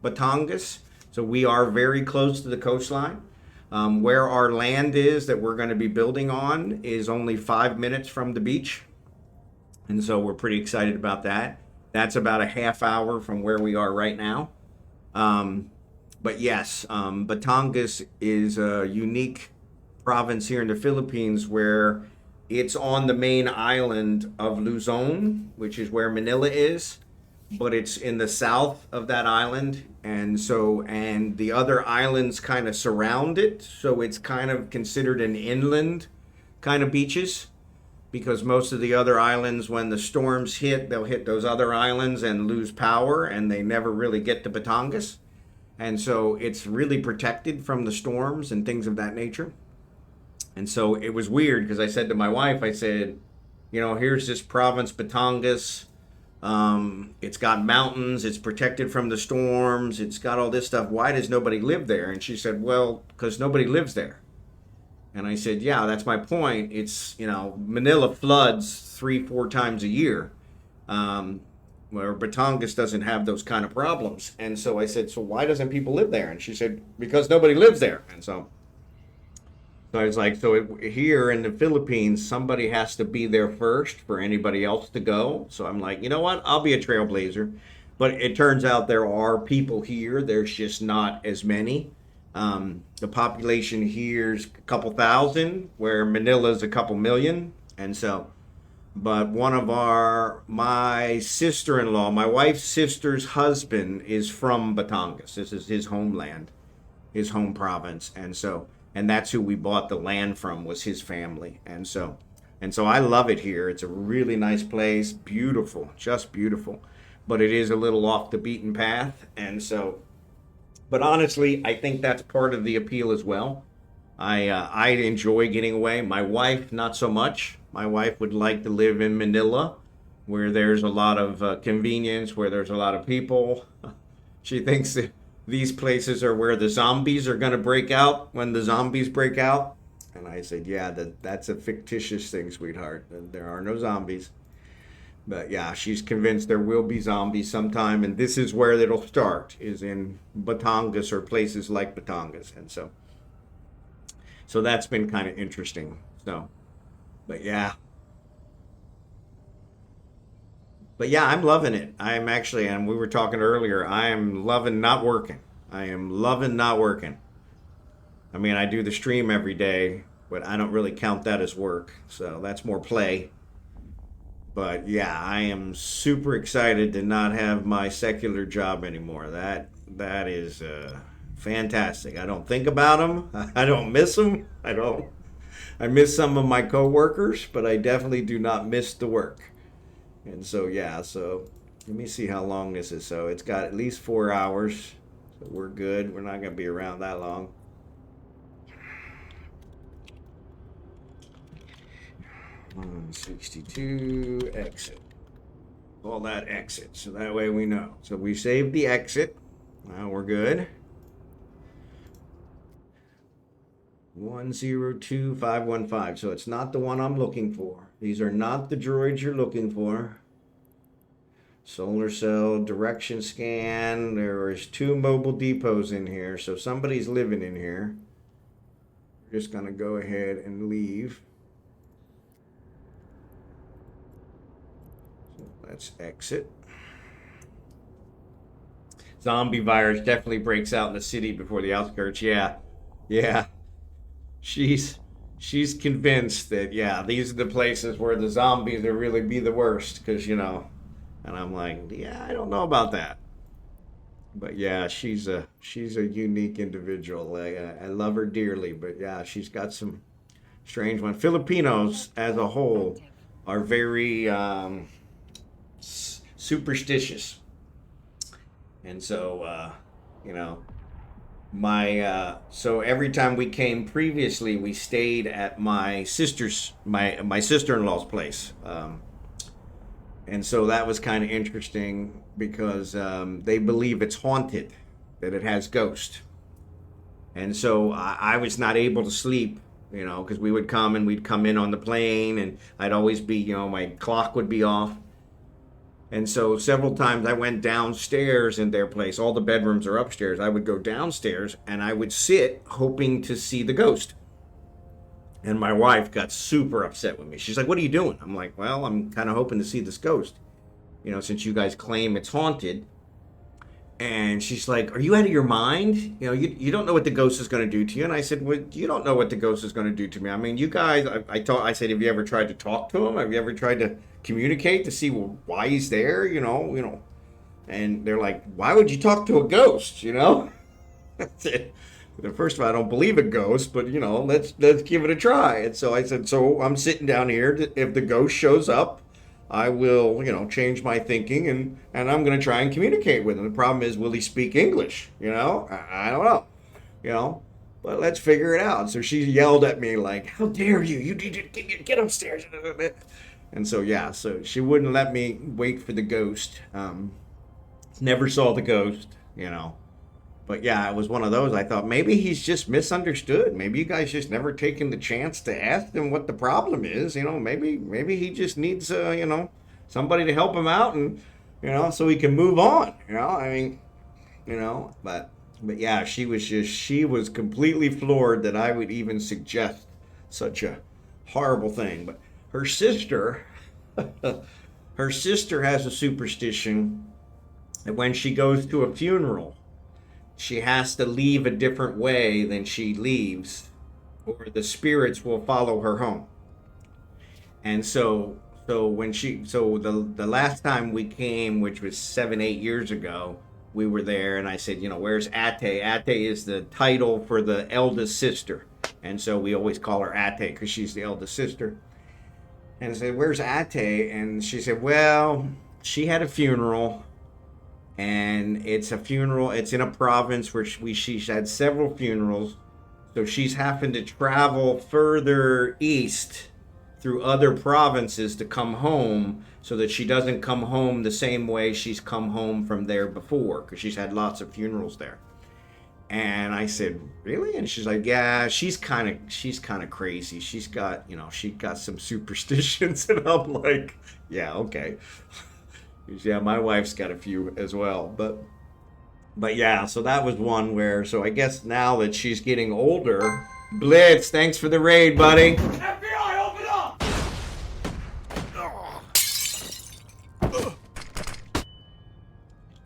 Batangas. So we are very close to the coastline. Where our land is that we're going to be building on is only 5 minutes from the beach. And so we're pretty excited about that. That's about a half hour from where we are right now. But yes, Batangas is a unique province here in the Philippines where it's on the main island of Luzon, which is where Manila is, but it's in the south of that island. And the other islands kind of surround it. So it's kind of considered an inland kind of beaches, because most of the other islands, when the storms hit, they'll hit those other islands and lose power, and they never really get to Batangas. And so it's really protected from the storms and things of that nature. And so it was weird because I said to my wife, I said, here's this province, Batangas. It's got mountains. It's protected from the storms. It's got all this stuff. Why does nobody live there? And she said, well, because nobody lives there. And I said, yeah, that's my point. It's, Manila floods 3-4 times a year, where Batangas doesn't have those kind of problems. And so I said, so why doesn't people live there? And she said, because nobody lives there. And so I was like, here in the Philippines, somebody has to be there first for anybody else to go. So I'm like, you know what? I'll be a trailblazer. But it turns out there are people here. There's just not as many. The population here is a couple thousand, where Manila's a couple million. And so, but my sister-in-law, my wife's sister's husband is from Batangas. This is his homeland, his home province. And that's who we bought the land from, was his family. And so I love it here. It's a really nice place, beautiful, just beautiful. But it is a little off the beaten path. And so, but honestly, I think that's part of the appeal as well. I enjoy getting away. My wife, not so much. My wife would like to live in Manila, where there's a lot of convenience, where there's a lot of people. She thinks that these places are where the zombies are going to break out when the zombies break out. And I said, yeah, that's a fictitious thing, sweetheart. There are no zombies. But yeah, she's convinced there will be zombies sometime. And this is where it'll start, is in Batangas or places like Batangas. And so that's been kind of interesting. But yeah, I'm loving it. And we were talking earlier, I am loving not working. I mean, I do the stream every day, but I don't really count that as work. So that's more play. But yeah, I am super excited to not have my secular job anymore. That is fantastic. I don't think about them. I don't miss them. I miss some of my coworkers, but I definitely do not miss the work. And so yeah, so let me see how long this is. So it's got at least 4 hours. So we're good. We're not gonna be around that long. 162 exit. All that exit, so that way we know. So we saved the exit. Now we're good. 102515. So it's not the one I'm looking for. These are not the droids you're looking for. Solar cell, direction scan. There is 2 mobile depots in here, so somebody's living in here. We're just gonna go ahead and leave. So let's exit. Zombie virus definitely breaks out in the city before the outskirts. Yeah. She's convinced that, yeah, these are the places where the zombies will really be the worst, because, you know. And I'm like, yeah, I don't know about that. But yeah, she's a unique individual. I love her dearly, but yeah, she's got some strange ones. Filipinos as a whole are very superstitious. And so, you know, so every time we came previously, we stayed at my sister-in-law's place. And so that was kind of interesting because they believe it's haunted, that it has ghosts. And so I was not able to sleep, you know, because we'd come in on the plane, and I'd always be, you know, my clock would be off. And so several times I went downstairs in their place. All the bedrooms are upstairs. I would go downstairs and I would sit hoping to see the ghost. And my wife got super upset with me. She's like, what are you doing? I'm like, well, I'm kind of hoping to see this ghost, you know, since you guys claim it's haunted. And she's like, are you out of your mind? You know, you don't know what the ghost is going to do to you. And I said, well, you don't know what the ghost is going to do to me. I mean, you guys, I said, have you ever tried to talk to him? Have you ever tried to communicate to see why he's there? You know, and they're like, why would you talk to a ghost? You know, first of all, I don't believe a ghost, but you know, let's give it a try. And so I said, so I'm sitting down here. If the ghost shows up, I will, you know, change my thinking and I'm going to try and communicate with him. The problem is, will he speak English? You know, I don't know, you know, but let's figure it out. So she yelled at me like, how dare you? You need to get upstairs. And so, yeah, so she wouldn't let me wait for the ghost. Never saw the ghost, you know. But yeah, it was one of those. I thought maybe he's just misunderstood. Maybe you guys just never taken the chance to ask him what the problem is. You know, maybe he just needs, you know, somebody to help him out, and you know, so he can move on. You know, I mean, you know, but yeah, she was completely floored that I would even suggest such a horrible thing. But her sister has a superstition that when she goes to a funeral, she has to leave a different way than she leaves, or the spirits will follow her home. And so the last time we came, which was 7-8 years ago, we were there, and I said, you know, where's Ate? Ate is the title for the eldest sister, and so we always call her Ate because she's the eldest sister. And I said, where's Ate? And she said, well, she had a funeral. And it's in a province where she's had several funerals. So she's having to travel further east through other provinces to come home, so that she doesn't come home the same way she's come home from there before, because she's had lots of funerals there. And I said, really? And she's like, yeah, she's kind of crazy. She's got some superstitions. And I'm like, yeah, okay. Yeah, my wife's got a few as well, but yeah, so that was one where, so I guess now that she's getting older, Blitz, thanks for the raid, buddy. FBI, open up!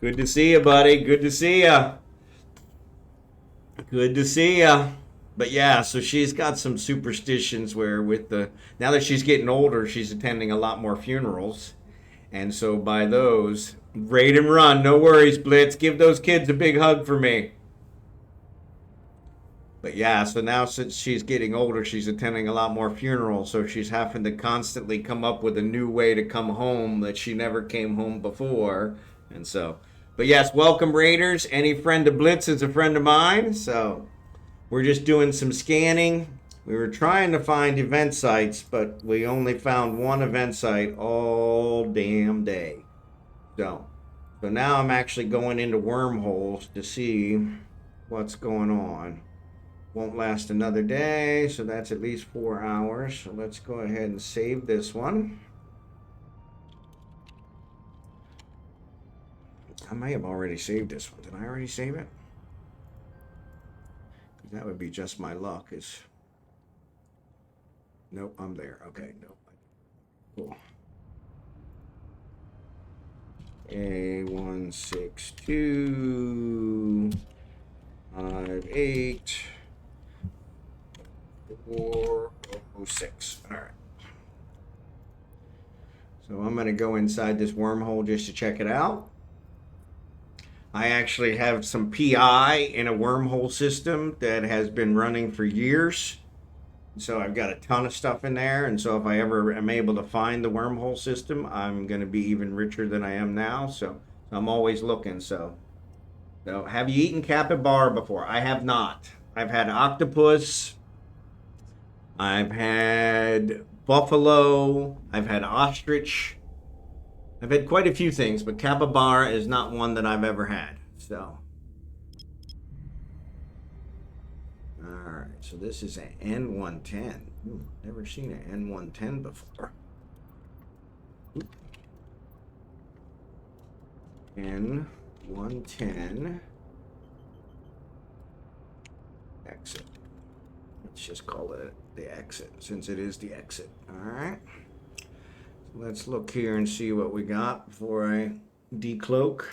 Good to see you, buddy. Good to see you. Good to see you. But yeah, so she's got some superstitions where now that she's getting older, she's attending a lot more funerals. And so by those, raid and run, no worries, Blitz. Give those kids a big hug for me. But yeah, so now since she's getting older, she's attending a lot more funerals. So she's having to constantly come up with a new way to come home that she never came home before. And so, but yes, welcome Raiders. Any friend of Blitz is a friend of mine. So we're just doing some scanning. We were trying to find event sites, but we only found one event site all damn day. So now I'm actually going into wormholes to see what's going on. Won't last another day, so that's at least 4 hours. So let's go ahead and save this one. I may have already saved this one. Did I already save it? That would be just my luck. Nope, I'm there. Okay, nope. Cool. A162 58 406. All right. So I'm going to go inside this wormhole just to check it out. I actually have some PI in a wormhole system that has been running for years. So I've got a ton of stuff in there. And so if I ever am able to find the wormhole system, I'm going to be even richer than I am now. So I'm always looking. So have you eaten capybara before? I have not. I've had octopus. I've had buffalo. I've had ostrich. I've had quite a few things, but capybara is not one that I've ever had. So, all right. So this is an N110. Never seen an N110 before. N110. Exit. Let's just call it the exit, since it is the exit. All right. Let's look here and see what we got before I decloak.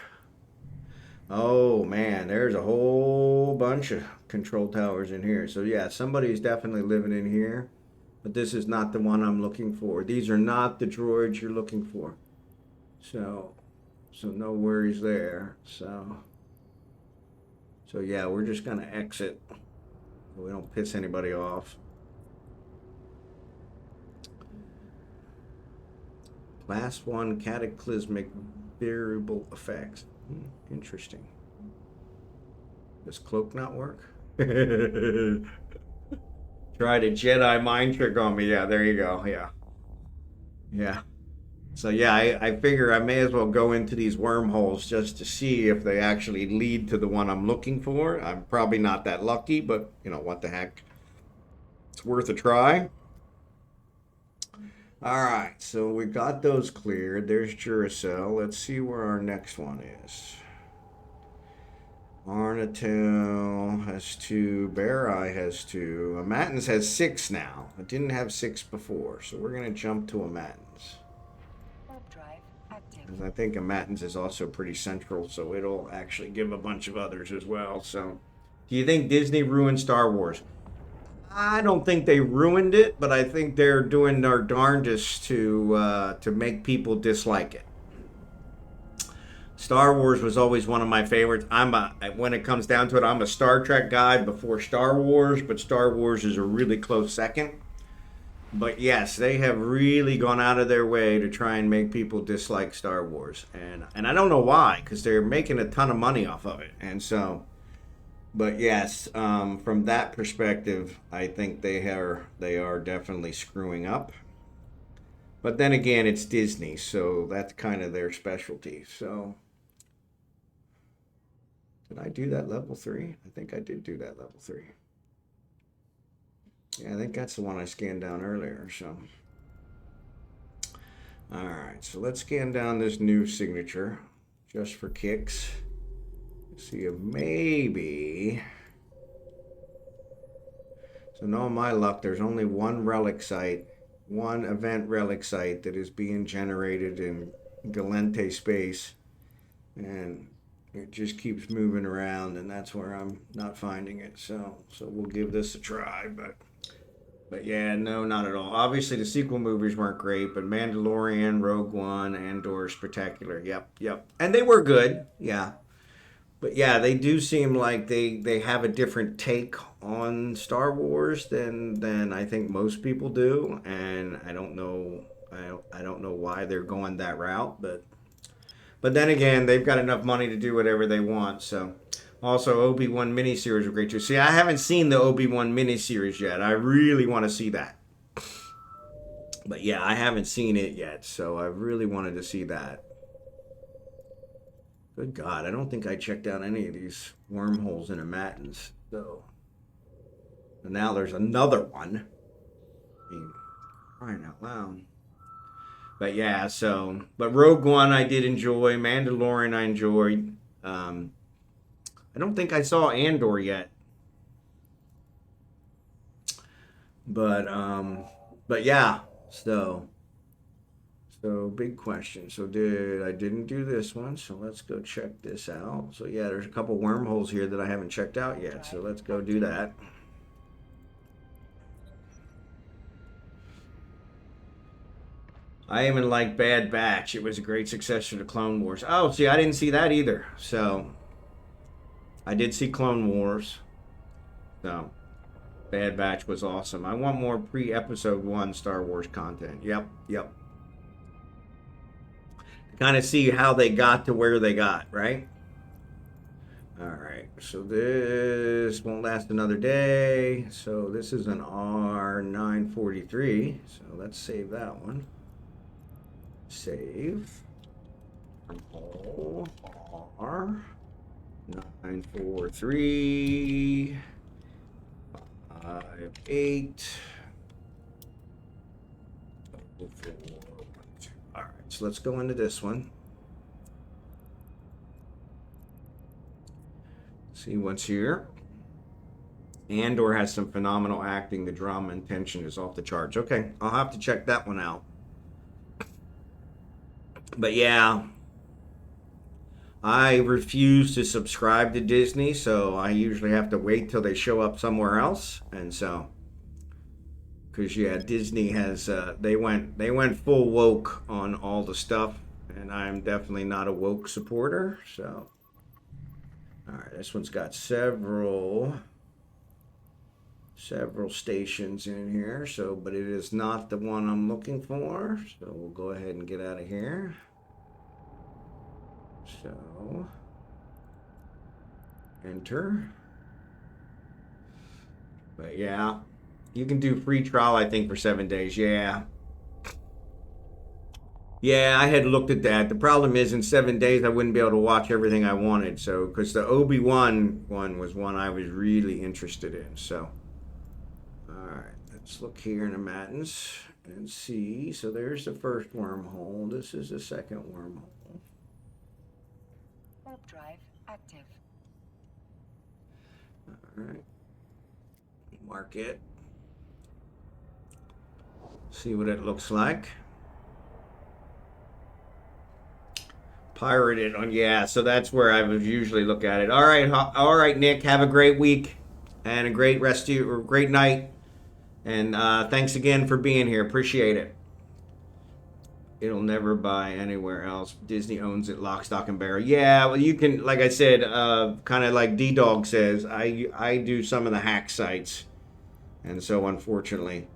Oh man, there's a whole bunch of control towers in here. So yeah, somebody's definitely living in here. But this is not the one I'm looking for. These are not the droids you're looking for. So no worries there. So yeah, we're just gonna exit so we don't piss anybody off. Class 1 cataclysmic variable effects. Interesting. Does cloak not work? Tried a Jedi mind trick on me. Yeah, there you go. Yeah. So yeah, I figure I may as well go into these wormholes just to see if they actually lead to the one I'm looking for. I'm probably not that lucky, but you know, what the heck. It's worth a try. All right, so we got those cleared. There's Duracell. Let's see where our next one is. Arnatel has 2. Bear Eye has 2. Amatins has 6 now. It didn't have 6 before, so we're going to jump to Amatins. Warp drive active. Because I think Amatins is also pretty central, so it'll actually give a bunch of others as well. So, do you think Disney ruined Star Wars? I don't think they ruined it, but I think they're doing their darndest to make people dislike it. Star Wars was always one of my favorites. When it comes down to it, I'm a Star Trek guy before Star Wars, but Star Wars is a really close second. But yes, they have really gone out of their way to try and make people dislike Star Wars, and I don't know why, because they're making a ton of money off of it, and so. But yes, from that perspective, I think they are definitely screwing up. But then again, it's Disney, so that's kind of their specialty. So, did I do that level 3? I think I did do that level 3. Yeah, I think that's the one I scanned down earlier. So, all right, so let's scan down this new signature just for kicks. See if maybe. So knowing my luck, there's only one relic site, one event relic site that is being generated in Galente space. And It just keeps moving around, and that's where I'm not finding it. So we'll give this a try, but yeah, no, not at all. Obviously, the sequel movies weren't great, but Mandalorian, Rogue One, Andor, Spectacular. Yep. And they were good, yeah. But yeah, they do seem like they have a different take on Star Wars than I think most people do, and I don't know I don't know why they're going that route, but then again, they've got enough money to do whatever they want. So, also Obi-Wan miniseries were great too. See, I haven't seen the Obi-Wan miniseries yet. I really want to see that. But yeah, I haven't seen it yet, so I really wanted to see that. Good God, I don't think I checked out any of these wormholes in the matins. So, and now there's another one. I mean, crying out loud. But yeah, but Rogue One I did enjoy. Mandalorian I enjoyed. I don't think I saw Andor yet. But yeah, so big question. So I didn't do this one, so let's go check this out. So yeah, there's a couple wormholes here that I haven't checked out yet, so let's go do that. I even like Bad Batch. It was a great successor to Clone Wars. Oh, see, I didn't see that either. So I did see Clone Wars. So Bad Batch was awesome. I want more pre-episode 1 Star Wars content. Yep. Kind of see how they got to where they got, right? All right, so this won't last another day. So this is an R943. So let's save that one. Save. R943. 58. All right, so let's go into this one. See what's here. Andor has some phenomenal acting. The drama and tension is off the charts. Okay, I'll have to check that one out. But yeah, I refuse to subscribe to Disney, so I usually have to wait till they show up somewhere else. And so, because yeah, Disney has they went full woke on all the stuff, and I'm definitely not a woke supporter. So, all right, this one's got several stations in here. So, but it is not the one I'm looking for. So we'll go ahead and get out of here. So, enter. But yeah, you can do free trial, I think, for 7 days. Yeah, I had looked at that. The problem is, in 7 days, I wouldn't be able to watch everything I wanted. So, because the Obi-Wan one was one I was really interested in. So, all right, let's look here in the matins and see. So there's the first wormhole. This is the second wormhole. Warp drive active. All right. Mark it. See what it looks like. Pirate it on, yeah, so that's where I would usually look at it. All right, Nick, have a great week and a great rest of you, or great night. And thanks again for being here. Appreciate it. It'll never buy anywhere else. Disney owns it, lock, stock, and barrel. Yeah, well, you can, like I said, kind of like D-Dog says, I do some of the hack sites. And so, unfortunately,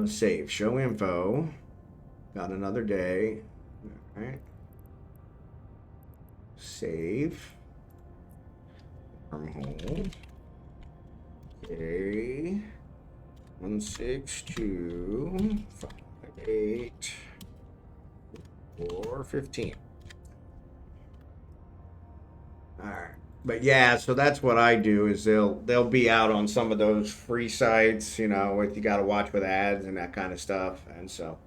save, show info. Got another day. All right. Save. Wormhole. Okay. 162 58 415. All right. But yeah, so that's what I do is they'll be out on some of those free sites, you know, with you got to watch with ads and that kind of stuff. And so,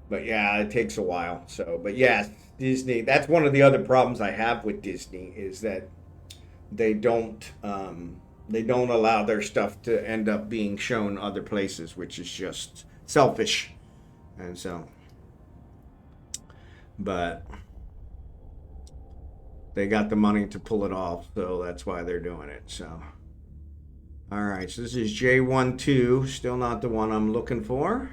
but yeah, it takes a while. So, but yeah, Disney, that's one of the other problems I have with Disney is that they don't allow their stuff to end up being shown other places, which is just selfish. And so, but they got the money to pull it off, so that's why they're doing it. So, all right, so this is J12, still not the one I'm looking for.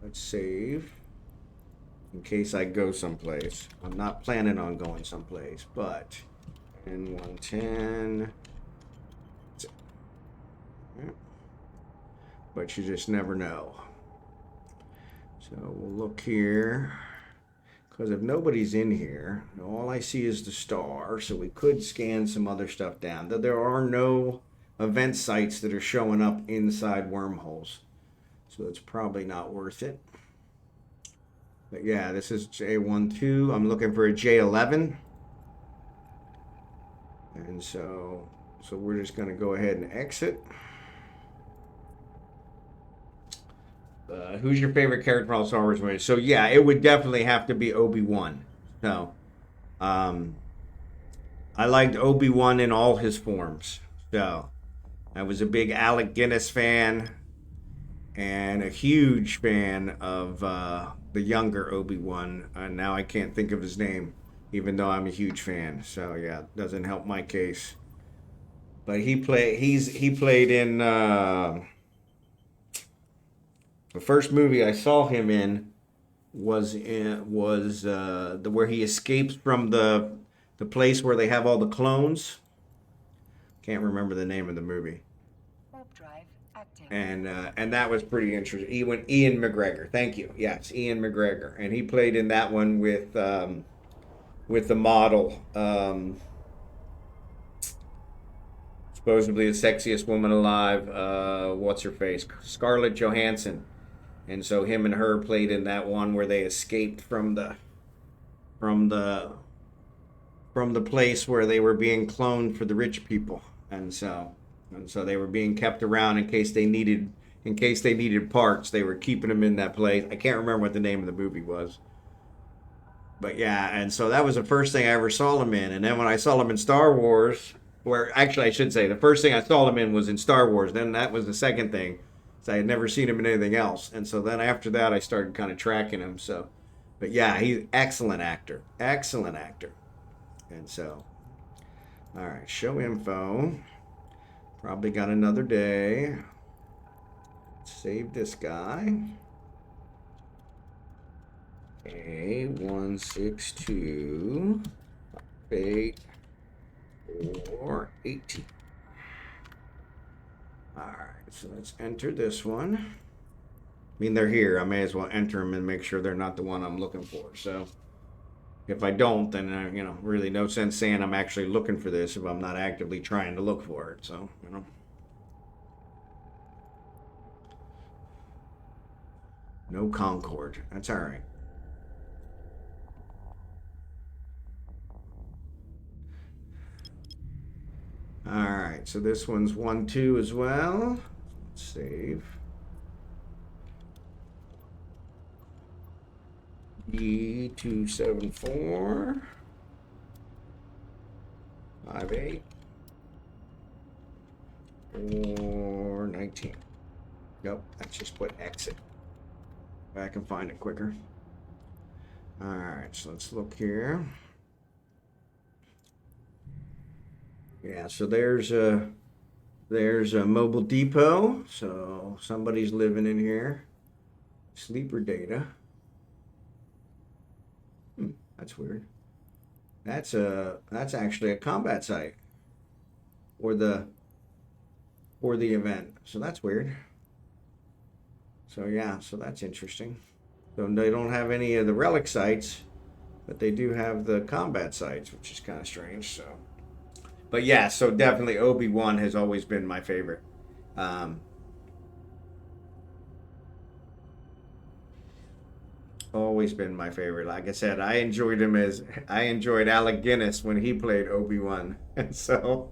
Let's save in case I go someplace. I'm not planning on going someplace, but N110. But you just never know. So we'll look here. Because if nobody's in here, all I see is the star, so we could scan some other stuff down. There are no event sites that are showing up inside wormholes, so it's probably not worth it. But yeah, this is J12. I'm looking for a J11. And so we're just going to go ahead and exit. Who's your favorite character from all Star Wars movies? So yeah, it would definitely have to be Obi-Wan. So, I liked Obi-Wan in all his forms. So, I was a big Alec Guinness fan and a huge fan of the younger Obi-Wan. Now I can't think of his name, even though I'm a huge fan. So yeah, doesn't help my case. But he played in. The first movie I saw him in was the where he escapes from the place where they have all the clones. Can't remember the name of the movie. Warp drive active. And that was pretty interesting. Ian McGregor. Thank you. Yes, Ian McGregor, and he played in that one with the model. Supposedly the sexiest woman alive. What's her face? Scarlett Johansson. And so him and her played in that one where they escaped from the place where they were being cloned for the rich people. And so they were being kept around in case they needed parts. They were keeping them in that place. I can't remember what the name of the movie was. But yeah, and so that was the first thing I ever saw him in. And then when I saw him in Star Wars, where actually I should say the first thing I saw him in was in Star Wars. Then that was the second thing. So I had never seen him in anything else. And so then after that, I started kind of tracking him. So, but yeah, he's an excellent actor. Excellent actor. And so, all right, show info. Probably got another day. Save this guy. A162 8 4 18. All right, so let's enter this one. I mean, they're here. I may as well enter them and make sure they're not the one I'm looking for. So if I don't, then, really no sense saying I'm actually looking for this if I'm not actively trying to look for it. So, No Concord. That's all right. All right, so this one's 1-2 as well. Let's save. E274 58 419. Nope, let's just put exit. I can find it quicker. All right, so let's look here. Yeah, so there's a mobile depot. So somebody's living in here. Sleeper data. That's weird. That's actually a combat site. Or the event. So that's weird. So yeah, so that's interesting. So they don't have any of the relic sites, but they do have the combat sites, which is kind of strange. So, but yeah, so definitely Obi-Wan has always been my favorite. Always been my favorite. Like I said, I enjoyed Alec Guinness when he played Obi-Wan, and so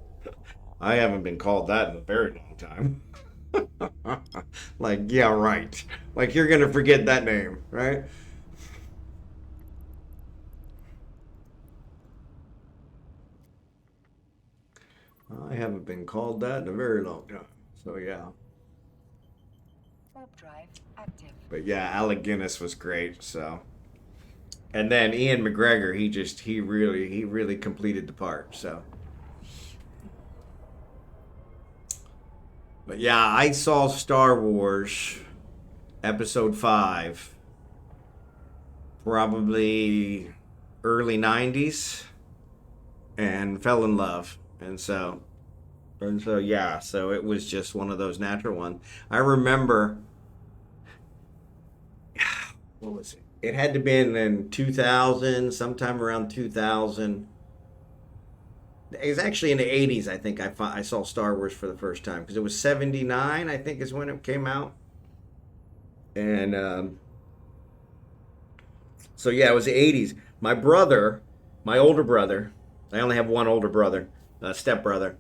I haven't been called that in a very long time. Like, yeah, right. Like, you're gonna forget that name, right? I haven't been called that in a very long time. So yeah. Warp warp drive active. But yeah, Alec Guinness was great. So, and then Ian McGregor, he really completed the part. So, but yeah, I saw Star Wars Episode 5 probably early 90s and fell in love. And so yeah, so it was just one of those natural ones. I remember, what was it? It had to be in 2000, sometime around 2000. It was actually in the 80s, I think I saw Star Wars for the first time, because it was 79, I think, is when it came out. And so yeah, it was the 80s. My brother, my older brother, I only have one older brother, stepbrother.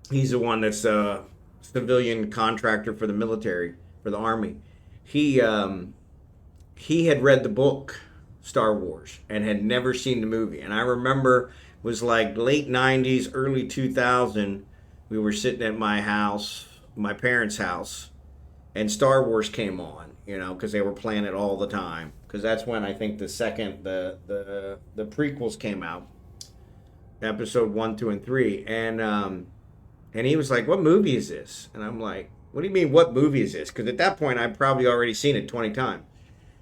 He's the one that's a civilian contractor for the military, for the Army. He had read the book Star Wars and had never seen the movie. And I remember it was like late 90s, early 2000. We were sitting at my house, my parents' house, and Star Wars came on, you know, because they were playing it all the time. Because that's when I think the prequels came out, episode 1, 2, and 3. And he was like, "What movie is this?" And I'm like, "What do you mean, what movie is this?" Because at that point, I'd probably already seen it 20 times.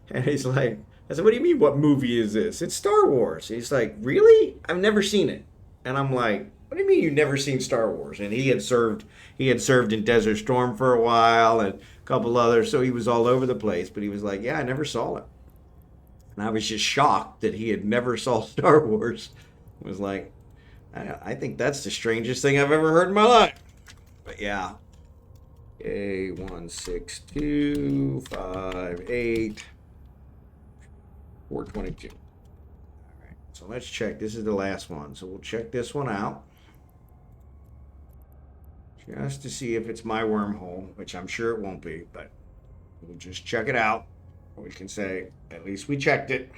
And he's like, I said, "What do you mean, what movie is this?" "It's Star Wars." He's like, "Really? I've never seen it." And I'm like, "What do you mean you've never seen Star Wars?" And he had served in Desert Storm for a while and a couple others, so he was all over the place. But he was like, "Yeah, I never saw it." And I was just shocked that he had never saw Star Wars. I was like, I think that's the strangest thing I've ever heard in my life. But yeah. A16258 422. All right, so let's check. This is the last one, so we'll check this one out just to see if it's my wormhole, which I'm sure it won't be, but we'll just check it out. We can say at least we checked it.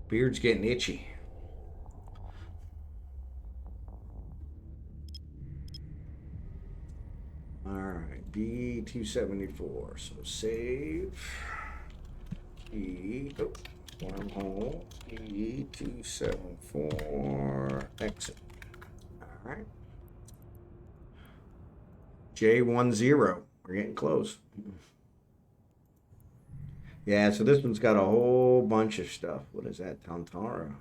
Beard's getting itchy. All right, B274. So save. Wormhole. B274. Exit. All right. J10. We're getting close. Yeah, so this one's got a whole bunch of stuff. What is that? Tatara.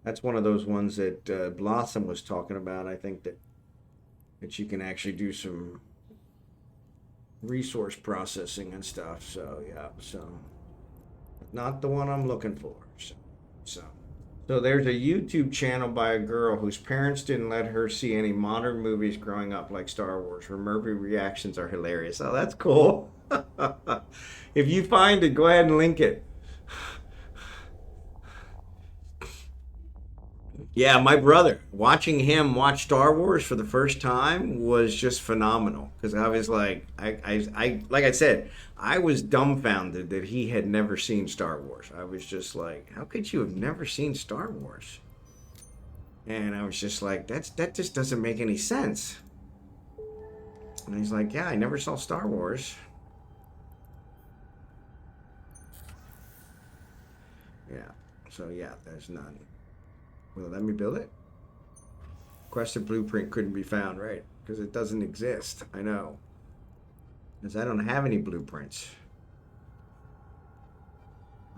That's one of those ones that Blossom was talking about. I think that you can actually do some resource processing and stuff. So yeah, so not the one I'm looking for. So there's a YouTube channel by a girl whose parents didn't let her see any modern movies growing up, like Star Wars. Her movie reactions are hilarious. Oh, that's cool. If you find it, go ahead and link it. Yeah, my brother, watching him watch Star Wars for the first time was just phenomenal, because I was like, like I said, I was dumbfounded that he had never seen Star Wars. I was just like, how could you have never seen Star Wars? And I was just like, that just doesn't make any sense. And he's like, yeah, I never saw Star Wars. Yeah, so yeah, there's none. Will it let me build it? Requested blueprint couldn't be found, right? Because it doesn't exist. I know. Because I don't have any blueprints.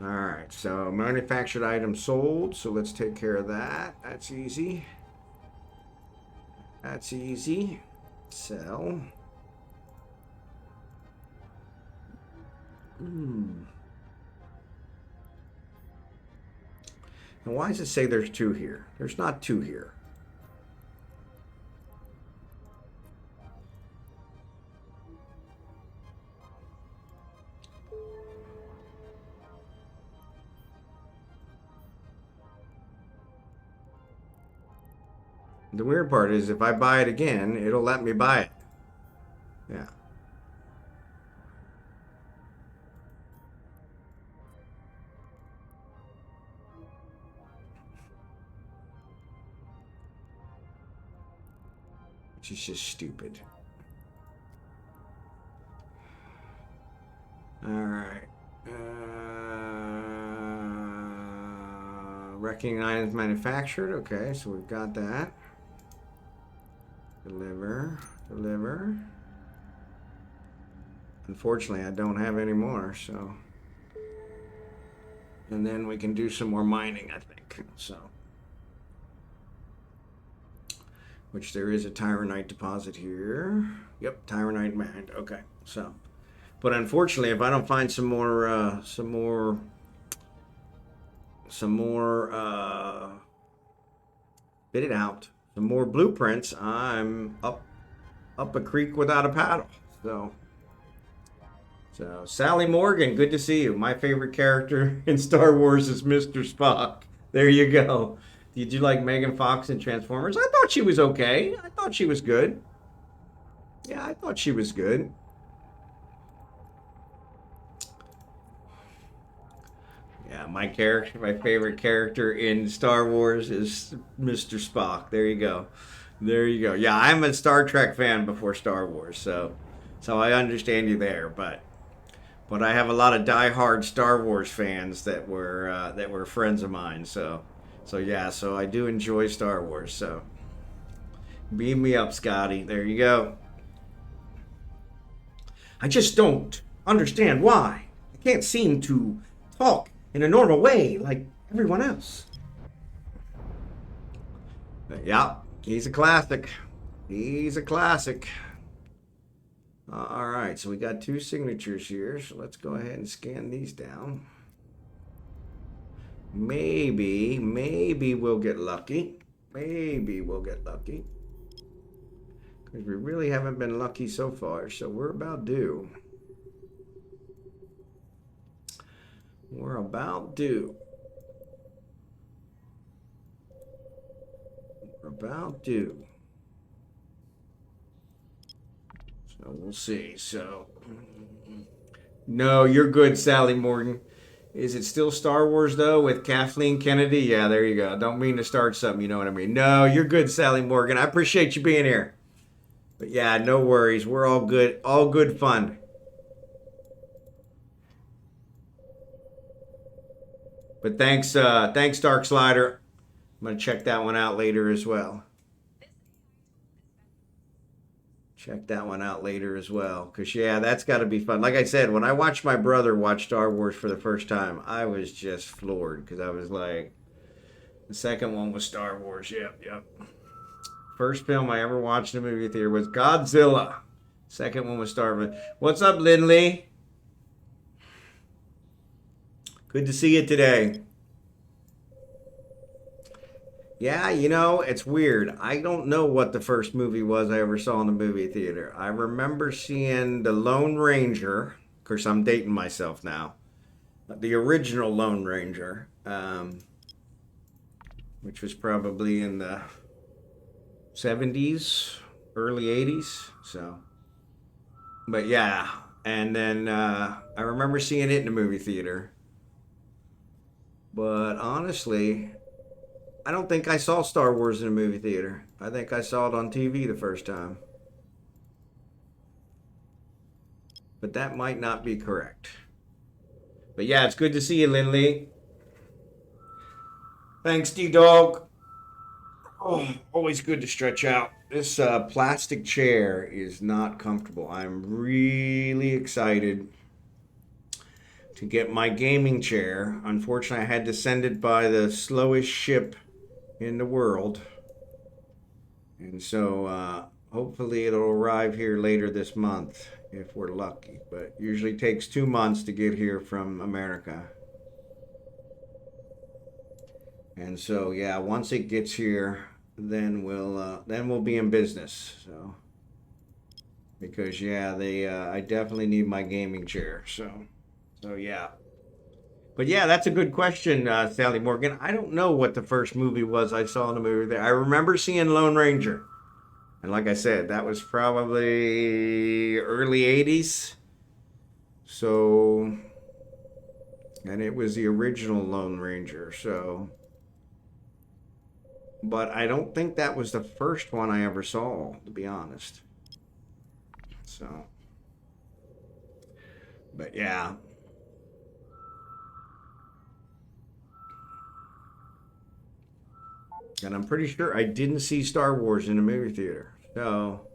Alright, so manufactured items sold. So let's take care of that. That's easy. That's easy. Sell. And why does it say there's 2 here? There's not 2 here. The weird part is if I buy it again, it'll let me buy it. Yeah. which is just stupid. All right. Recognize manufactured. Okay, so we've got that. Deliver. Unfortunately, I don't have any more, so. And then we can do some more mining, I think. So. Which there is a tyranite deposit here. Yep, tyranite mined. Okay, so. But unfortunately, if I don't find some more bid it out, some more blueprints, I'm up a creek without a paddle. So Sally Morgan, good to see you. My favorite character in Star Wars is Mr. Spock. There you go. Did you like Megan Fox in Transformers? I thought she was okay. I thought she was good. Yeah, I thought she was good. Yeah, my favorite character in Star Wars is Mr. Spock. There you go. Yeah, I'm a Star Trek fan before Star Wars, so I understand you there. But I have a lot of diehard Star Wars fans that were friends of mine. So yeah, so I do enjoy Star Wars. So beam me up, Scotty. There you go. I just don't understand why I can't seem to talk in a normal way like everyone else. But yeah, he's a classic. All right, so we got 2 signatures here, so let's go ahead and scan these down. Maybe we'll get lucky. Because we really haven't been lucky so far, so we're about due. So we'll see. So, no, you're good, Sally Morgan. Is it still Star Wars, though, with Kathleen Kennedy? Yeah, there you go. Don't mean to start something, you know what I mean? No, you're good, Sally Morgan. I appreciate you being here. But yeah, no worries. We're all good. All good fun. But thanks, Dark Slider. I'm going to check that one out later as well. Because, yeah, that's got to be fun. Like I said, when I watched my brother watch Star Wars for the first time, I was just floored. Because I was like, the second one was Star Wars. Yep. First film I ever watched in a movie theater was Godzilla. Second one was Star Wars. What's up, Lindley? Good to see you today. Yeah, you know, it's weird. I don't know what the first movie was I ever saw in the movie theater. I remember seeing The Lone Ranger. Of course, I'm dating myself now. The original Lone Ranger, which was probably in the 70s, early 80s. So, but yeah. And then I remember seeing it in the movie theater. But honestly, I don't think I saw Star Wars in a movie theater. I think I saw it on TV the first time. But that might not be correct. But yeah, it's good to see you, Lindley. Thanks, D-Dog. Oh, always good to stretch out. This plastic chair is not comfortable. I'm really excited to get my gaming chair. Unfortunately, I had to send it by the slowest ship in the world. And so hopefully it'll arrive here later this month if we're lucky. But usually takes 2 months to get here from America. And so yeah, once it gets here, then we'll be in business. So because yeah, I definitely need my gaming chair. So yeah. But yeah, that's a good question, Sally Morgan. I don't know what the first movie was I saw in the movie there. I remember seeing Lone Ranger. And like I said, that was probably early 80s. So, and it was the original Lone Ranger. So But I don't think that was the first one I ever saw, to be honest. So, but yeah. And I'm pretty sure I didn't see Star Wars in a movie theater. So,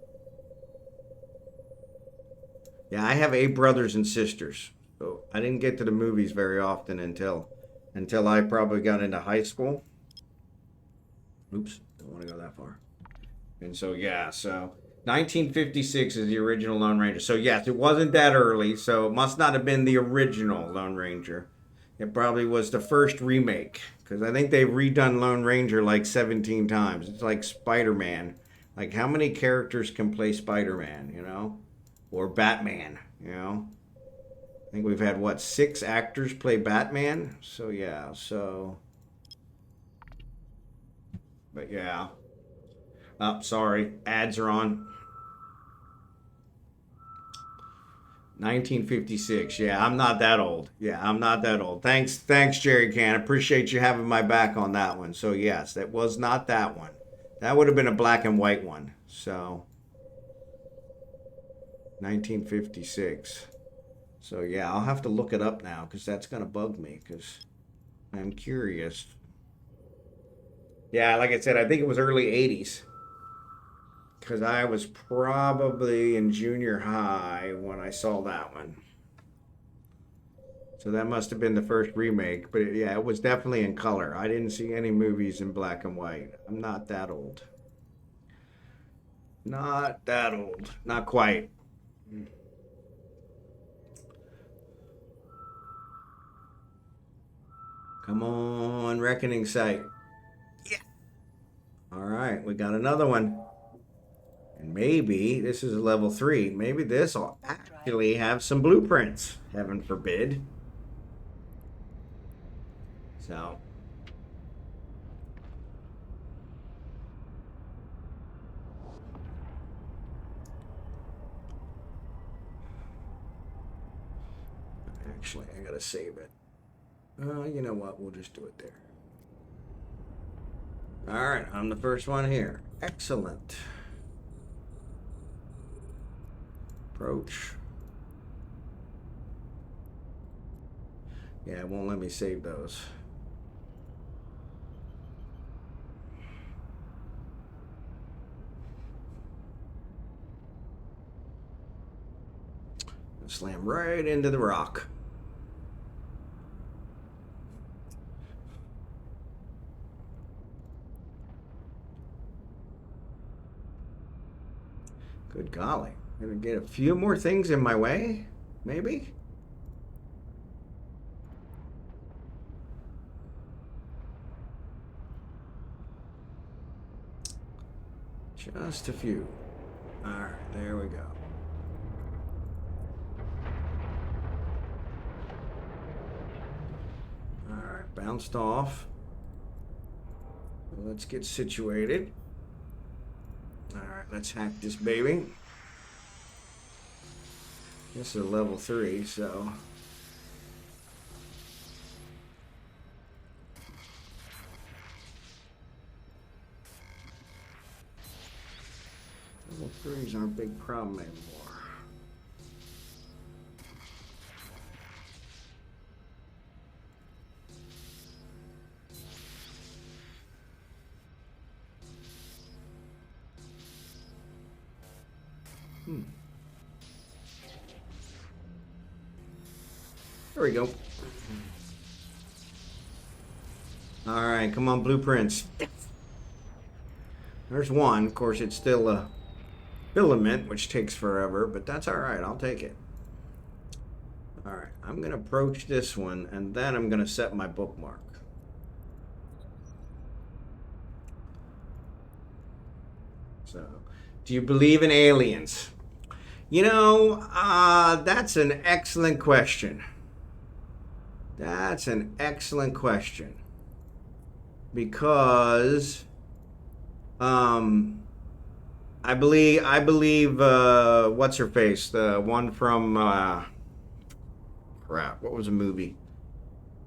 yeah, I have 8 brothers and sisters. So I didn't get to the movies very often until I probably got into high school. Oops, don't want to go that far. And so, yeah, so 1956 is the original Lone Ranger. So, yes, it wasn't that early, so it must not have been the original Lone Ranger. It probably was the first remake, because I think they've redone Lone Ranger like 17 times. It's like Spider-Man. Like, how many characters can play Spider-Man, you know? Or Batman, you know? I think we've had, what, 6 actors play Batman? So, yeah, so... But, yeah. Oh, sorry. Ads are on. 1956. Yeah, I'm not that old. Yeah, I'm not that old. Thanks, Jerry Can. Appreciate you having my back on that one. So, yes, that was not that one. That would have been a black and white one. So, 1956. So, yeah, I'll have to look it up now because that's going to bug me because I'm curious. Yeah, like I said, I think it was early 80s. Because I was probably in junior high when I saw that one. So that must have been the first remake. But yeah, it was definitely in color. I didn't see any movies in black and white. I'm not that old. Not that old. Not quite. Come on, Reckoning Sight. Yeah. All right, we got another one. And maybe this is a level 3. Maybe this will actually have some blueprints. Heaven forbid. So. Actually, I gotta save it. You know what? We'll just do it there. All right, I'm the first one here. Excellent. Approach. Yeah, it won't let me save those. Slam right into the rock. Good golly. Gonna get a few more things in my way? Maybe? Just a few. Alright, there we go. Alright, bounced off. Let's get situated. Alright, let's hack this baby. This is a level 3, so... Level 3s aren't a big problem anymore. There we go. All right, come on, blueprints. There's one. Of course, it's still a filament, which takes forever, but that's all right. I'll take it. All right, I'm going to approach this one, and then I'm going to set my bookmark. So, do you believe in aliens? You know, that's an excellent question. That's an excellent question. Because I believe what's her face? The one from crap, what was the movie?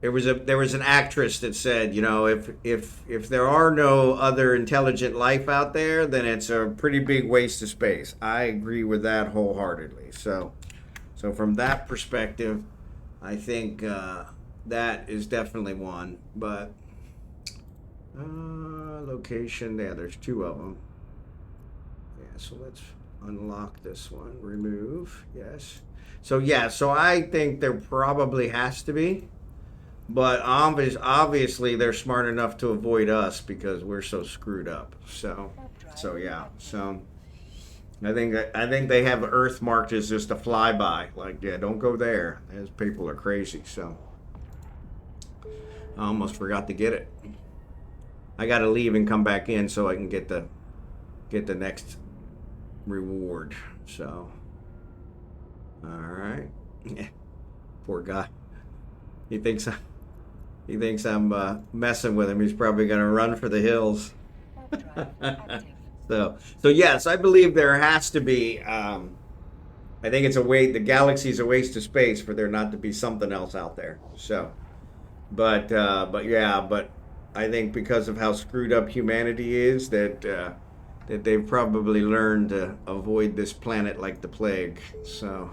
there was an actress that said, you know, if there are no other intelligent life out there, then it's a pretty big waste of space. I agree with that wholeheartedly. So from that perspective, I think that is definitely one. But location, yeah, there's two of them. Yeah, so let's unlock this one. Remove, yes. So yeah, so I think there probably has to be. But obviously they're smart enough to avoid us because we're so screwed up. So yeah. So I think they have Earth marked as just a flyby. Like, yeah, don't go there. Those people are crazy. So I almost forgot to get it. I got to leave and come back in so I can get the next reward. So all right. Poor guy. He thinks I'm messing with him. He's probably going to run for the hills. So yes, I believe there has to be. I think it's the galaxy's a waste of space for there not to be something else out there. So, but I think because of how screwed up humanity is, that they've probably learned to avoid this planet like the plague. So,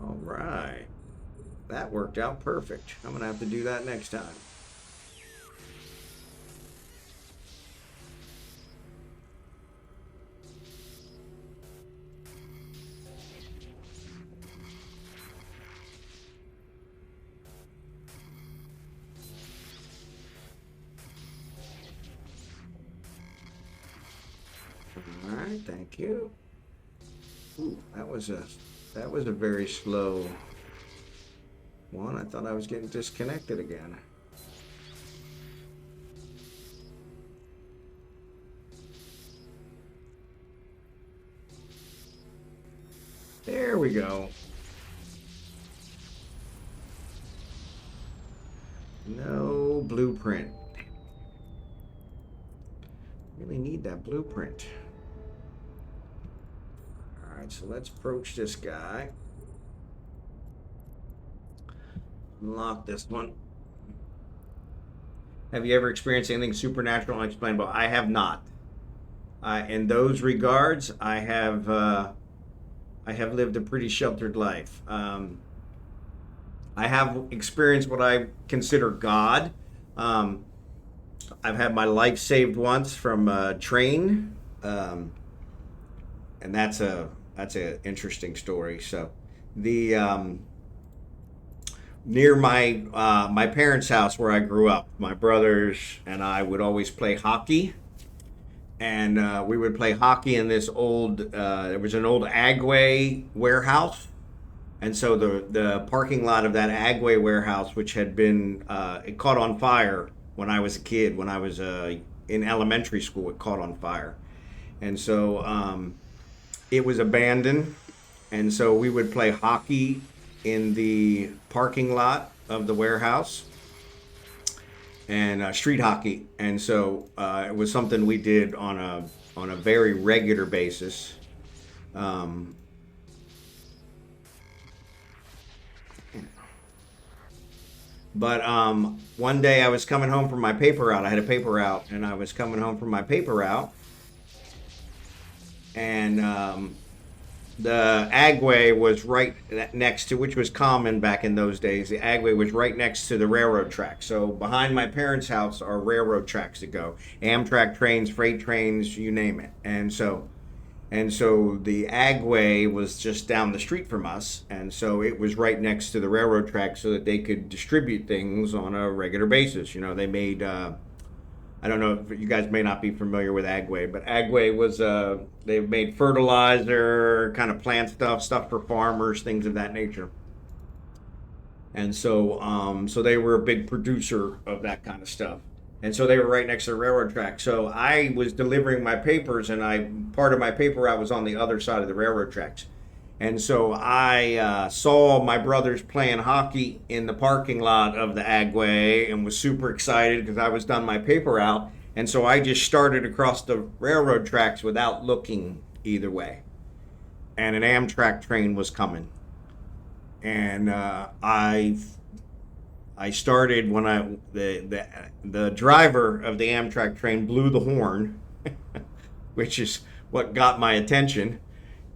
all right. That worked out perfect. I'm going to have to do that next time. All right, thank you. Ooh, that was a very slow one. I thought I was getting disconnected again. There we go. No blueprint. Really need that blueprint. All right, so let's approach this guy. Unlock this one. Have you ever experienced anything supernatural and unexplainable? I have not. In those regards, I have lived a pretty sheltered life. I have experienced what I consider God. I've had my life saved once from a train, and that's an interesting story. So the near my parents' house where I grew up, my brothers and I would always play hockey, and we would play hockey in this old. There was an old Agway warehouse, and so the parking lot of that Agway warehouse, which had been it caught on fire when I was a kid. When I was in elementary school, it caught on fire, and so it was abandoned, and so we would play hockey in the parking lot of the warehouse, and street hockey. And so it was something we did on a very regular basis. But one day I was coming home from my paper route. I had a paper route, and I was coming home from my paper route, and the Agway was right next to, which was common back in those days. The Agway was right next to the railroad track. So behind my parents' house are railroad tracks that go, Amtrak trains, freight trains, you name it. And so the Agway was just down the street from us, and so it was right next to the railroad track so that they could distribute things on a regular basis. You know, they made I don't know if you guys may not be familiar with Agway, but Agway was they made fertilizer, kind of plant stuff for farmers, things of that nature. And so so they were a big producer of that kind of stuff. And so they were right next to the railroad track. So I was delivering my papers, and part of my paper route was on the other side of the railroad tracks. And so I saw my brothers playing hockey in the parking lot of the Agway and was super excited because I was done my paper route. And so I just started across the railroad tracks without looking either way. And an Amtrak train was coming. And I started when the driver of the Amtrak train blew the horn, which is what got my attention.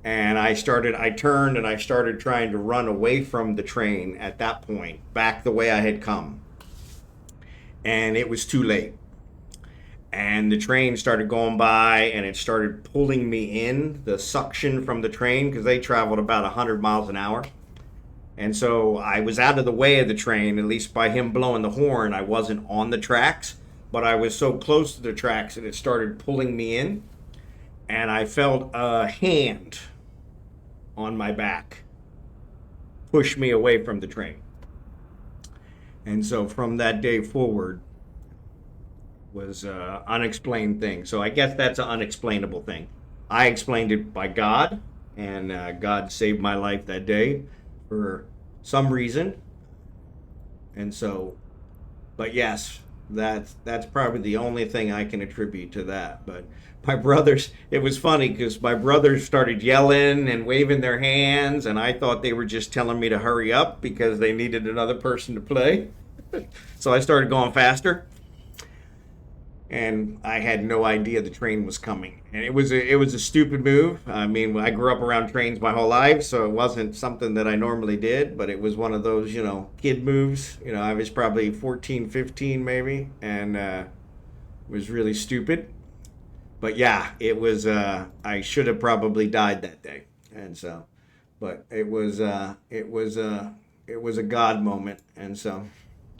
And I turned and I started trying to run away from the train at that point, back the way I had come. And it was too late. And the train started going by and it started pulling me in, the suction from the train, because they traveled about 100 miles an hour. And so I was out of the way of the train, at least by him blowing the horn. I wasn't on the tracks, but I was so close to the tracks that it started pulling me in. And I felt a hand on my back push me away from the train. And so from that day forward was an unexplained thing. So I guess that's an unexplainable thing. I explained it by God, and God saved my life that day for some reason. And so, but yes, that's probably the only thing I can attribute to that. But my brothers, it was funny because my brothers started yelling and waving their hands, and I thought they were just telling me to hurry up because they needed another person to play. So I started going faster, and I had no idea the train was coming. And it was a stupid move. I mean, I grew up around trains my whole life, so it wasn't something that I normally did, but it was one of those, kid moves. I was probably 14, 15 maybe, and it was really stupid. But yeah, it was I should have probably died that day. And so, but it was a God moment. And so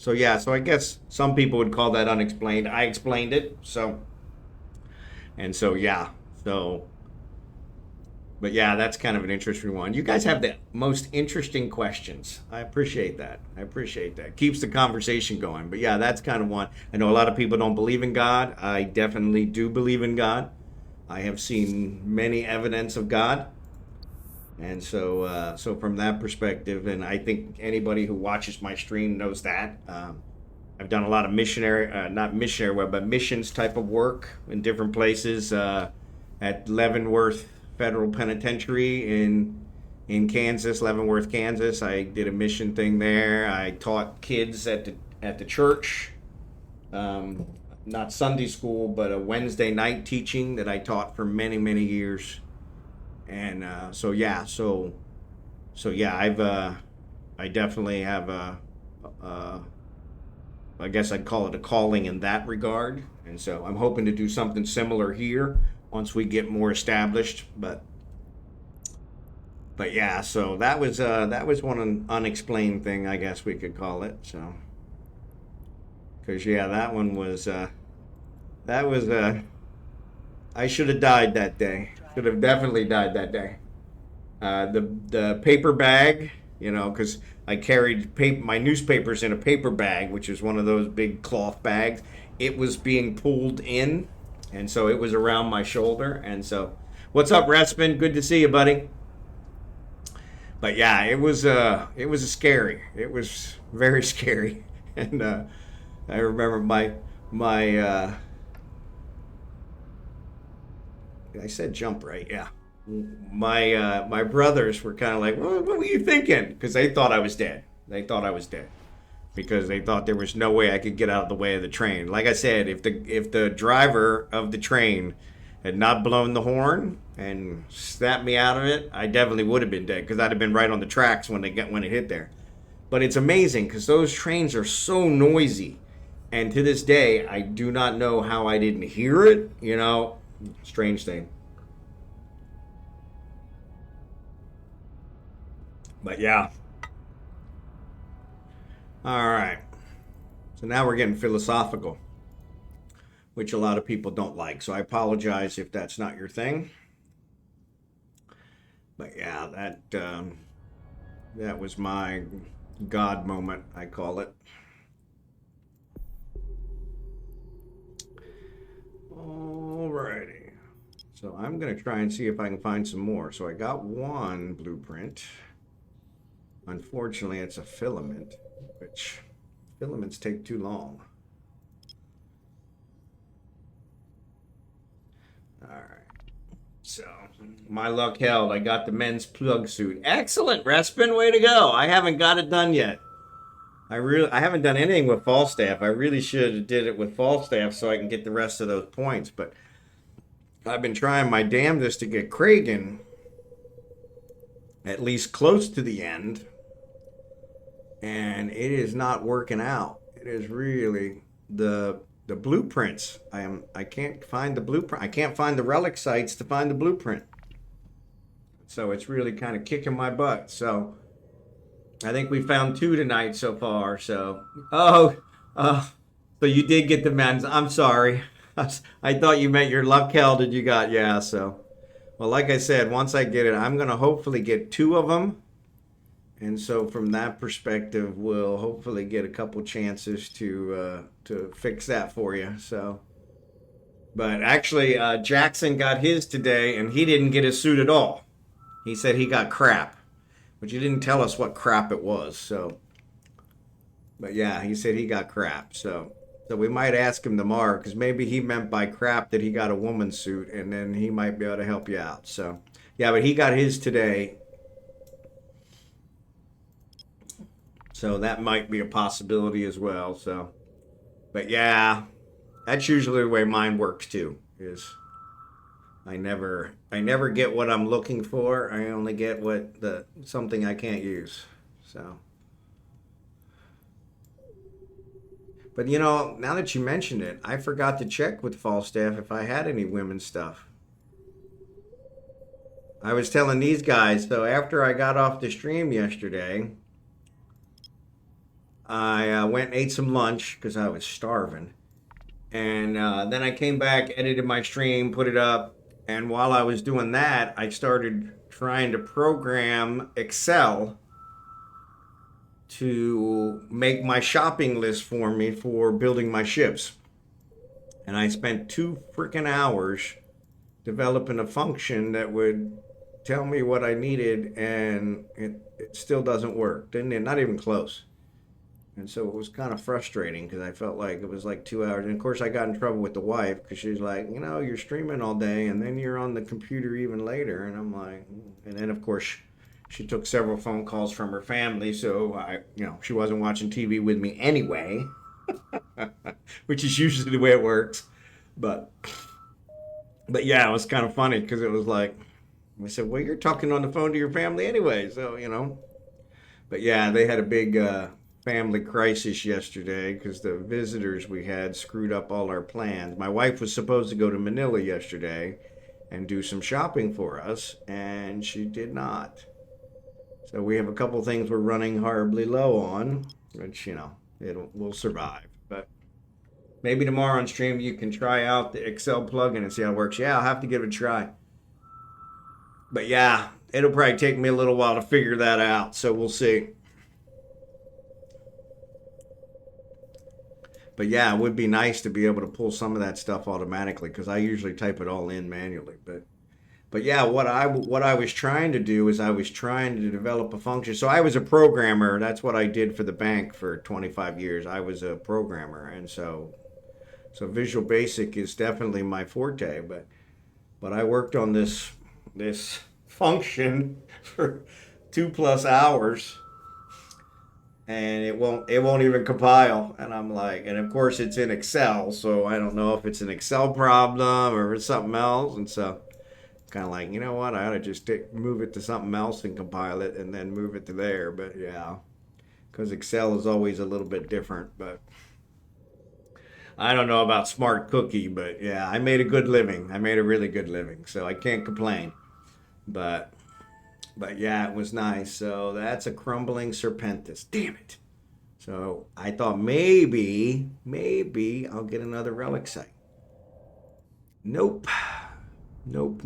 yeah, so I guess some people would call that unexplained. I explained it. So yeah. So but yeah, that's kind of an interesting one. You guys have the most interesting questions. I appreciate that. Keeps the conversation going. But yeah, that's kind of one. I know a lot of people don't believe in God. I definitely do believe in God. I have seen many evidence of God. And so from that perspective, and I think anybody who watches my stream knows that. I've done a lot of not missionary work, but missions type of work in different places. At Leavenworth Federal Penitentiary in Kansas, Leavenworth, Kansas. I did a mission thing there. I taught kids at the church, not Sunday school, but a Wednesday night teaching that I taught for many, many years. And so yeah, I definitely have I guess I'd call it a calling in that regard. And so I'm hoping to do something similar here once we get more established. But yeah, so that was one unexplained thing, I guess we could call it. So, because yeah, that one was I should have died that day. Should have definitely died that day. The paper bag, because I carried my newspapers in a paper bag, which is one of those big cloth bags. It was being pulled in, and so it was around my shoulder. And so, what's up, Respin? Good to see you, buddy. But yeah, it was scary. It was very scary, and I remember my I said jump right, yeah. My brothers were kind of like, what were you thinking? Because they thought I was dead. Because they thought there was no way I could get out of the way of the train. Like I said, if the driver of the train had not blown the horn and snapped me out of it, I definitely would have been dead because I'd have been right on the tracks when it hit there. But it's amazing because those trains are so noisy, and to this day, I do not know how I didn't hear it. Strange thing. But yeah. All right. So now we're getting philosophical, which a lot of people don't like. So I apologize if that's not your thing. But yeah, that was my God moment, I call it. Alrighty. So I'm going to try and see if I can find some more. So I got one blueprint. Unfortunately, it's a filament, which filaments take too long. All right. So, my luck held. I got the men's plug suit. Excellent, Respin. Way to go. I haven't got it done yet. I haven't done anything with Falstaff. I really should have did it with Falstaff so I can get the rest of those points. But I've been trying my damnedest to get Kragan at least close to the end. And it is not working out. It is really the blueprints. I can't find the blueprint. I can't find the relic sites to find the blueprint. So it's really kind of kicking my butt. So I think we found 2 tonight so far. So so you did get the men's. I'm sorry. I thought you meant your luck held and you got, yeah. So well, like I said, once I get it, I'm gonna hopefully get 2 of them. And so from that perspective, we'll hopefully get a couple chances to fix that for you. So, but actually, Jackson got his today, and he didn't get his suit at all. He said he got crap, but you didn't tell us what crap it was. So, but yeah, he said he got crap. So we might ask him tomorrow because maybe he meant by crap that he got a woman's suit, and then he might be able to help you out. So, yeah, but he got his today. So that might be a possibility as well. So, but yeah, that's usually the way mine works too. Is I never get what I'm looking for. I only get something I can't use. So, but you know, now that you mentioned it, I forgot to check with Falstaff if I had any women's stuff. I was telling these guys. So after I got off the stream yesterday, I went and ate some lunch because I was starving. And then I came back, edited my stream, put it up. And while I was doing that, I started trying to program Excel to make my shopping list for me for building my ships. And I spent 2 freaking hours developing a function that would tell me what I needed, and it still doesn't work. Didn't it? Not even close. And so it was kind of frustrating because I felt like it was like 2 hours. And of course, I got in trouble with the wife because she's like, you know, you're streaming all day and then you're on the computer even later. And I'm like, and then of course, she took several phone calls from her family. So she wasn't watching TV with me anyway, which is usually the way it works. But yeah, it was kind of funny because it was like, I said, well, you're talking on the phone to your family anyway. So, but yeah, they had a big, family crisis yesterday because the visitors we had screwed up all our plans. My wife was supposed to go to Manila yesterday and do some shopping for us, and she did not. So we have a couple things we're running horribly low on, which, we'll survive. But maybe tomorrow on stream you can try out the Excel plugin and see how it works. Yeah, I'll have to give it a try. But yeah, it'll probably take me a little while to figure that out, so we'll see. But yeah, it would be nice to be able to pull some of that stuff automatically because I usually type it all in manually. But yeah, what I was trying to do is I was trying to develop a function. So I was a programmer. That's what I did for the bank for 25 years. I was a programmer, and so Visual Basic is definitely my forte. But I worked on this function for 2+ hours. And it won't even compile. And I'm like, and of course it's in Excel, so I don't know if it's an Excel problem or it's something else. And so kind of like, you know what, I ought to just move it to something else and compile it and then move it to there. But yeah, because Excel is always a little bit different. But I don't know about Smart Cookie, but yeah, I made a good living. I made a really good living, so I can't complain. But yeah, it was nice. So that's a crumbling Serpentis. Damn it. So I thought maybe I'll get another relic site. Nope. Nope.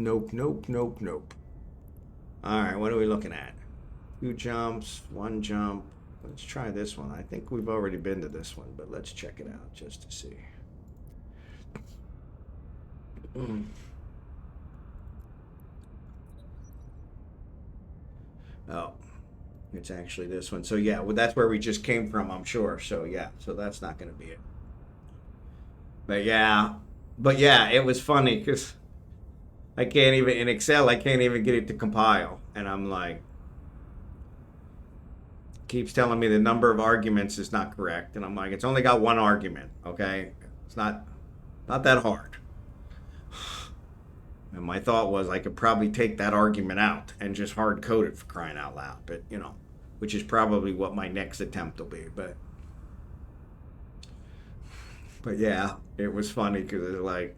All right, what are we looking at? 2 jumps, 1 jump. Let's try this one. I think we've already been to this one, but let's check it out just to see. Oh, it's actually this one. So yeah, well, that's where we just came from, I'm sure. So yeah, so that's not going to be it. But yeah, it was funny because I can't even, in Excel, I can't even get it to compile. And I'm like, keeps telling me the number of arguments is not correct. And I'm like, it's only got one argument, okay? It's not that hard. And my thought was I could probably take that argument out and just hard code it, for crying out loud. But, you know, which is probably what my next attempt will be. But yeah, it was funny because it like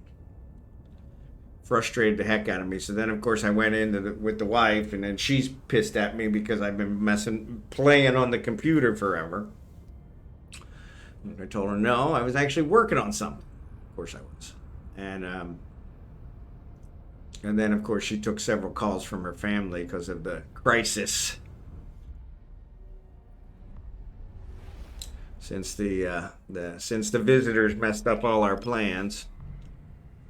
frustrated the heck out of me. So then, of course, I went in with the wife, and then she's pissed at me because I've been playing on the computer forever. And I told her no, I was actually working on something. Of course, I was, and then, of course, she took several calls from her family because of the crisis. Since the visitors messed up all our plans,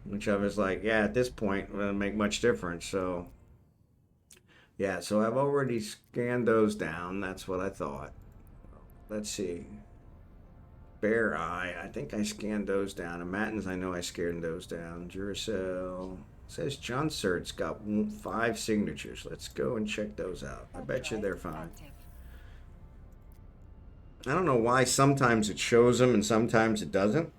which I was like, yeah, at this point, it doesn't make much difference. So, yeah, so I've already scanned those down. That's what I thought. Let's see. Bear Eye, I think I scanned those down. And Mattins, I know I scanned those down. Duracell. Says John Surt's got 5 signatures. Let's go and check those out. I bet you they're fine. I don't know why sometimes it shows them and sometimes it doesn't.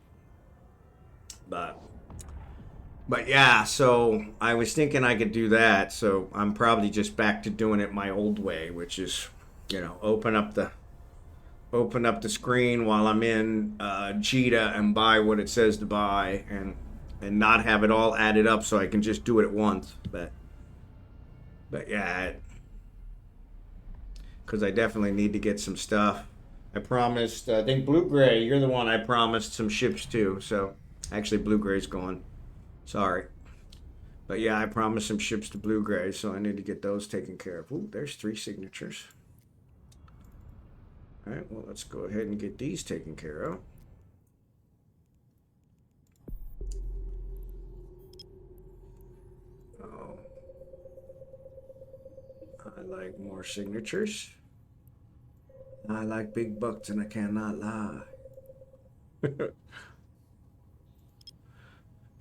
But yeah, so I was thinking I could do that. So I'm probably just back to doing it my old way, which is, you know, open up the screen while I'm in Jita and buy what it says to buy, and not have it all added up so I can just do it at once. But yeah, because I definitely need to get some stuff. I promised, I think Blue-Gray, you're the one I promised some ships to. So actually Blue-Gray's gone. Sorry. But yeah, I promised some ships to Blue-Gray, so I need to get those taken care of. Ooh, there's 3 signatures. All right, well, let's go ahead and get these taken care of. Oh, I like more signatures. I like big bucks and I cannot lie.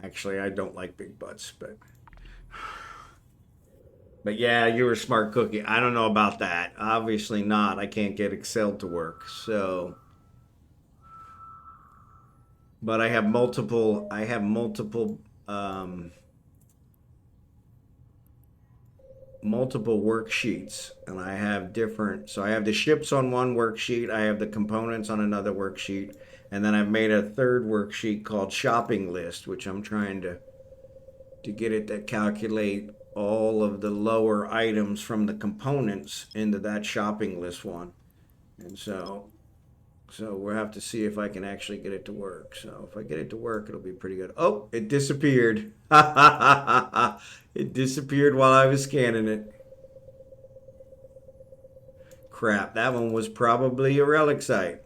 Actually, I don't like big butts, but yeah, you're a smart cookie. I don't know about that. Obviously not. I can't get Excel to work. So, but I have multiple multiple worksheets, and I have different, so I have the ships on one worksheet, I have the components on another worksheet, and then I've made a third worksheet called shopping list, which I'm trying to get it to calculate all of the lower items from the components into that shopping list one. And so we'll have to see if I can actually get it to work. So if I get it to work, it'll be pretty good. Oh, it disappeared. It disappeared while I was scanning it. Crap, that one was probably a relic site.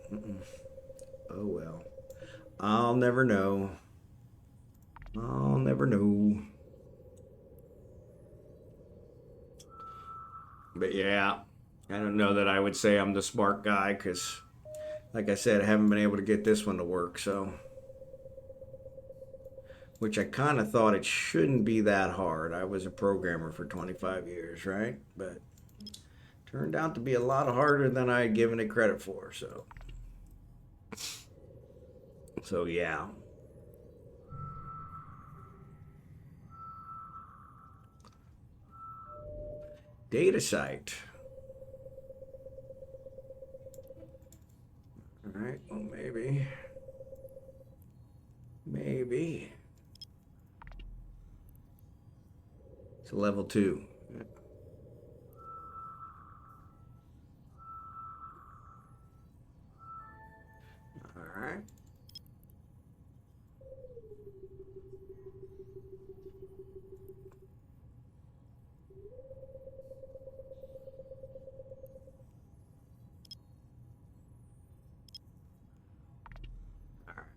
Oh well. I'll never know. I'll never know. But yeah, I don't know that I would say I'm the smart guy, because like I said, I haven't been able to get this one to work, so. Which I kind of thought it shouldn't be that hard. I was a programmer for 25 years, right? But turned out to be a lot harder than I had given it credit for, so. So yeah. Data site. All right, well, maybe. It's a level 2. All right.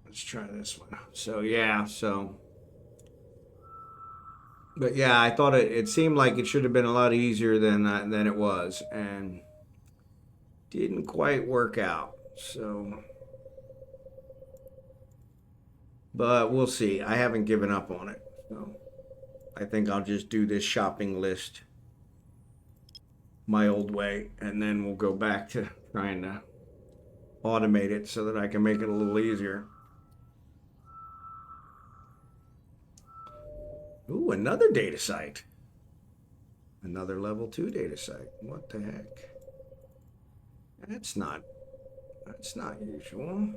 Let's try this one. So yeah, but yeah, I thought it seemed like it should have been a lot easier than it was, and didn't quite work out. So, but we'll see. I haven't given up on it. So, I think I'll just do this shopping list my old way, and then we'll go back to trying to automate it so that I can make it a little easier. Ooh, another data site. Another level 2 data site. What the heck? That's not usual.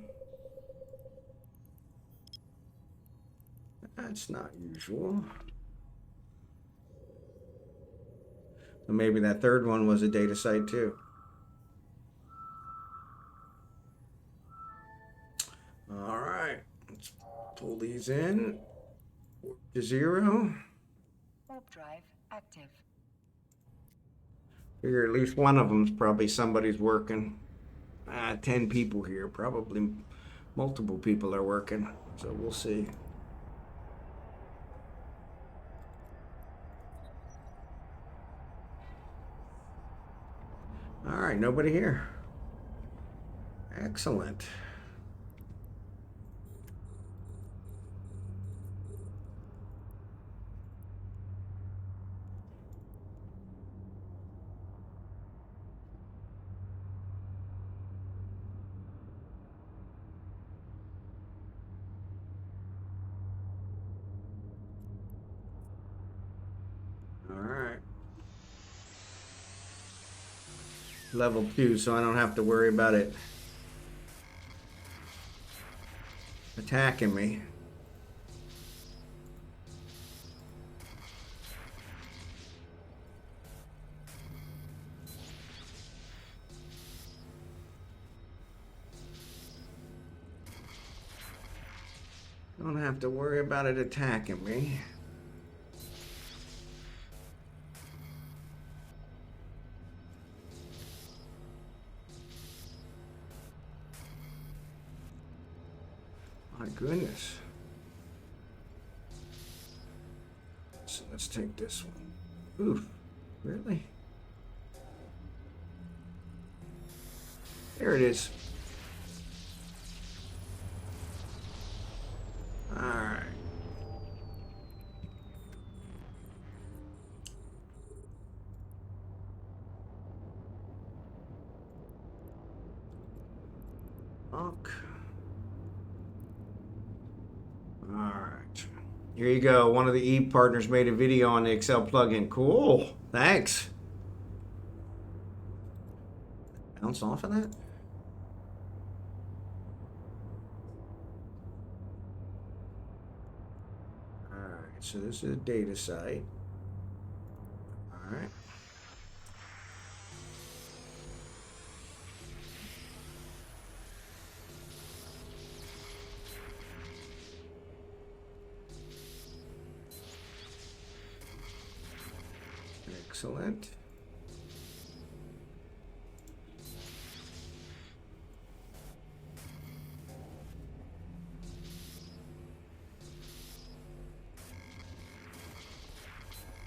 That's not usual. So maybe that third one was a data site too. All right, let's pull these in. Warp to 0. Warp drive active. Figure at least one of them's probably somebody's working. 10 people here. Probably multiple people are working. So we'll see. All right, nobody here. Excellent. All right. Level 2, so I don't have to worry about it attacking me. Don't have to worry about it attacking me. My goodness. So let's take this one. Oof, really? There it is. All right. Look. All right. Here you go. One of the Eve partners made a video on the Excel plugin. Cool. Thanks. Bounce off of that? All right. So this is a data site. All right. Excellent.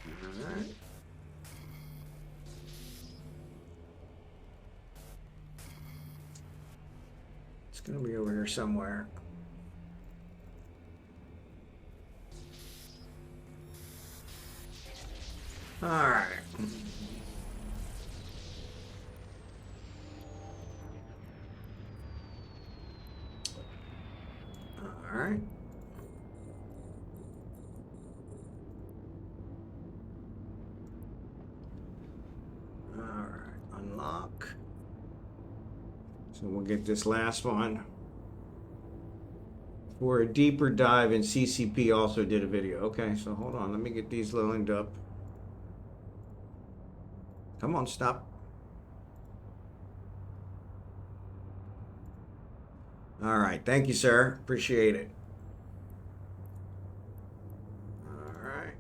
All right. It's going to be over here somewhere. All right. All right. All right. Unlock. So we'll get this last one. For a deeper dive in CCP also did a video. Okay, so hold on. Let me get these lined up. Come on, stop. All right. Thank you, sir. Appreciate it. All right.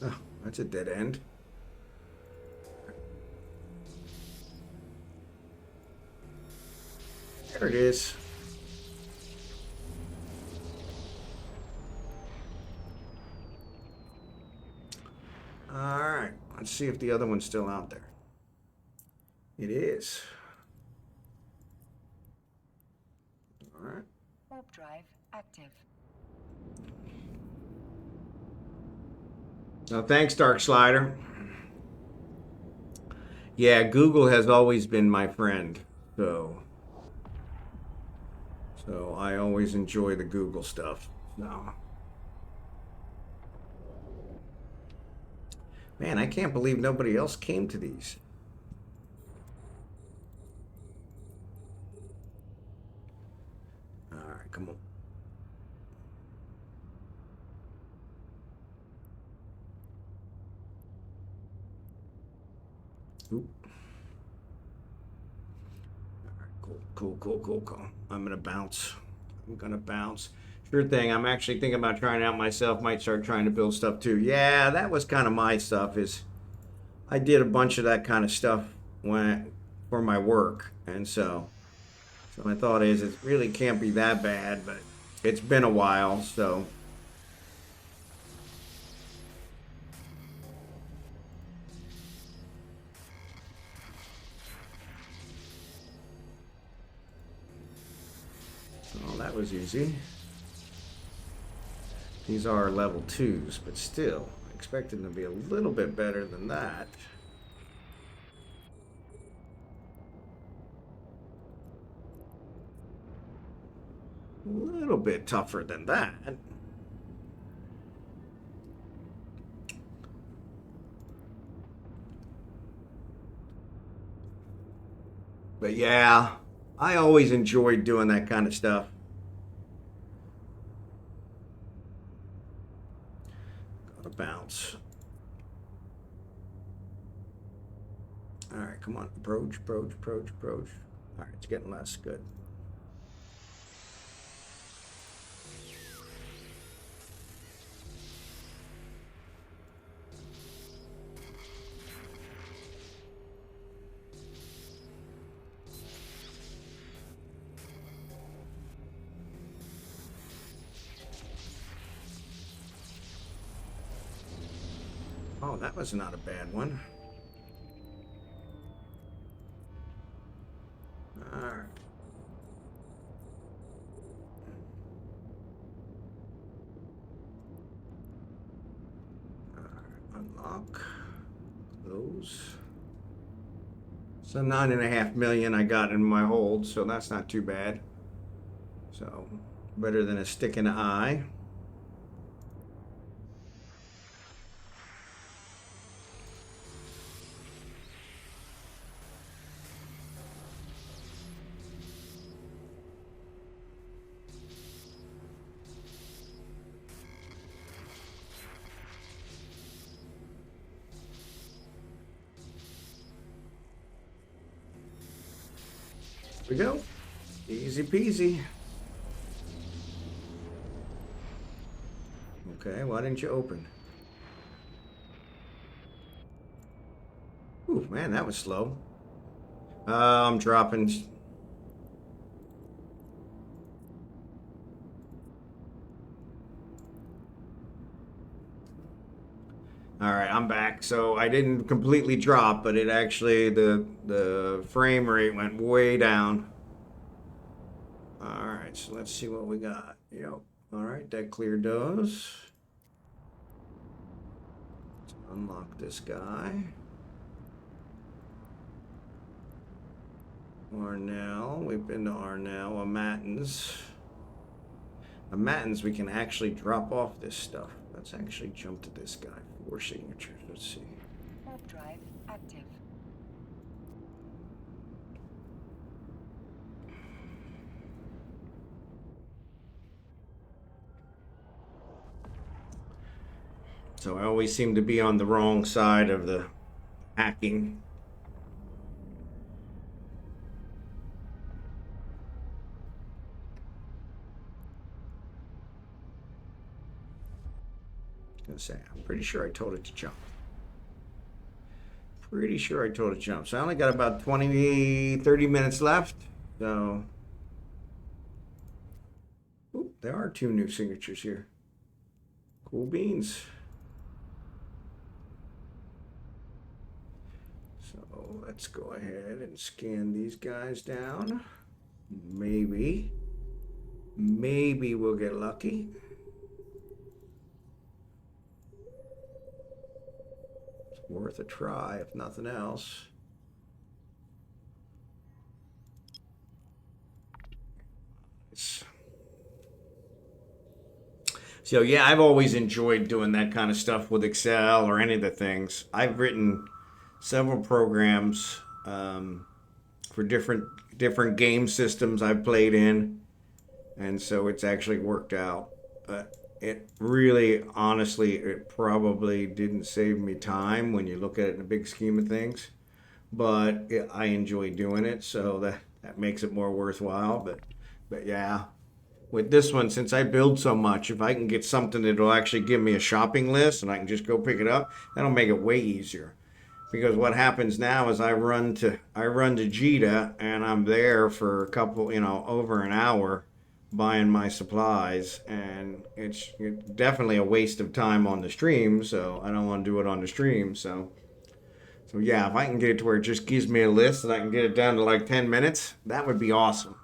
Oh, that's a dead end. There it is. All right, let's see if the other one's still out there. It is. All right. Warp drive active. No, thanks, Dark Slider. Yeah, Google has always been my friend, so I always enjoy the Google stuff. No. Man, I can't believe nobody else came to these. All right, come on. Oop. All right, cool. I'm gonna bounce. Sure thing. I'm actually thinking about trying it out myself. Might start trying to build stuff too. Yeah, that was kind of my stuff. I did a bunch of that kind of stuff for my work, and so my thought is it really can't be that bad, but it's been a while, so. Well, that was easy. These are level 2s, but still, I expected them to be a little bit better than that. A little bit tougher than that. But yeah, I always enjoyed doing that kind of stuff. Gotta bounce. All right, come on. Approach. All right, it's getting less. Good. Oh, that was not a bad one. All right. Unlock those. So 9.5 million I got in my hold, so that's not too bad. So better than a stick in the eye. Here we go. Easy peasy. Okay, why didn't you open? Ooh, man, that was slow. I'm dropping. All right, I'm back. So I didn't completely drop, but it actually, the frame rate went way down. All right, so let's see what we got. Yep. All right, that cleared those. Let's unlock this guy. Arnell, we've been to Arnell. A Mattins, we can actually drop off this stuff. Let's actually jump to this guy. 4 signatures. Let's see. Warp drive active. So I always seem to be on the wrong side of the hacking. Gonna say, I'm pretty sure I told it to jump. So I only got about 30 minutes left. So there are 2 new signatures here. Cool beans. So let's go ahead and scan these guys down. Maybe we'll get lucky. It's worth a try, if nothing else. So yeah, I've always enjoyed doing that kind of stuff with Excel or any of the things. I've written several programs for different game systems I've played in, and so it's actually worked out. But it really, honestly, it probably didn't save me time when you look at it in the big scheme of things. But I enjoy doing it, so that makes it more worthwhile. But yeah, with this one, since I build so much, if I can get something that'll actually give me a shopping list and I can just go pick it up, that'll make it way easier. Because what happens now is I run to Jita and I'm there for a couple, over an hour buying my supplies, and it's definitely a waste of time on the stream, so I don't want to do it on the stream. So yeah, if I can get it to where it just gives me a list and I can get it down to like 10 minutes, that would be awesome.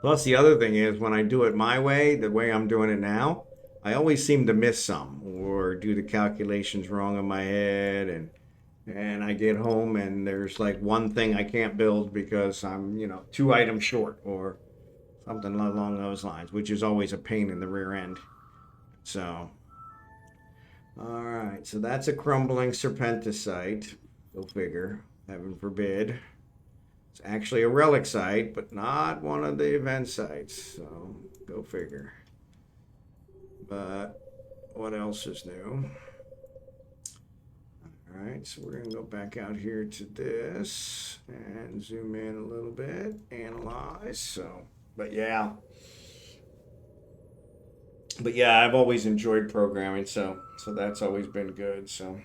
Plus, the other thing is, when I do it my way, the way I'm doing it now, I always seem to miss some or do the calculations wrong in my head, and I get home and there's like one thing I can't build because I'm, 2 items short or something along those lines, which is always a pain in the rear end. So, all right, so that's a crumbling serpenticite. Go figure, heaven forbid. It's actually a relic site, but not one of the event sites, so go figure. But what else is new? All right, so we're gonna go back out here to this and zoom in a little bit, analyze. So, but yeah, I've always enjoyed programming, so that's always been good. So.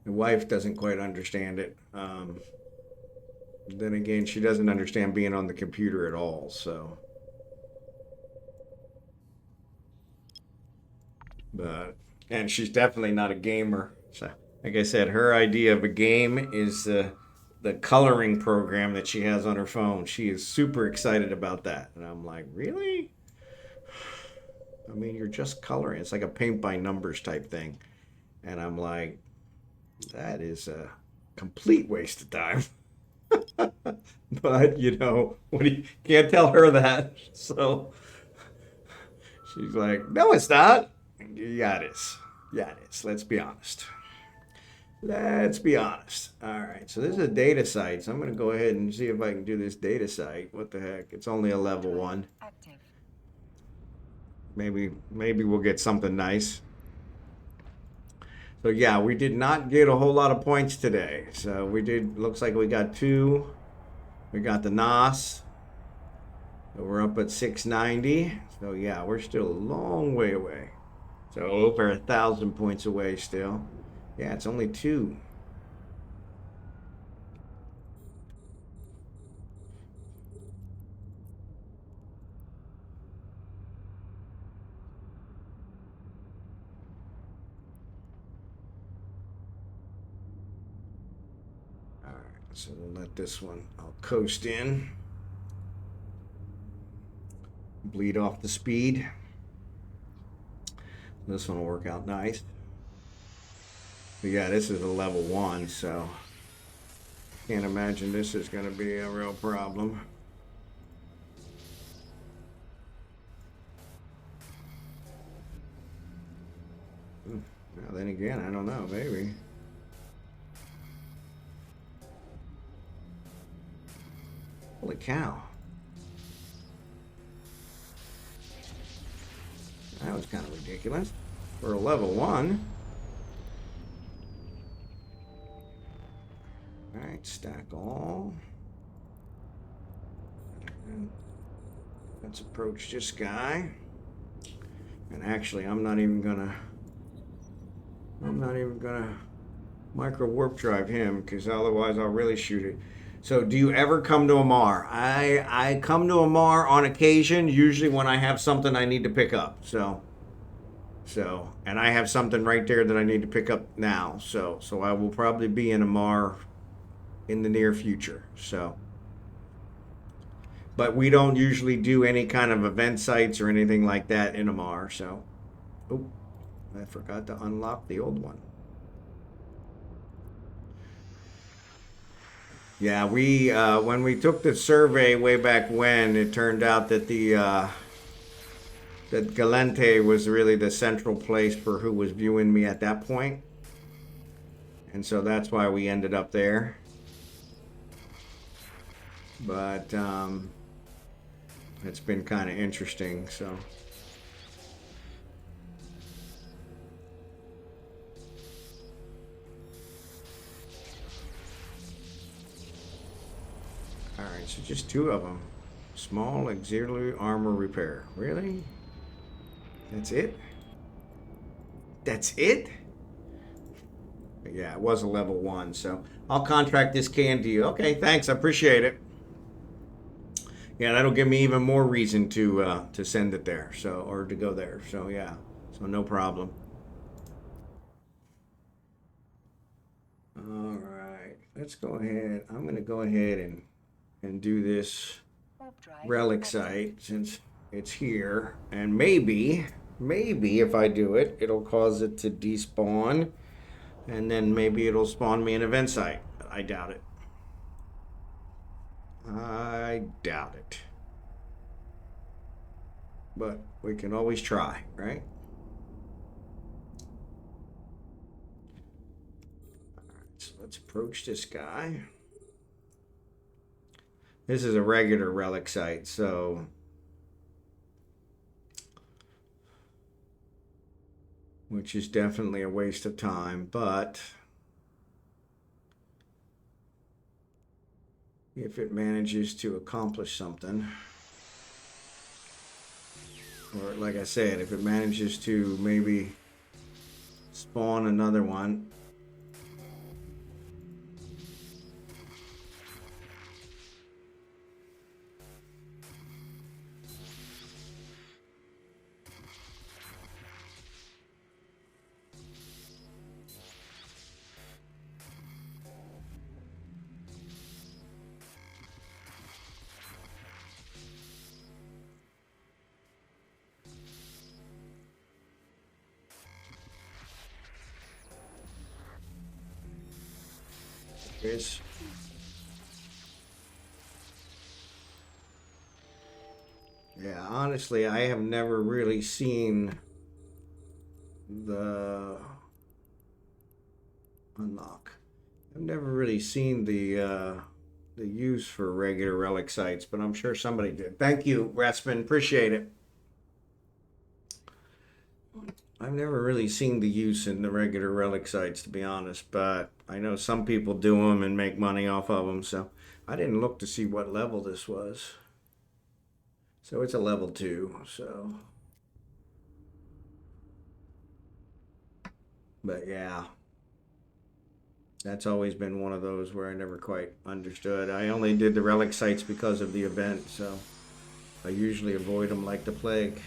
The wife doesn't quite understand it. Then again, she doesn't understand being on the computer at all. So, and she's definitely not a gamer. So, like I said, her idea of a game is the coloring program that she has on her phone. She is super excited about that, and I'm like, really? I mean, you're just coloring. It's like a paint by numbers type thing, and I'm like, that is a complete waste of time. But can't tell her that. So she's like, no, it's not. Yeah, it is. Yeah, it is. Let's be honest. All right, so this is a data site. So I'm going to go ahead and see if I can do this data site. What the heck? It's only a level 1. Active. Maybe we'll get something nice. So yeah, we did not get a whole lot of points today. So looks like we got 2. We got the NOS. So we're up at 690. So yeah, we're still a long way away. So over 1,000 points away still. Yeah, it's only 2. So we'll let this one, I'll coast in. Bleed off the speed. This one will work out nice. But yeah, this is a level 1, so can't imagine this is going to be a real problem. Now then again, I don't know, maybe. Holy cow. That was kind of ridiculous. For a level 1. Alright, stack all. And let's approach this guy. And actually, I'm not even gonna micro warp drive him, because otherwise I'll really shoot it. So, do you ever come to Amar? I come to Amar on occasion, usually when I have something I need to pick up. And I have something right there that I need to pick up now. So I will probably be in Amar in the near future. So, but we don't usually do any kind of event sites or anything like that in Amar. So, oh, I forgot to unlock the old one. Yeah, we when we took the survey way back when, it turned out that that Galente was really the central place for who was viewing me at that point. And so that's why we ended up there. But it's been kind of interesting, so. Alright, so just 2 of them. Small auxiliary armor repair. Really? That's it? That's it? But yeah, it was a level 1, so I'll contract this can to you. Okay, thanks, I appreciate it. Yeah, that'll give me even more reason to send it there, so, or to go there. So yeah, so no problem. All right, let's go ahead. I'm gonna go ahead and do this relic site since it's here, and maybe if I do it, it'll cause it to despawn, and then maybe it'll spawn me an event site. I doubt it. I doubt it. But we can always try, right? All right, so let's approach this guy. This is a regular relic site, so which is definitely a waste of time, but if it manages to accomplish something, or like I said, if it manages to maybe spawn another one. Is yeah, honestly, I have never really seen the unlock. I've never really seen the use for regular relic sites, but I'm sure somebody did. Thank you, Ratsman. Appreciate it. I've never really seen the use in the regular relic sites, to be honest, but I know some people do them and make money off of them, so I didn't look to see what level this was. So it's a level 2, so. But yeah, that's always been one of those where I never quite understood. I only did the relic sites because of the event, so I usually avoid them like the plague.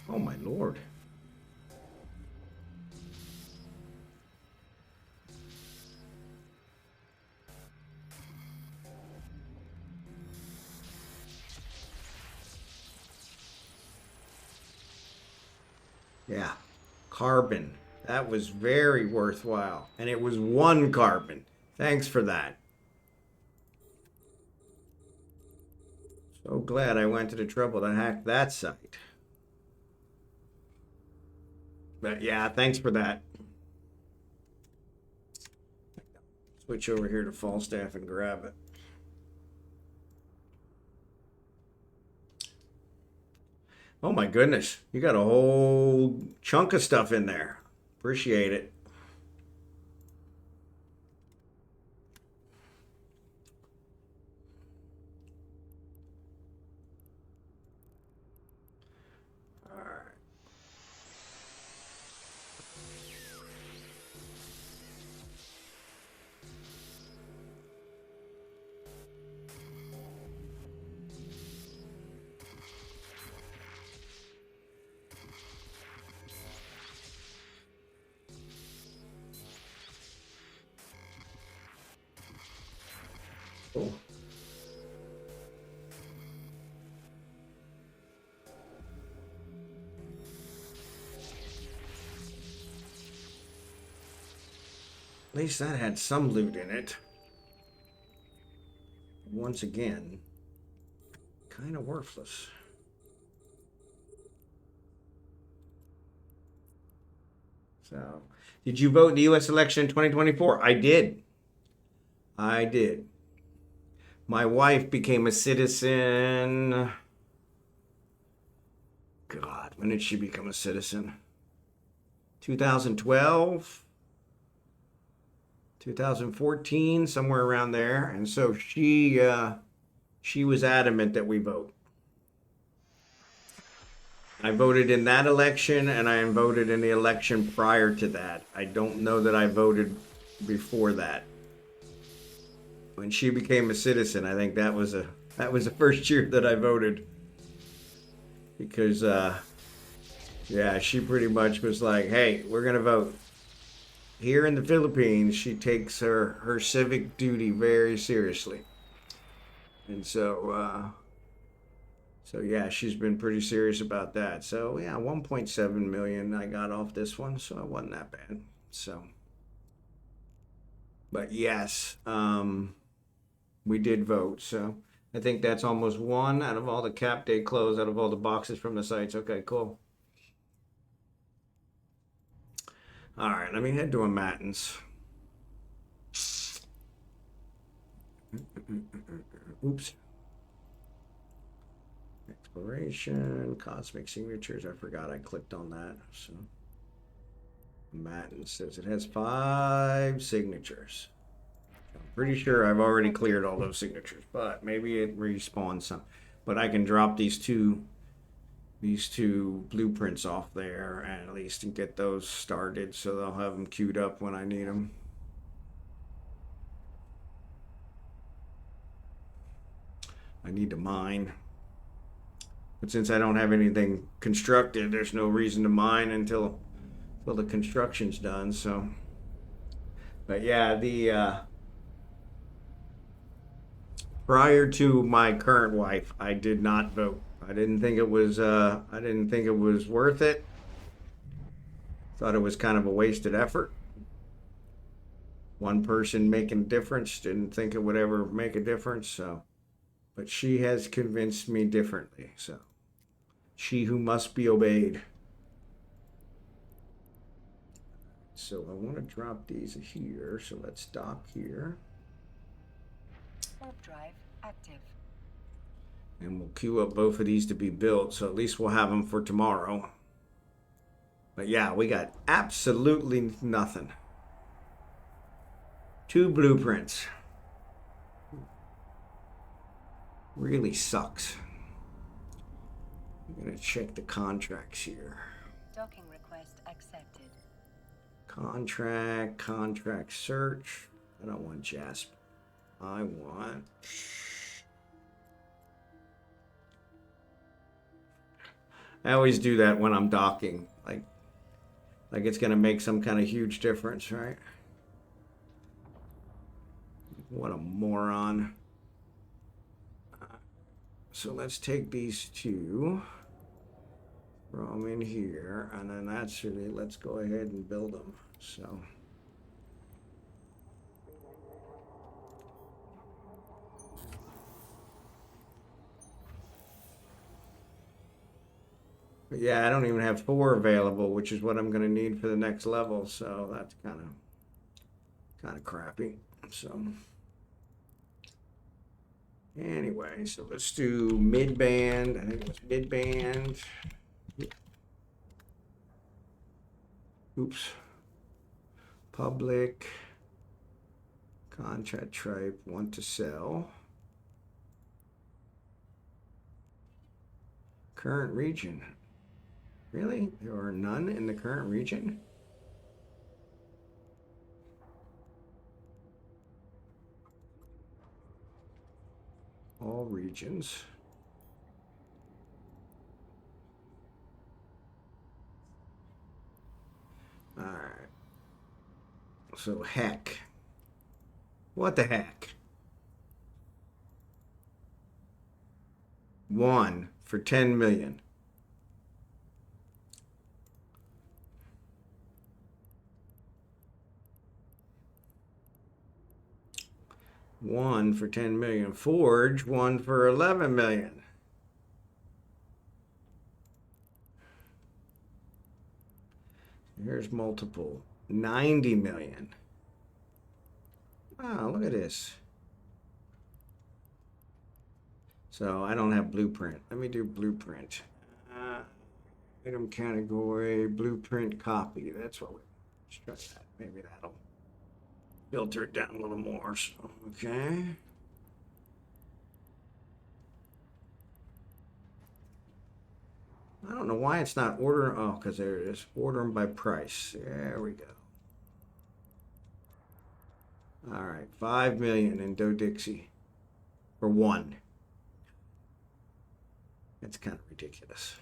Oh my lord. Yeah, carbon. That was very worthwhile. And it was 1 carbon. Thanks for that. So glad I went to the trouble to hack that site. But yeah, thanks for that. Switch over here to Falstaff and grab it. Oh my goodness, you got a whole chunk of stuff in there. Appreciate it. Cool. At least that had some loot in it. Once again, kind of worthless. So, did you vote in the U.S. election in 2024? I did. I did. My wife became a citizen. God, when did she become a citizen? 2012? 2014, somewhere around there. And so she was adamant that we vote. I voted in that election, and I voted in the election prior to that. I don't know that I voted before that. When she became a citizen, I think that was the first year that I voted. Because yeah, she pretty much was like, "Hey, we're gonna vote." Here in the Philippines, she takes her civic duty very seriously. And so yeah, she's been pretty serious about that. So yeah, 1.7 million I got off this one, so it wasn't that bad. So, but yes, we did vote. So I think that's almost one out of all the cap day close, out of all the boxes from the sites. Okay, cool. All right, let me head to a Matins. Oops. Exploration, cosmic signatures. I forgot I clicked on that. So Matins says it has 5 signatures. I'm pretty sure I've already cleared all those signatures, but maybe it respawns some. But I can drop these two blueprints off there and at least get those started, so they'll have them queued up when I need them. I need to mine, but since I don't have anything constructed, there's no reason to mine until the construction's done. So, but yeah, the prior to my current wife, I did not vote. I didn't think it was worth it. Thought it was kind of a wasted effort. One person making a difference, didn't think it would ever make a difference. So, but she has convinced me differently. So, she who must be obeyed. So I want to drop these here. So let's dock here. Warp drive active. And we'll queue up both of these to be built. So at least we'll have them for tomorrow. But yeah, we got absolutely nothing. 2 blueprints. Really sucks. I'm going to check the contracts here. Docking request accepted. Contract search. I don't want Jasper. I want... I always do that when I'm docking. Like it's going to make some kind of huge difference, right? What a moron. So let's take these 2 from in here, and then that's really, let's go ahead and build them. So but yeah, I don't even have 4 available, which is what I'm going to need for the next level. So that's kind of crappy. So anyway, so let's do mid-band. I think it was mid-band. Oops. Public. Contract type. Want to sell. Current region. Really? There are none in the current region? All regions. All right. So heck. What the heck? 1 for 10 million. One for 10 million. Forge, 1 for 11 million. Here's multiple. 90 million. Wow, look at this. So I don't have blueprint. Let me do blueprint. Item category, blueprint copy. That's what let's try that. Maybe that'll filter it down a little more. So, okay. I don't know why it's not order. Oh, because there it is. Order them by price. There we go. All right, 5 million in Doe Dixie for 1. That's kind of ridiculous.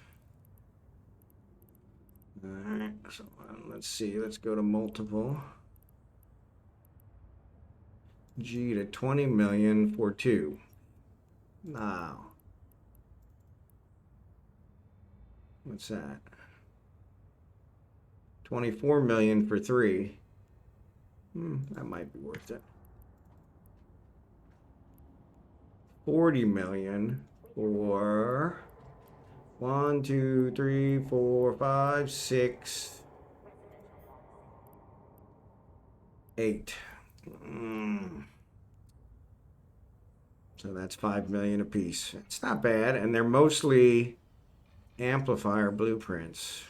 All right, so let's see. Let's go to multiple. G to 20 million for 2. Now, what's that? 24 million for 3. That might be worth it. 40 million for 1, 2, 3, 4, 5, 6, 8. So that's 5 million a piece. It's not bad, and they're mostly amplifier blueprints.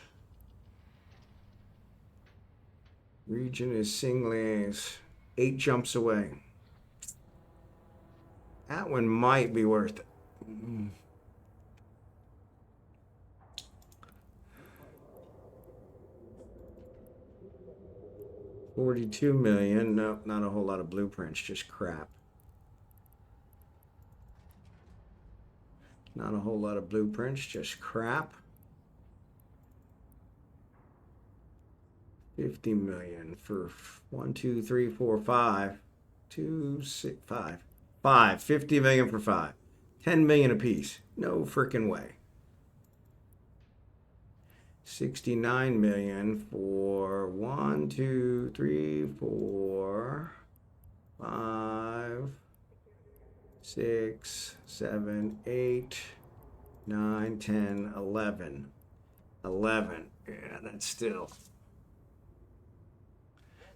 Region is Singlays, 8 jumps away. That one might be worth it. 42 million. Nope, not a whole lot of blueprints, just crap. Not a whole lot of blueprints, just crap. 50 million for 1, 2, 3, 4, 5. 2, 6, 5. 5. 50 million for 5. 10 million a piece. No freaking way. 69 million for 1, 2, 3, 4, 5, 6, 7, 8, 9, 10, 11. 11. Yeah, that's still.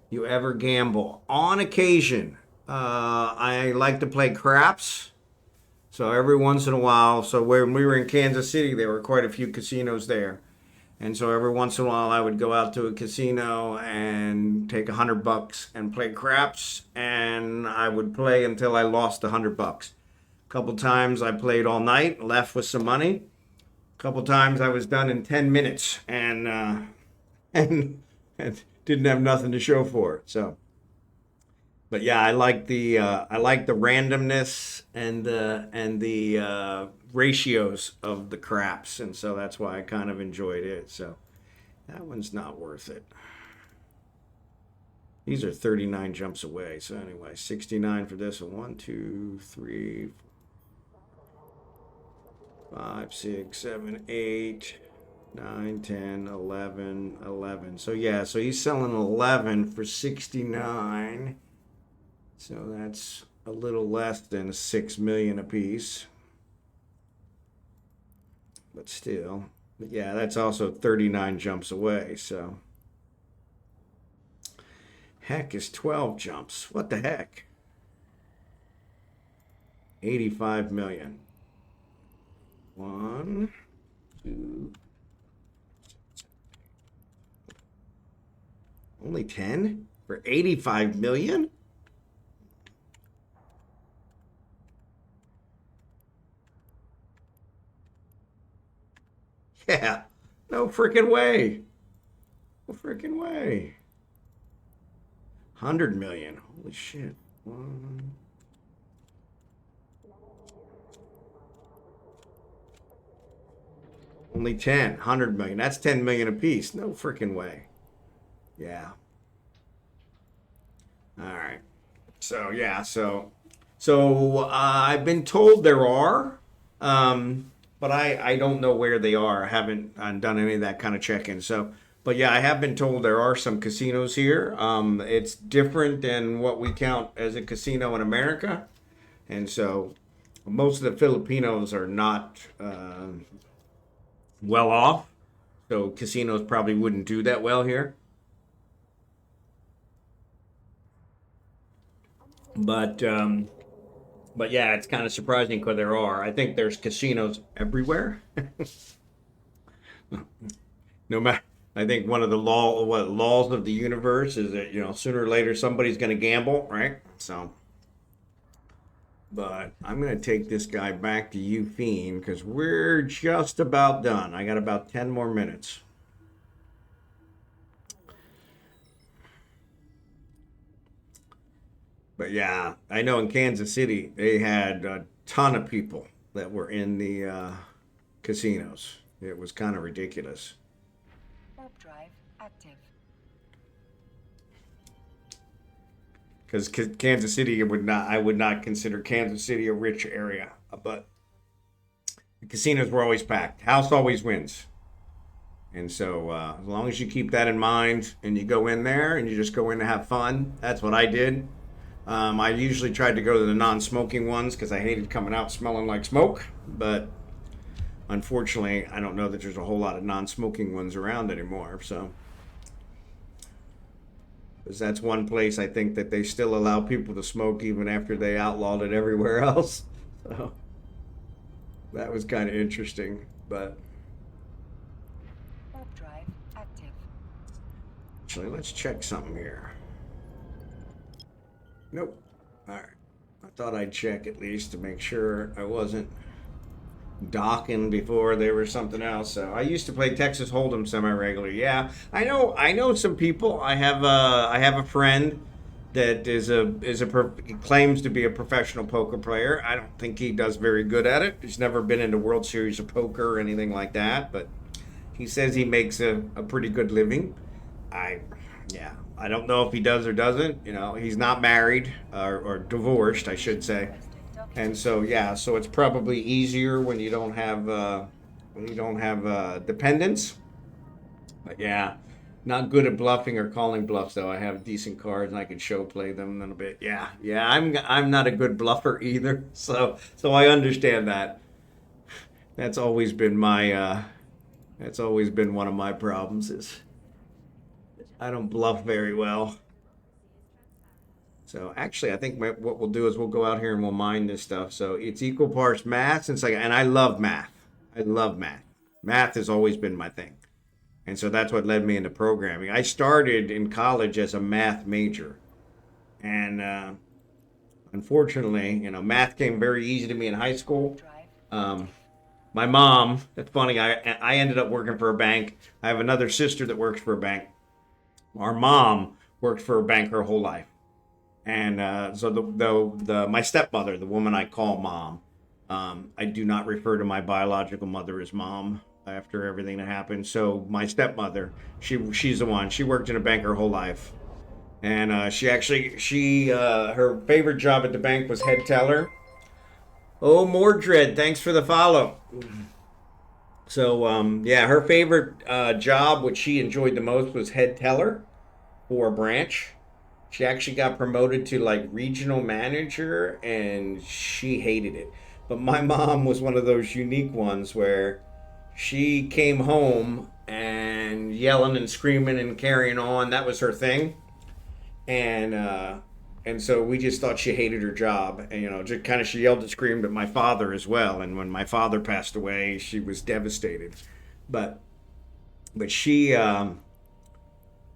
You ever gamble? On occasion. I like to play craps. So every once in a while, so when we were in Kansas City, there were quite a few casinos there. And so every once in a while, I would go out to a casino and take $100 and play craps. And I would play until I lost $100. A couple times I played all night, left with some money. A couple times I was done in 10 minutes and didn't have nothing to show for it. So, but yeah, I like the randomness and the ratios of the craps, and so that's why I kind of enjoyed it. So that one's not worth it. These are 39 jumps away. So anyway, 69 for this one. 1, 2, 3, 5, 6, 7, 8, 9, 10, 11, 11. So yeah, so he's selling 11 for 69. So that's a little less than 6 million a piece. But still, but yeah, that's also 39 jumps away. So heck is 12 jumps. What the heck? 85 million. 1, 2. Only 10 for 85 million? Yeah, no freaking way. No freaking way. 100 million. Holy shit. 1. Only 10. 100 million. That's 10 million a piece. No freaking way. Yeah. All right. So yeah. So I've been told there are but I don't know where they are. I haven't done any of that kind of check-in. So, but yeah, I have been told there are some casinos here. It's different than what we count as a casino in America, and so most of the Filipinos are not well off. So casinos probably wouldn't do that well here. But but yeah, it's kind of surprising because there are. I think there's casinos everywhere. No matter, I think one of the laws of the universe is that sooner or later somebody's going to gamble, right? So, but I'm going to take this guy back to you, Fiend, because we're just about done. I got about 10 more minutes. But yeah, I know in Kansas City they had a ton of people that were in the casinos. It was kind of ridiculous. Warp drive active. Because Kansas City I would not consider Kansas City a rich area, but the casinos were always packed. House always wins. And so as long as you keep that in mind and you go in there and you just go in to have fun, that's what I did. I usually tried to go to the non-smoking ones because I hated coming out smelling like smoke. But unfortunately, I don't know that there's a whole lot of non-smoking ones around anymore. So, because that's one place I think that they still allow people to smoke even after they outlawed it everywhere else. So that was kind of interesting. But Warp drive active. actually, let's check something here. Nope. All right. I thought I'd check at least to make sure I wasn't docking before there was something else. So I used to play Texas Hold'em semi-regularly. Yeah, I know some people. I have a friend that claims to be a professional poker player. I don't think he does very good at it. He's never been into World Series of Poker or anything like that, but he says he makes a pretty good living. I don't know if he does or doesn't. He's not married or divorced, I should say. And so yeah, so it's probably easier when you don't have dependents. But yeah, not good at bluffing or calling bluffs though. I have decent cards and I can show play them a little bit. Yeah, I'm not a good bluffer either. So I understand that. That's always been one of my problems is I don't bluff very well. So actually, I think what we'll do is we'll go out here and we'll mine this stuff. So it's equal parts math and I love math. I love math. Math has always been my thing. And so that's what led me into programming. I started in college as a math major. And unfortunately, math came very easy to me in high school. My mom, that's funny, I ended up working for a bank. I have another sister that works for a bank. Our mom worked for a bank her whole life. And so my stepmother, the woman I call mom, I do not refer to my biological mother as mom after everything that happened. So my stepmother, she's the one. She worked in a bank her whole life, and her favorite job at the bank was head teller. Oh, Mordred, thanks for the follow. So her favorite job, which she enjoyed the most, was head teller for a branch. She actually got promoted to like regional manager and she hated it. But my mom was one of those unique ones where she came home and yelling and screaming and carrying on. That was her thing. And so we just thought she hated her job. And, just kind of she yelled and screamed at my father as well. And when my father passed away, she was devastated. But she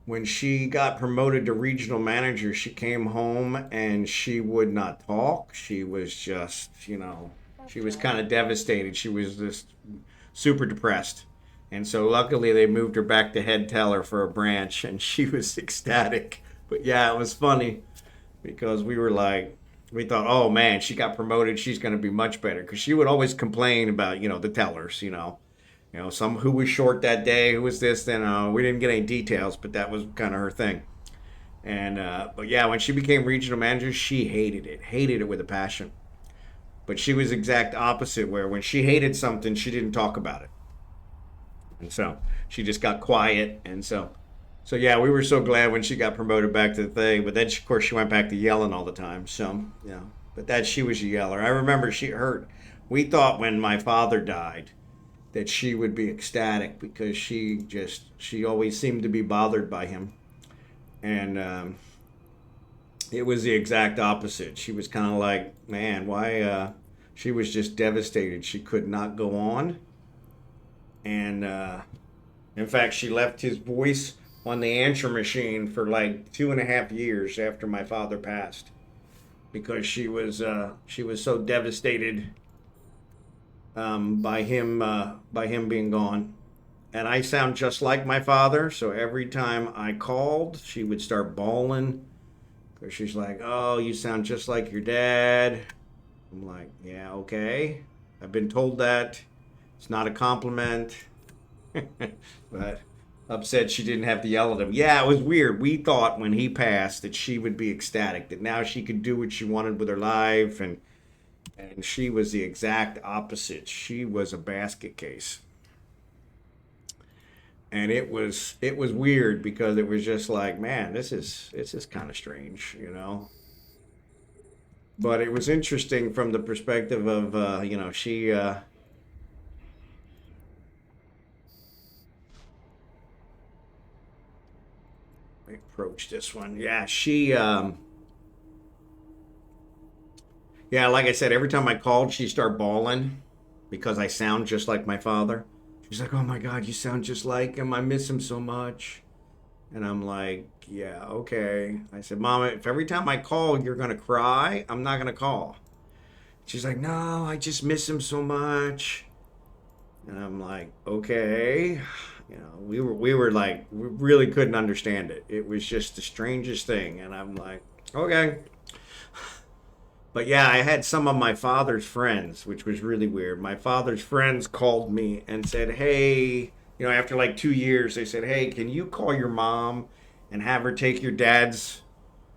when she got promoted to regional manager, she came home and she would not talk. She was just, she was kind of devastated. She was just super depressed. And so luckily they moved her back to head teller for a branch and she was ecstatic. But yeah, it was funny because we thought, oh man, she got promoted. She's going to be much better. Because she would always complain about, the tellers, some who was short that day, who was this, then we didn't get any details, but that was kind of her thing. And but yeah, when she became regional manager, she hated it with a passion. But she was exact opposite, where when she hated something, she didn't talk about it. And so she just got quiet. And so yeah, we were so glad when she got promoted back to the thing. But then, of course, she went back to yelling all the time. So, yeah. But that she was a yeller. I remember we thought when my father died that she would be ecstatic because she always seemed to be bothered by him. And it was the exact opposite. She was kind of like, man, why? She was just devastated. She could not go on. And in fact, she left his voice on the answer machine for like 2.5 years after my father passed, because she was so devastated by him being gone. And I sound just like my father, so every time I called, she would start bawling because she's like, "Oh, you sound just like your dad." I'm like, "Yeah, okay. I've been told that. It's not a compliment." But upset she didn't have to yell at him. Yeah, it was weird. We thought when he passed that she would be ecstatic, that now she could do what she wanted with her life, and she was the exact opposite. She was a basket case. And it was weird because it was just like, man, this is kind of strange, you know. But it was interesting from the perspective of she let me approach this one. Yeah, yeah, like I said, every time I called, she'd start bawling because I sound just like my father. She's like, "Oh my God, you sound just like him. I miss him so much." And I'm like, "Yeah, okay." I said, "Mama, if every time I call you're gonna cry, I'm not gonna call." She's like, "No, I just miss him so much." And I'm like, "Okay." You know, we were like, we really couldn't understand it. It was just the strangest thing. And I'm like, "Okay." But yeah, I had some of my father's friends, which was really weird. My father's friends called me and said, "Hey," after like 2 years, they said, "Hey, can you call your mom and have her take your dad's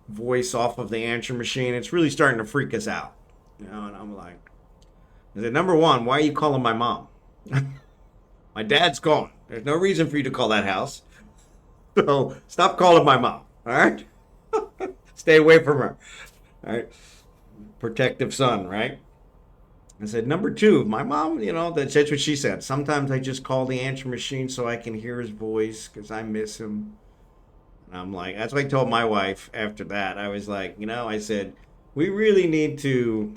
voice off of the answer machine? It's really starting to freak us out." And I'm like, I said, "Number one, why are you calling my mom? My dad's gone. There's no reason for you to call that house. So stop calling my mom, all right? Stay away from her, all right? Protective son, right?" I said, "Number two, my mom, that's what she said. Sometimes I just call the answer machine so I can hear his voice because I miss him." And I'm like, that's what I told my wife after that. I was like, I said, we really need to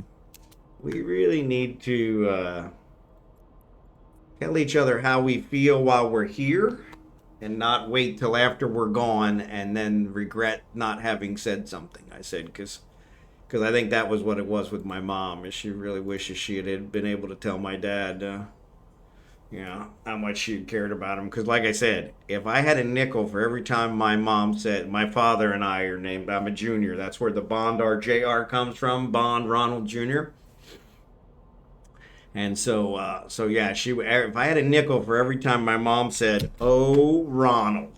tell each other how we feel while we're here and not wait till after we're gone and then regret not having said something. I said, because I think that was what it was with my mom. Is she really wishes she had been able to tell my dad, how much she cared about him. Because, like I said, if I had a nickel for every time my mom said, my father and I are named, I'm a junior. That's where the Bondar Jr. comes from, Bond Ronald Jr. And so yeah, if I had a nickel for every time my mom said, "Oh, Ronald,"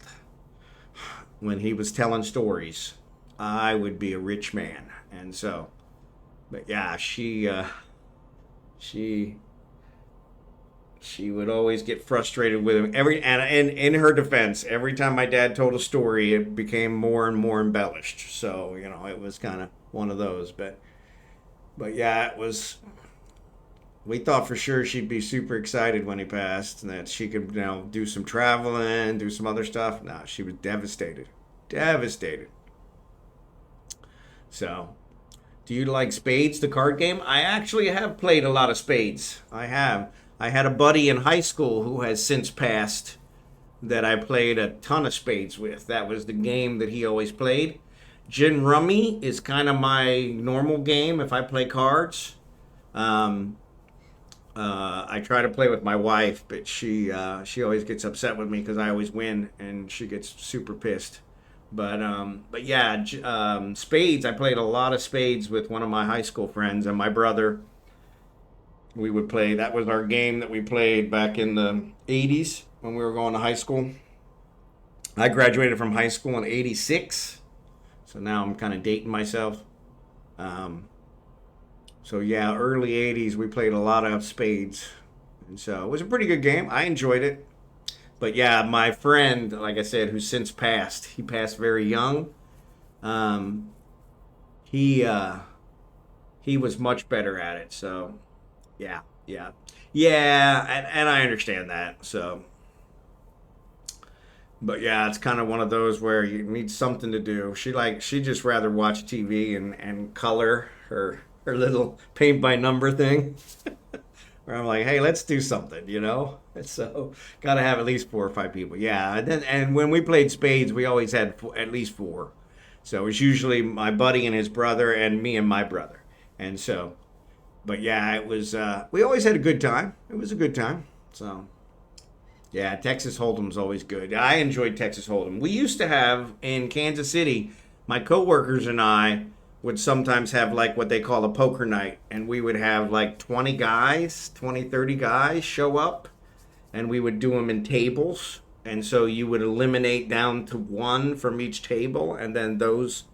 when he was telling stories, I would be a rich man. And so, but yeah, she would always get frustrated with him. And in her defense, every time my dad told a story, it became more and more embellished. So it was kind of one of those. But yeah, it was. We thought for sure she'd be super excited when he passed, and that she could do some traveling, do some other stuff. No, she was devastated, devastated. So, do you like Spades, the card game? I actually have played a lot of Spades. I have. I had a buddy in high school who has since passed that I played a ton of Spades with. That was the game that he always played. Gin Rummy is kind of my normal game if I play cards. I try to play with my wife, but she always gets upset with me because I always win, and she gets super pissed. But yeah, Spades. I played a lot of Spades with one of my high school friends and my brother. We would play. That was our game that we played back in the '80s when we were going to high school. I graduated from high school in '86, so now I'm kind of dating myself. yeah, early 80s, we played a lot of spades. And so it was a pretty good game. I enjoyed it. But yeah, my friend, like I said, who's since passed, he passed very young. Um, he he was much better at it. So yeah, yeah, and I understand that. So, but yeah, it's kind of one of those where you need something to do. She just rather watch TV and color her little paint by number thing. Where I'm like, hey, let's do something, you know. So got to have at least 4 or 5 people. Yeah, and when we played spades, we always had at least 4. So it was usually my buddy and his brother and me and my brother. And so, but yeah, it was. We always had a good time. It was a good time. So yeah, Texas Hold'em's always good. I enjoyed Texas Hold'em. We used to have in Kansas City, my coworkers and I would sometimes have like what they call a poker night, and we would have like 20 guys, 20, 30 guys show up, and we would do them in tables. And so you would eliminate down to 1 from each table, and then those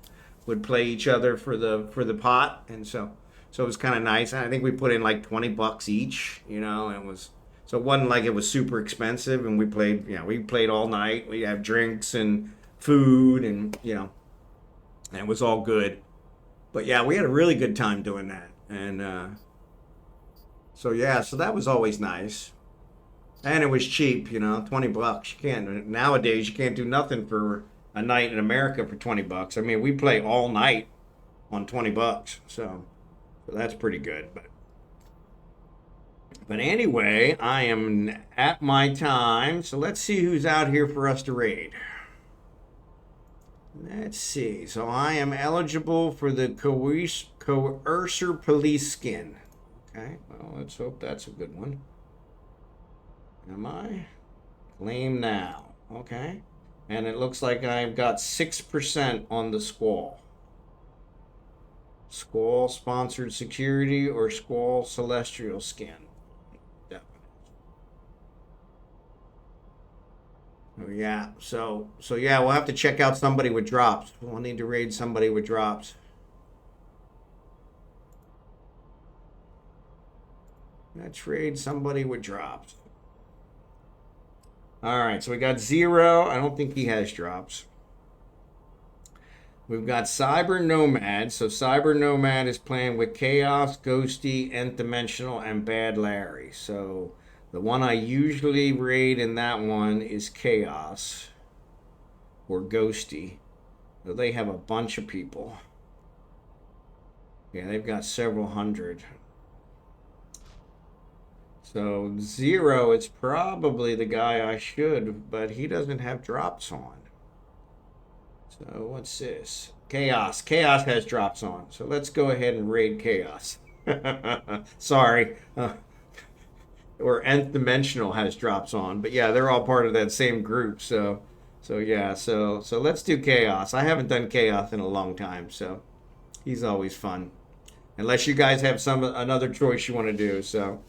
would play each other for the pot. And so it was kind of nice. I think we put in like $20 each, you know, and it was so it wasn't like it was super expensive. And we played all night. We have drinks and food, and and it was all good. But yeah, we had a really good time doing that. And so yeah, so that was always nice. And it was cheap, $20. You can't nowadays. You can't do nothing for a night in America for $20. I mean, we play all night on $20, so that's pretty good. But anyway, I am at my time, so let's see who's out here for us to raid. Let's see. So I am eligible for the Coercer Police skin. Okay, well, let's hope that's a good one. Am I? Claim now. Okay. And it looks like I've got 6% on the Squall. Squall Sponsored Security or Squall Celestial Skin. Oh, yeah. So yeah, we'll have to check out somebody with drops. We'll need to raid somebody with drops. Let's raid somebody with drops. All right, so we got 0. I don't think he has drops. We've got Cyber Nomad. So Cyber Nomad is playing with Chaos, Ghosty, Nth Dimensional, and Bad Larry. So the one I usually raid in that one is Chaos or Ghosty. So they have a bunch of people. Yeah, they've got several hundred. So 0 is probably the guy I should, but he doesn't have drops on. So what's this? Chaos. Chaos has drops on. So let's go ahead and raid Chaos. Sorry. Or Nth Dimensional has drops on. But yeah, they're all part of that same group. So yeah, so let's do Chaos. I haven't done Chaos in a long time, so he's always fun. Unless you guys have another choice you want to do, so.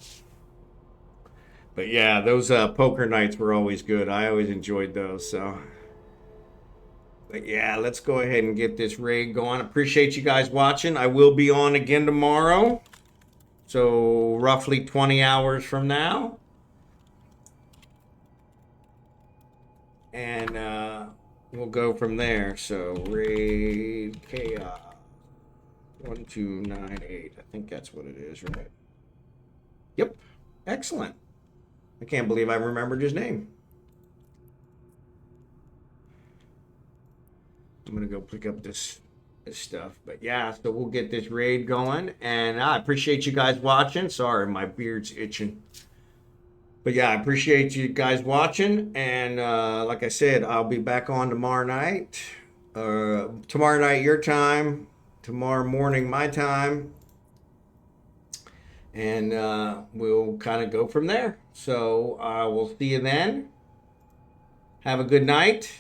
But yeah, those poker nights were always good. I always enjoyed those, so. But yeah, let's go ahead and get this raid going. Appreciate you guys watching. I will be on again tomorrow. So roughly 20 hours from now. And we'll go from there. So raid chaos 1298. I think that's what it is, right? Yep. Excellent. I can't believe I remembered his name. I'm gonna go pick up this stuff, but yeah, so we'll get this raid going, and I appreciate you guys watching. Sorry, my beard's itching, but yeah, I appreciate you guys watching, and like I said, I'll be back on tomorrow night. Tomorrow night your time, tomorrow morning my time, and we'll kind of go from there. So we'll see you then. Have a good night,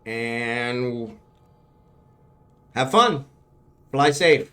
and have fun. Fly safe.